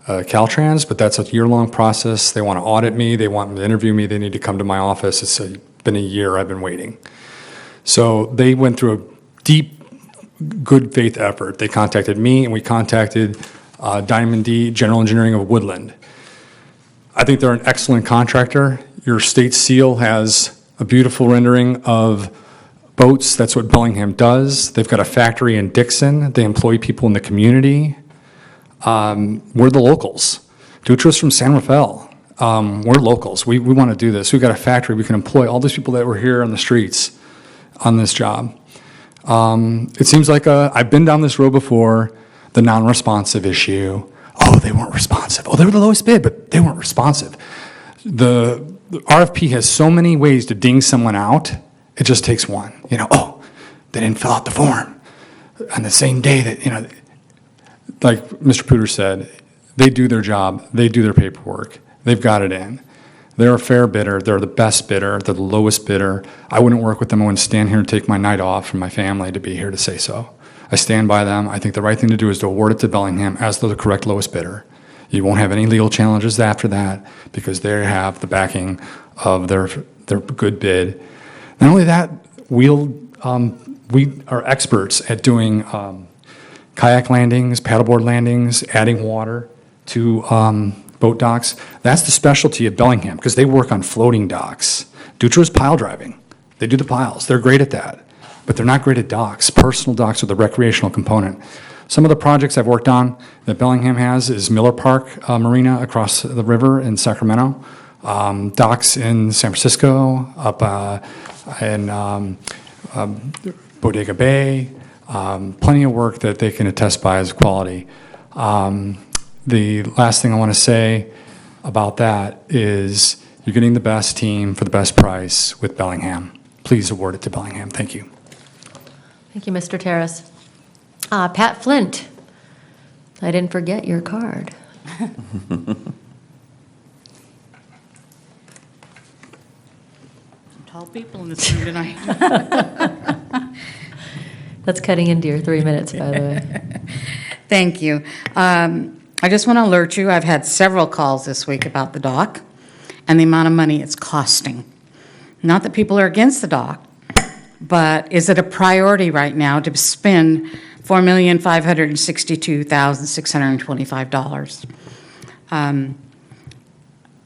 Caltrans, but that's a year-long process. They want to audit me. They want me to interview me. They need to come to my office. It's been a year I've been waiting. So they went through a deep, good faith effort. They contacted me, and we contacted Diamond D General Engineering of Woodland. I think they're an excellent contractor. Your state seal has a beautiful rendering of boats. That's what Bellingham does. They've got a factory in Dixon. They employ people in the community. We're the locals. Dutra's from San Rafael. We're locals. We want to do this. We've got a factory. We can employ all these people that were here on the streets on this job. It seems like I've been down this road before, the non-responsive issue. Oh, they weren't responsive. Oh, they were the lowest bid, but they weren't responsive. The RFP has so many ways to ding someone out. It just takes one. Oh, they didn't fill out the form on the same day that, like Mr. Pooter said, they do their job. They do their paperwork. They've got it in. They're a fair bidder. They're the best bidder. They're the lowest bidder. I wouldn't work with them. I wouldn't stand here and take my night off from my family to be here to say so. I stand by them. I think the right thing to do is to award it to Bellingham as the correct lowest bidder. You won't have any legal challenges after that because they have the backing of their good bid. Not only that, we are experts at doing kayak landings, paddleboard landings, adding water to boat docks. That's the specialty of Bellingham because they work on floating docks. Dutra's pile driving. They do the piles. They're great at that. But they're not great at docks, personal docks with a recreational component. Some of the projects I've worked on that Bellingham has is Miller Park Marina across the river in Sacramento, docks in San Francisco, up in Bodega Bay, plenty of work that they can attest by as quality. The last thing I want to say about that is you're getting the best team for the best price with Bellingham. Please award it to Bellingham. Thank you. Thank you, Mr. Terrace. Pat Flint, I didn't forget your card. Tall people in this room tonight. That's cutting into your 3 minutes, by the way. Thank you. I just want to alert you, I've had several calls this week about the dock and the amount of money it's costing. Not that people are against the dock, but is it a priority right now to spend $4,562,625?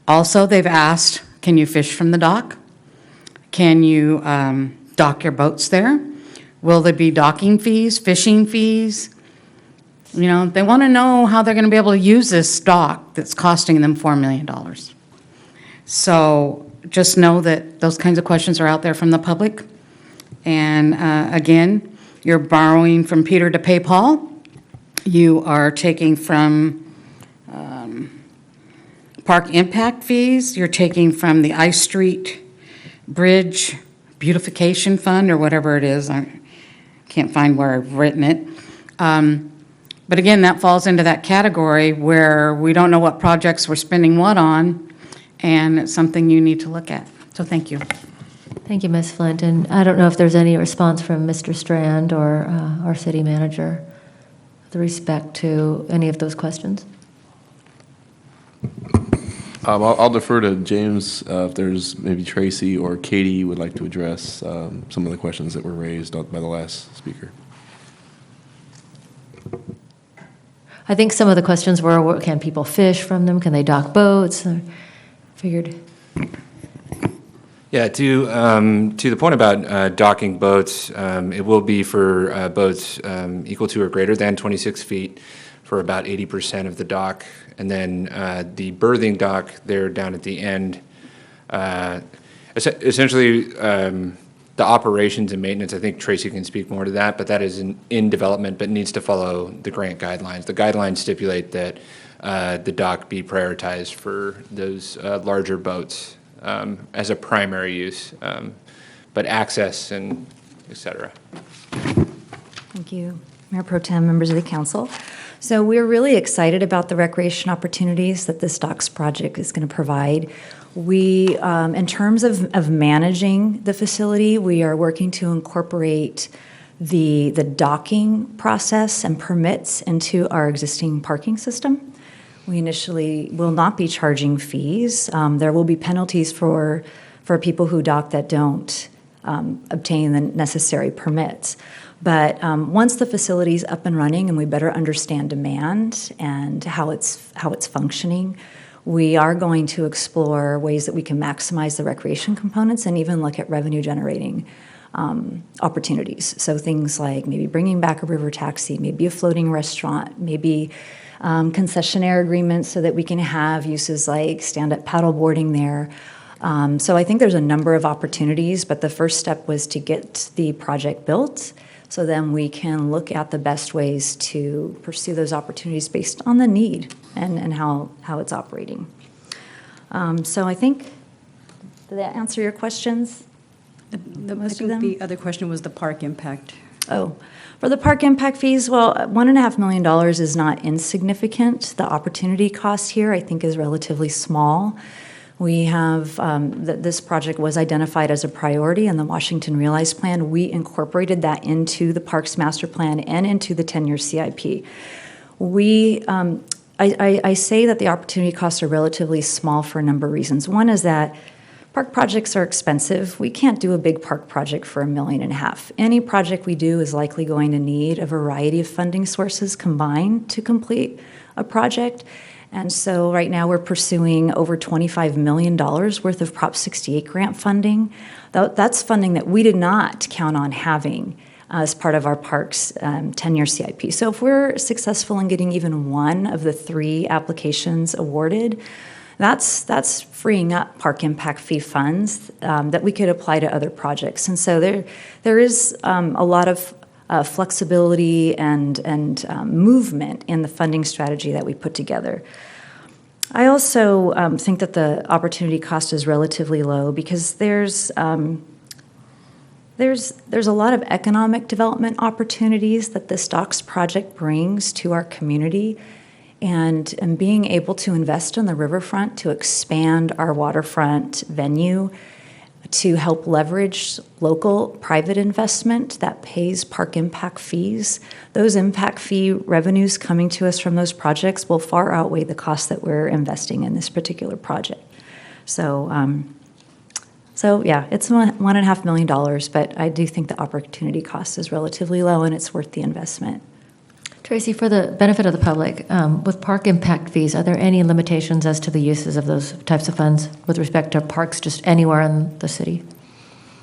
Also, they've asked, can you fish from the dock? Can you dock your boats there? Will there be docking fees, fishing fees? They want to know how they're going to be able to use this dock that's costing them $4 million. So just know that those kinds of questions are out there from the public. And again, you're borrowing from Peter to pay Paul. You are taking from park impact fees. You're taking from the I Street Bridge Beautification Fund or whatever it is. I can't find where I've written it. But again, that falls into that category where we don't know what projects we're spending what on, and it's something you need to look at. So thank you. Thank you, Ms. Flint. And I don't know if there's any response from Mr. Strand or our city manager with respect to any of those questions. I'll defer to James if there's maybe Tracy or Katie would like to address some of the questions that were raised by the last speaker. I think some of the questions were, can people fish from them? Can they dock boats? I figured. Yeah, to the point about docking boats, it will be for boats equal to or greater than 26 feet for about 80% of the dock. And then the berthing dock there down at the end, essentially the operations and maintenance, I think Tracy can speak more to that, but that is in development but needs to follow the grant guidelines. The guidelines stipulate that the dock be prioritized for those larger boats as a primary use, but access and et cetera. Thank you, Mayor Pro Tem, members of the council. So we're really excited about the recreation opportunities that this docks project is going to provide. We, in terms of managing the facility, we are working to incorporate the docking process and permits into our existing parking system. We initially will not be charging fees. There will be penalties for people who dock that don't obtain the necessary permits. But once the facility is up and running and we better understand demand and how it's functioning, we are going to explore ways that we can maximize the recreation components and even look at revenue generating opportunities. So things like maybe bringing back a river taxi, maybe a floating restaurant, maybe concessionaire agreements so that we can have uses like stand-up paddleboarding there. So I think there's a number of opportunities, but the first step was to get the project built. So then we can look at the best ways to pursue those opportunities based on the need and how it's operating. So I think, did that answer your questions? I think the other question was the park impact. Oh, for the park impact fees, well, $1.5 million is not insignificant. The opportunity cost here, I think, is relatively small. We have, this project was identified as a priority in the Washington Realize Plan. We incorporated that into the Parks Master Plan and into the 10-year CIP. I say that the opportunity costs are relatively small for a number of reasons. One is that park projects are expensive. We can't do a big park project for $1.5 million. Any project we do is likely going to need a variety of funding sources combined to complete a project. And so right now we're pursuing over $25 million worth of Prop 68 grant funding. That's funding that we did not count on having as part of our parks 10-year CIP. So if we're successful in getting even one of the 3 applications awarded, that's freeing up park impact fee funds that we could apply to other projects. And so there is a lot of flexibility and movement in the funding strategy that we put together. I also think that the opportunity cost is relatively low because there's a lot of economic development opportunities that this docks project brings to our community, and being able to invest in the riverfront to expand our waterfront venue, to help leverage local private investment that pays park impact fees. Those impact fee revenues coming to us from those projects will far outweigh the cost that we're investing in this particular project. So yeah, it's $1.5 million, but I do think the opportunity cost is relatively low and it's worth the investment. Tracy, for the benefit of the public, with park impact fees, are there any limitations as to the uses of those types of funds with respect to parks just anywhere in the city?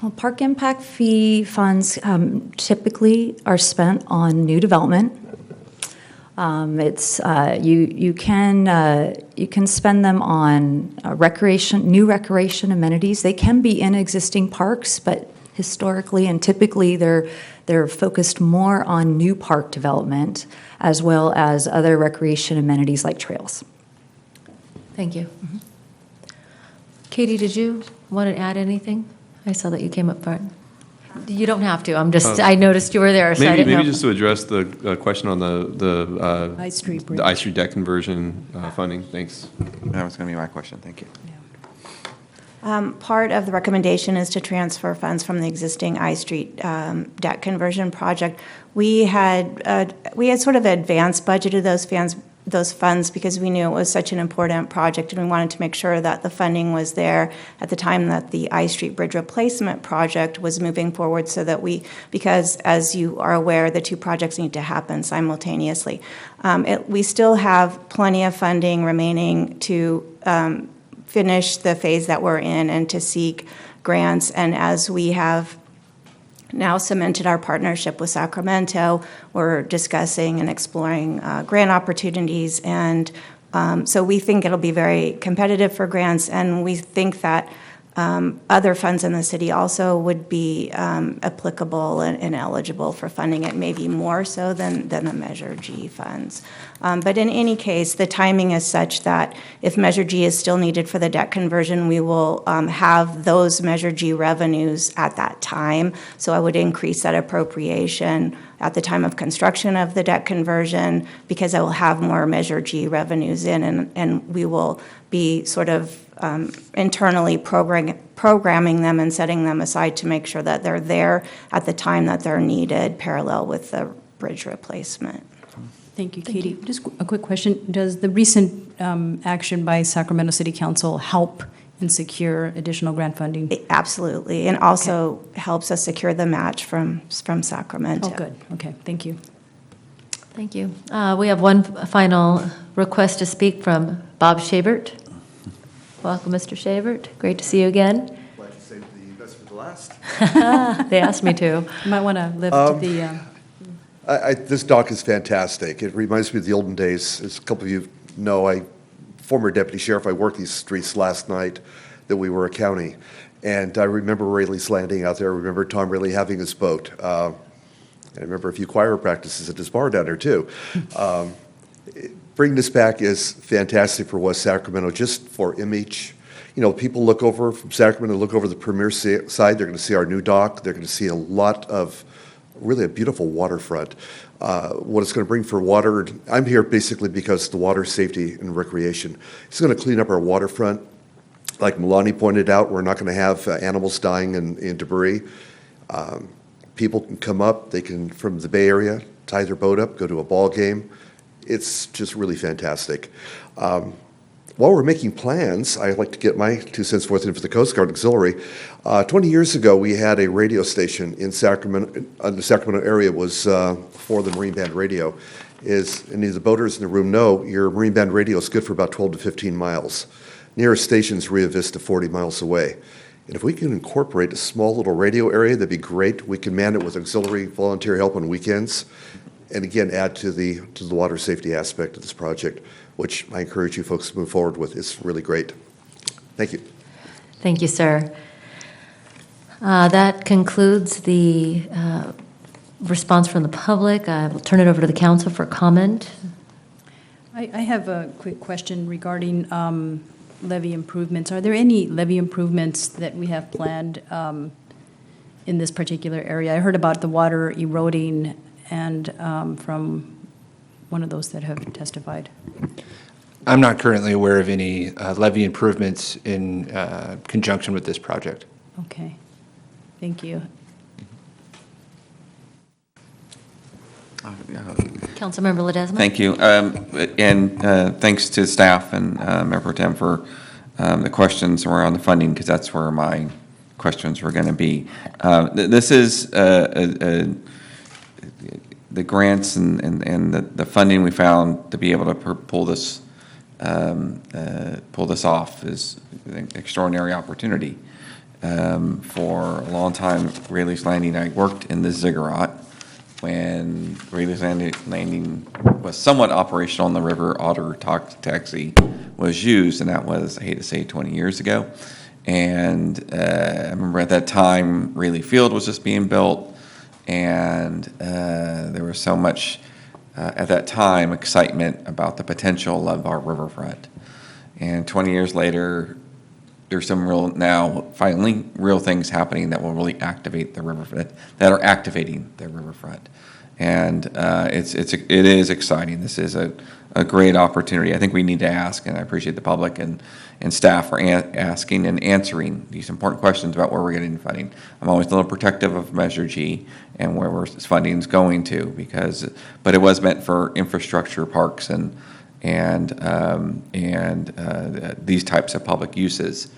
Well, park impact fee funds typically are spent on new development. You can spend them on new recreation amenities. They can be in existing parks, but historically and typically they're focused more on new park development as well as other recreation amenities like trails. Thank you. Mm-hmm. Katie, did you want to add anything? I saw that you came up front. You don't have to. I noticed you were there, so I didn't know. Maybe just to address the question on the I Street the I Street deck conversion funding. Thanks. That was going to be my question. Thank you. Part of the recommendation is to transfer funds from the existing I Street debt conversion project. We had sort of advanced budgeted those funds because we knew it was such an important project, and we wanted to make sure that the funding was there at the time that the I Street Bridge replacement project was moving forward, so that because as you are aware, the 2 projects need to happen simultaneously. We still have plenty of funding remaining to finish the phase that we're in and to seek grants. And as we have now cemented our partnership with Sacramento, we're discussing and exploring grant opportunities. And so we think it'll be very competitive for grants. And we think that other funds in the city also would be applicable and eligible for funding it, maybe more so than the Measure G funds. But in any case, the timing is such that if Measure G is still needed for the debt conversion, we will have those Measure G revenues at that time. So I would increase that appropriation at the time of construction of the debt conversion because I will have more Measure G revenues in, and we will be sort of internally programming them and setting them aside to make sure that they're there at the time that they're needed, parallel with the bridge replacement. Thank you, Katie. Just a quick question. Does the recent action by Sacramento City Council help and secure additional grant funding? Absolutely, and also helps us secure the match from Sacramento. Oh, good. Okay, thank you. Thank you. We have one final request to speak from Bob Shavert. Welcome, Mr. Shavert. Great to see you again. Glad to save the best for the last. They asked me to. You might want to live to the... This dock is fantastic. It reminds me of the olden days. As a couple of you know, former deputy sheriff, I worked these streets last night that we were a county. And I remember Rayleigh's Landing out there. I remember Tom Rayleigh having his boat. I remember a few choir practices at his bar down there, too. Bringing this back is fantastic for West Sacramento, just for image. You know, people look over from Sacramento, look over the Premier side, they're going to see our new dock. They're going to see a lot of really a beautiful waterfront. What it's going to bring for water, I'm here basically because the water safety and recreation. It's going to clean up our waterfront. Like Milani pointed out, we're not going to have animals dying in debris. People can come up, they can, from the Bay Area, tie their boat up, go to a ball game. It's just really fantastic. While we're making plans, I like to get my 2 cents forth in for the Coast Guard Auxiliary. 20 years ago, we had a radio station in Sacramento, the Sacramento area was for the Marine Band radio. As any of the boaters in the room know, your Marine Band radio is good for about 12 to 15 miles. Nearest station's Rio Vista, 40 miles away. And if we can incorporate a small little radio area, that'd be great. We can man it with auxiliary volunteer help on weekends. And again, add to the water safety aspect of this project, which I encourage you folks to move forward with. It's really great. Thank you. Thank you, sir. That concludes the response from the public. I will turn it over to the council for comment. I have a quick question regarding levee improvements. Are there any levee improvements that we have planned in this particular area? I heard about the water eroding and from one of those that have testified. I'm not currently aware of any levee improvements in conjunction with this project. Okay, thank you. Councilmember Ledesma. Thank you. And thanks to staff and Mayor Pro Tem for the questions around the funding, because that's where my questions were going to be. This is the grants and the funding we found to be able to pull this off is an extraordinary opportunity. For a long time, Rayleigh's Landing, I worked in the ziggurat when Rayleigh's Landing was somewhat operational on the river. Otter taxi was used, and that was, I hate to say, 20 years ago. And I remember at that time, Rayleigh Field was just being built, and there was so much, at that time, excitement about the potential of our riverfront. And 20 years later, there's some finally real things happening that will really activate the riverfront, that are activating the riverfront. And it is exciting. This is a great opportunity. I think we need to ask, and I appreciate the public and staff for asking and answering these important questions about where we're getting funding. I'm always a little protective of Measure G and where funding is going to, but it was meant for infrastructure, parks, and these types of public uses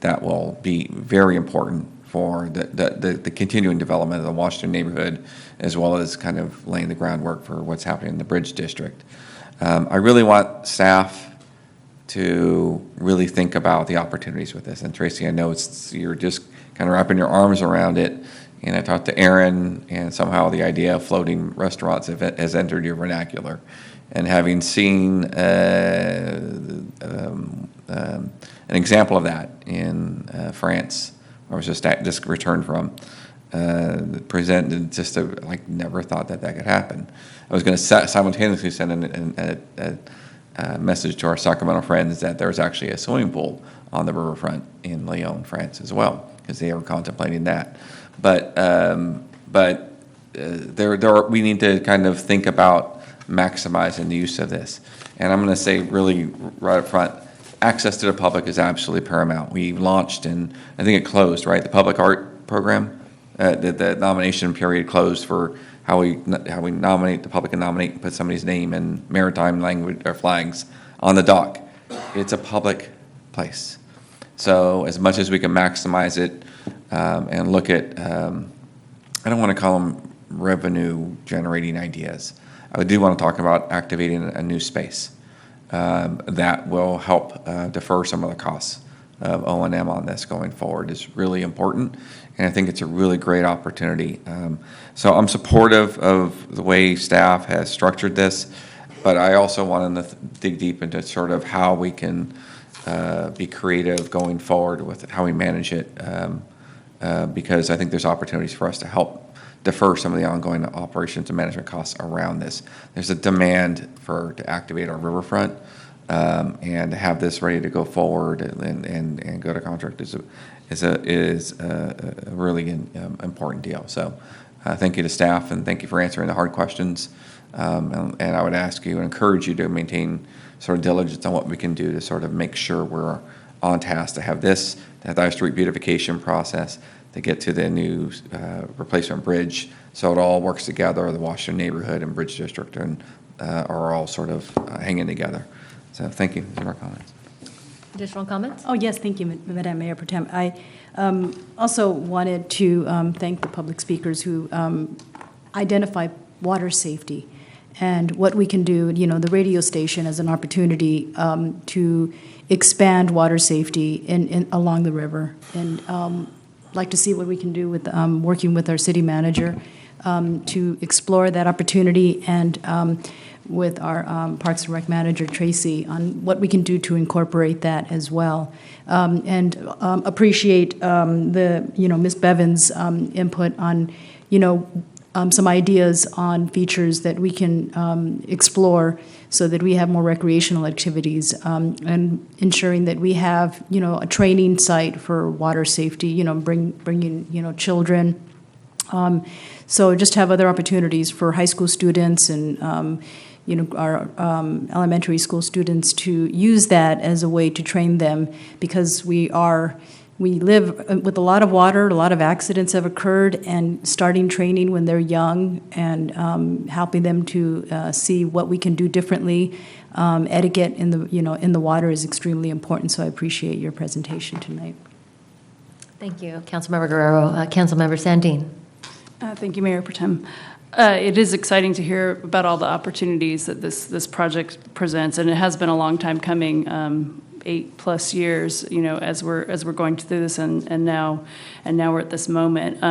that will be very important for the continuing development of the Washington neighborhood, as well as kind of laying the groundwork for what's happening in the Bridge District. I really want staff to really think about the opportunities with this. And Tracy, I know you're just kind of wrapping your arms around it. And I talked to Aaron, and somehow the idea of floating restaurants has entered your vernacular. And having seen an example of that in France, where I was just returned from, presented just like never thought that could happen. I was going to simultaneously send a message to our Sacramento friends that there's actually a swimming pool on the riverfront in Lyon, France as well, because they were contemplating that. But we need to kind of think about maximizing the use of this. And I'm going to say really right up front, access to the public is absolutely paramount. We launched and I think it closed, right? The public art program, the nomination period closed for how we nominate, the public can nominate and put somebody's name in maritime language or flags on the dock. It's a public place. So as much as we can maximize it and look at, I don't want to call them revenue generating ideas. I do want to talk about activating a new space that will help defer some of the costs of O&M on this going forward is really important. And I think it's a really great opportunity. So I'm supportive of the way staff has structured this, but I also want to dig deep into sort of how we can be creative going forward with how we manage it, because I think there's opportunities for us to help defer some of the ongoing operations and management costs around this. There's a demand to activate our riverfront, and to have this ready to go forward and go to contract is a really important deal. So thank you to staff, and thank you for answering the hard questions. And I would ask you and encourage you to maintain sort of diligence on what we can do to sort of make sure we're on task to have this, to have the High Street beautification process, to get to the new replacement bridge, so it all works together. The Washington neighborhood and Bridge District are all sort of hanging together. So thank you. Those are our comments. Additional comments? Oh, yes, thank you, Madam Mayor Pro Tem. I also wanted to thank the public speakers who identify water safety and what we can do, the radio station as an opportunity to expand water safety along the river. And like to see what we can do with working with our city manager to explore that opportunity, and with our Parks and Rec manager, Tracy, on what we can do to incorporate that as well. And appreciate Ms. Bevan's input on, some ideas on features that we can explore so that we have more recreational activities, and ensuring that we have, a training site for water safety, bringing, children. So just have other opportunities for high school students and, our elementary school students to use that as a way to train them, because we live with a lot of water, a lot of accidents have occurred, and starting training when they're young and helping them to see what we can do differently. Etiquette in the water is extremely important, so I appreciate your presentation tonight. Thank you, Councilmember Guerrero. Councilmember Sandin. Thank you, Mayor Pro Tem. It is exciting to hear about all the opportunities that this project presents, and it has been a long time coming. 8+ years, as we're going through this, and now we're at this moment.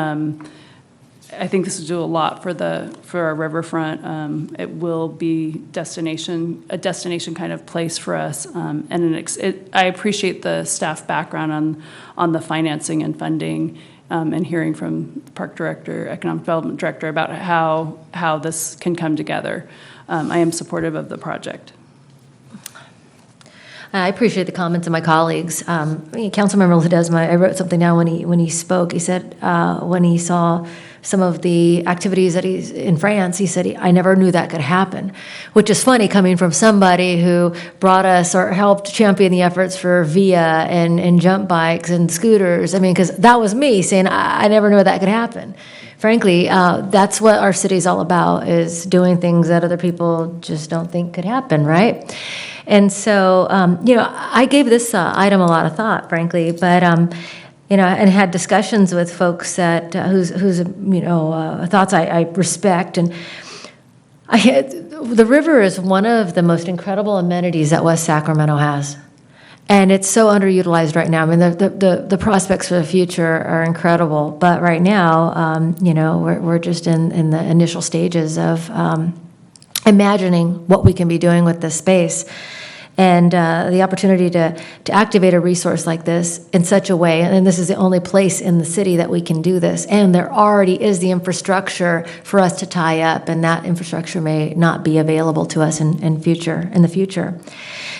I think this will do a lot for our riverfront. It will be a destination kind of place for us, and I appreciate the staff background on the financing and funding, and hearing from the Park Director, Economic Development Director about how this can come together. I am supportive of the project. I appreciate the comments of my colleagues. Councilmember Ledesma, I wrote something down when he spoke. He said when he saw some of the activities that he's in France, he said, I never knew that could happen, which is funny coming from somebody who brought us or helped champion the efforts for VIA and jump bikes and scooters. I mean, because that was me saying, I never knew that could happen. Frankly, that's what our city's all about, is doing things that other people just don't think could happen, right? And so, I gave this item a lot of thought, frankly, but, and had discussions with folks that whose thoughts I respect. And the river is one of the most incredible amenities that West Sacramento has. And it's so underutilized right now. I mean, the prospects for the future are incredible. But right now, we're just in the initial stages of imagining what we can be doing with this space. and the opportunity to activate a resource like this in such a way, and this is the only place in the city that we can do this, and there already is the infrastructure for us to tie up, and that infrastructure may not be available to us in the future.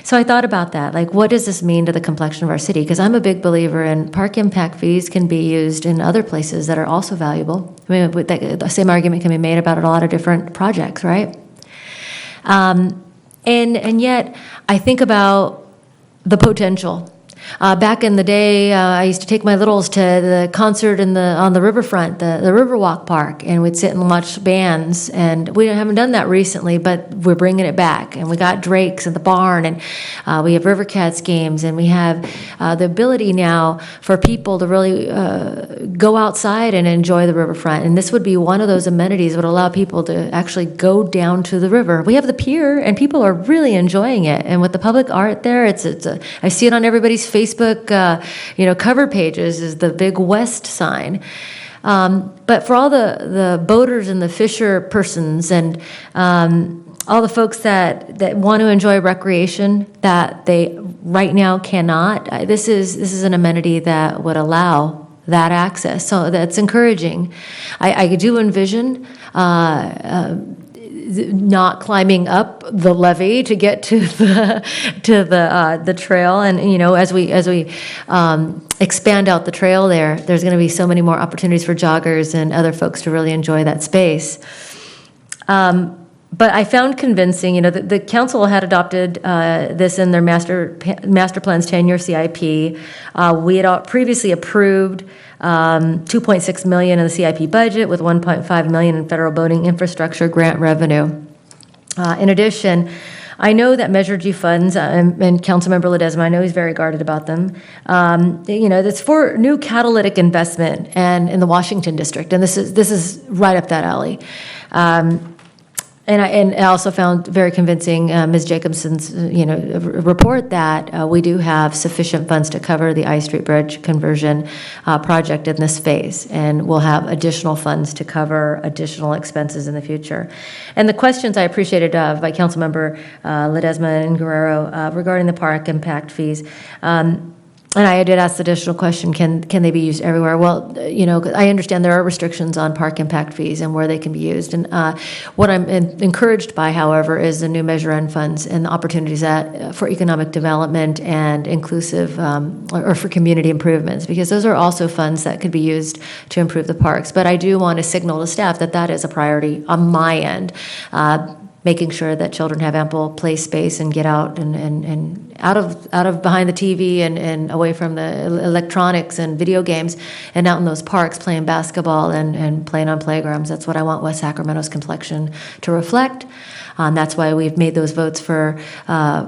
So I thought about that, like, what does this mean to the complexion of our city? Because I'm a big believer in park impact fees can be used in other places that are also valuable. I mean, the same argument can be made about a lot of different projects, right? And yet, I think about the potential. Back in the day, I used to take my littles to the concert on the riverfront, the Riverwalk Park, and we'd sit and watch bands. And we haven't done that recently, but we're bringing it back. And we got Drake's at the barn, and we have River Cats games, and we have the ability now for people to really go outside and enjoy the riverfront. And this would be one of those amenities that would allow people to actually go down to the river. We have the pier, and people are really enjoying it. And with the public art there, I see it on everybody's Facebook, cover pages is the big West sign. But for all the boaters and the fisher persons and all the folks that want to enjoy recreation that they right now cannot, this is an amenity that would allow that access. So that's encouraging. I do envision not climbing up the levee to get to the trail, and as we expand out the trail there's going to be so many more opportunities for joggers and other folks to really enjoy that space. But I found convincing, the council had adopted this in their master plan's 10-year CIP. We had previously approved $2.6 million in the CIP budget with $1.5 million in federal boating infrastructure grant revenue. In addition, I know that Measure G funds, and Councilmember Ledesma, I know he's very guarded about them. It's for new catalytic investment and in the Washington district, and this is right up that alley. And I also found very convincing Ms. Jacobson's report that we do have sufficient funds to cover the I Street Bridge conversion project in this phase, and we'll have additional funds to cover additional expenses in the future. And the questions I appreciated by Councilmember Ledesma and Guerrero regarding the park impact fees. And I did ask the additional question, can they be used everywhere? Well, I understand there are restrictions on park impact fees and where they can be used. And what I'm encouraged by, however, is the new Measure N funds and the opportunities for economic development and inclusive, or for community improvements, because those are also funds that could be used to improve the parks. But I do want to signal to staff that is a priority on my end. Making sure that children have ample play space and get out and out of behind the TV and away from the electronics and video games, and out in those parks playing basketball and playing on playgrounds. That's what I want West Sacramento's complexion to reflect. That's why we've made those votes for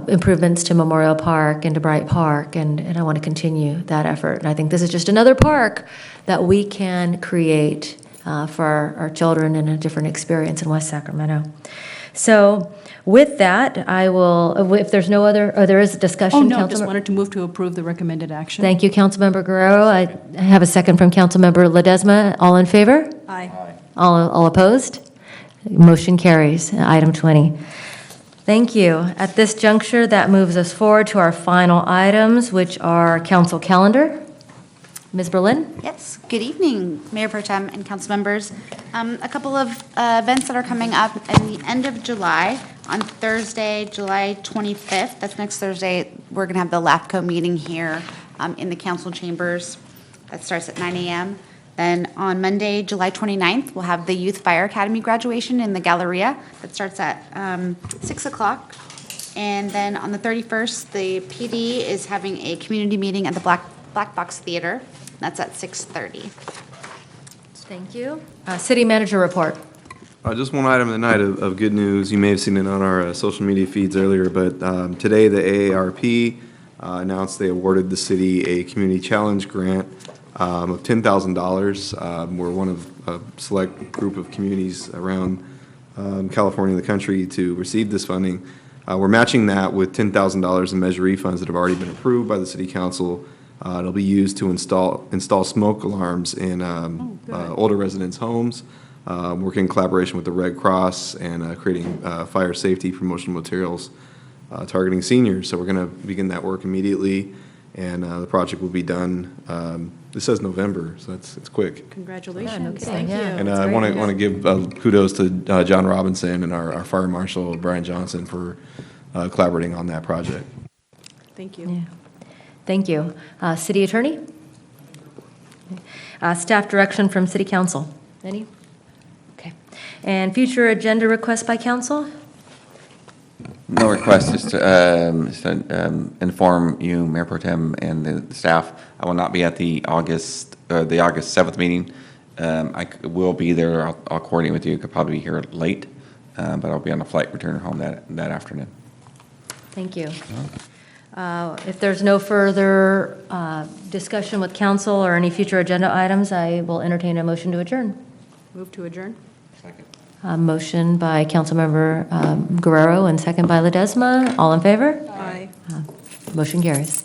improvements to Memorial Park and to Bright Park, and I want to continue that effort. And I think this is just another park that we can create for our children in a different experience in West Sacramento. So with that, I will, if there's no other, or there is a discussion. Oh, no, I just wanted to move to approve the recommended action. Thank you, Councilmember Guerrero. I have a second from Councilmember Ledesma. All in favor? Aye. All opposed? Motion carries. Item 20. Thank you. At this juncture, that moves us forward to our final items, which are council calendar. Ms. Berlin? Yes, good evening, Mayor Pro Tem and council members. A couple of events that are coming up in the end of July. On Thursday, July 25th, that's next Thursday, we're going to have the LAFCO meeting here in the council chambers. That starts at 9 a.m. Then on Monday, July 29th, we'll have the Youth Fire Academy graduation in the Galleria. That starts at 6 o'clock. And then on the 31st, the PD is having a community meeting at the Black Box Theater. That's at 6:30. Thank you. City manager report. Just one item tonight of good news. You may have seen it on our social media feeds earlier, but today the AARP announced they awarded the city a community challenge grant of $10,000. We're one of a select group of communities around California and the country to receive this funding. We're matching that with $10,000 in Measure E funds that have already been approved by the city council. It'll be used to install smoke alarms in older residents' homes, working in collaboration with the Red Cross and creating fire safety promotional materials. targeting seniors. So we're going to begin that work immediately, and the project will be done. This says November, so it's quick. Congratulations. Thank you. And I want to give kudos to John Robinson and our fire marshal, Brian Johnson, for collaborating on that project. Thank you. Yeah. Thank you. City Attorney? Staff direction from City Council. Any? Okay. And future agenda requests by council? No request, just to inform you, Mayor Pro Tem and the staff, I will not be at the August 7th meeting. I will be there. I'll coordinate with you. Could probably be here late, but I'll be on a flight returning home that afternoon. Thank you. If there's no further discussion with council or any future agenda items, I will entertain a motion to adjourn. Move to adjourn. Motion by Councilmember Guerrero and second by Ledesma. All in favor? Aye. Motion carries.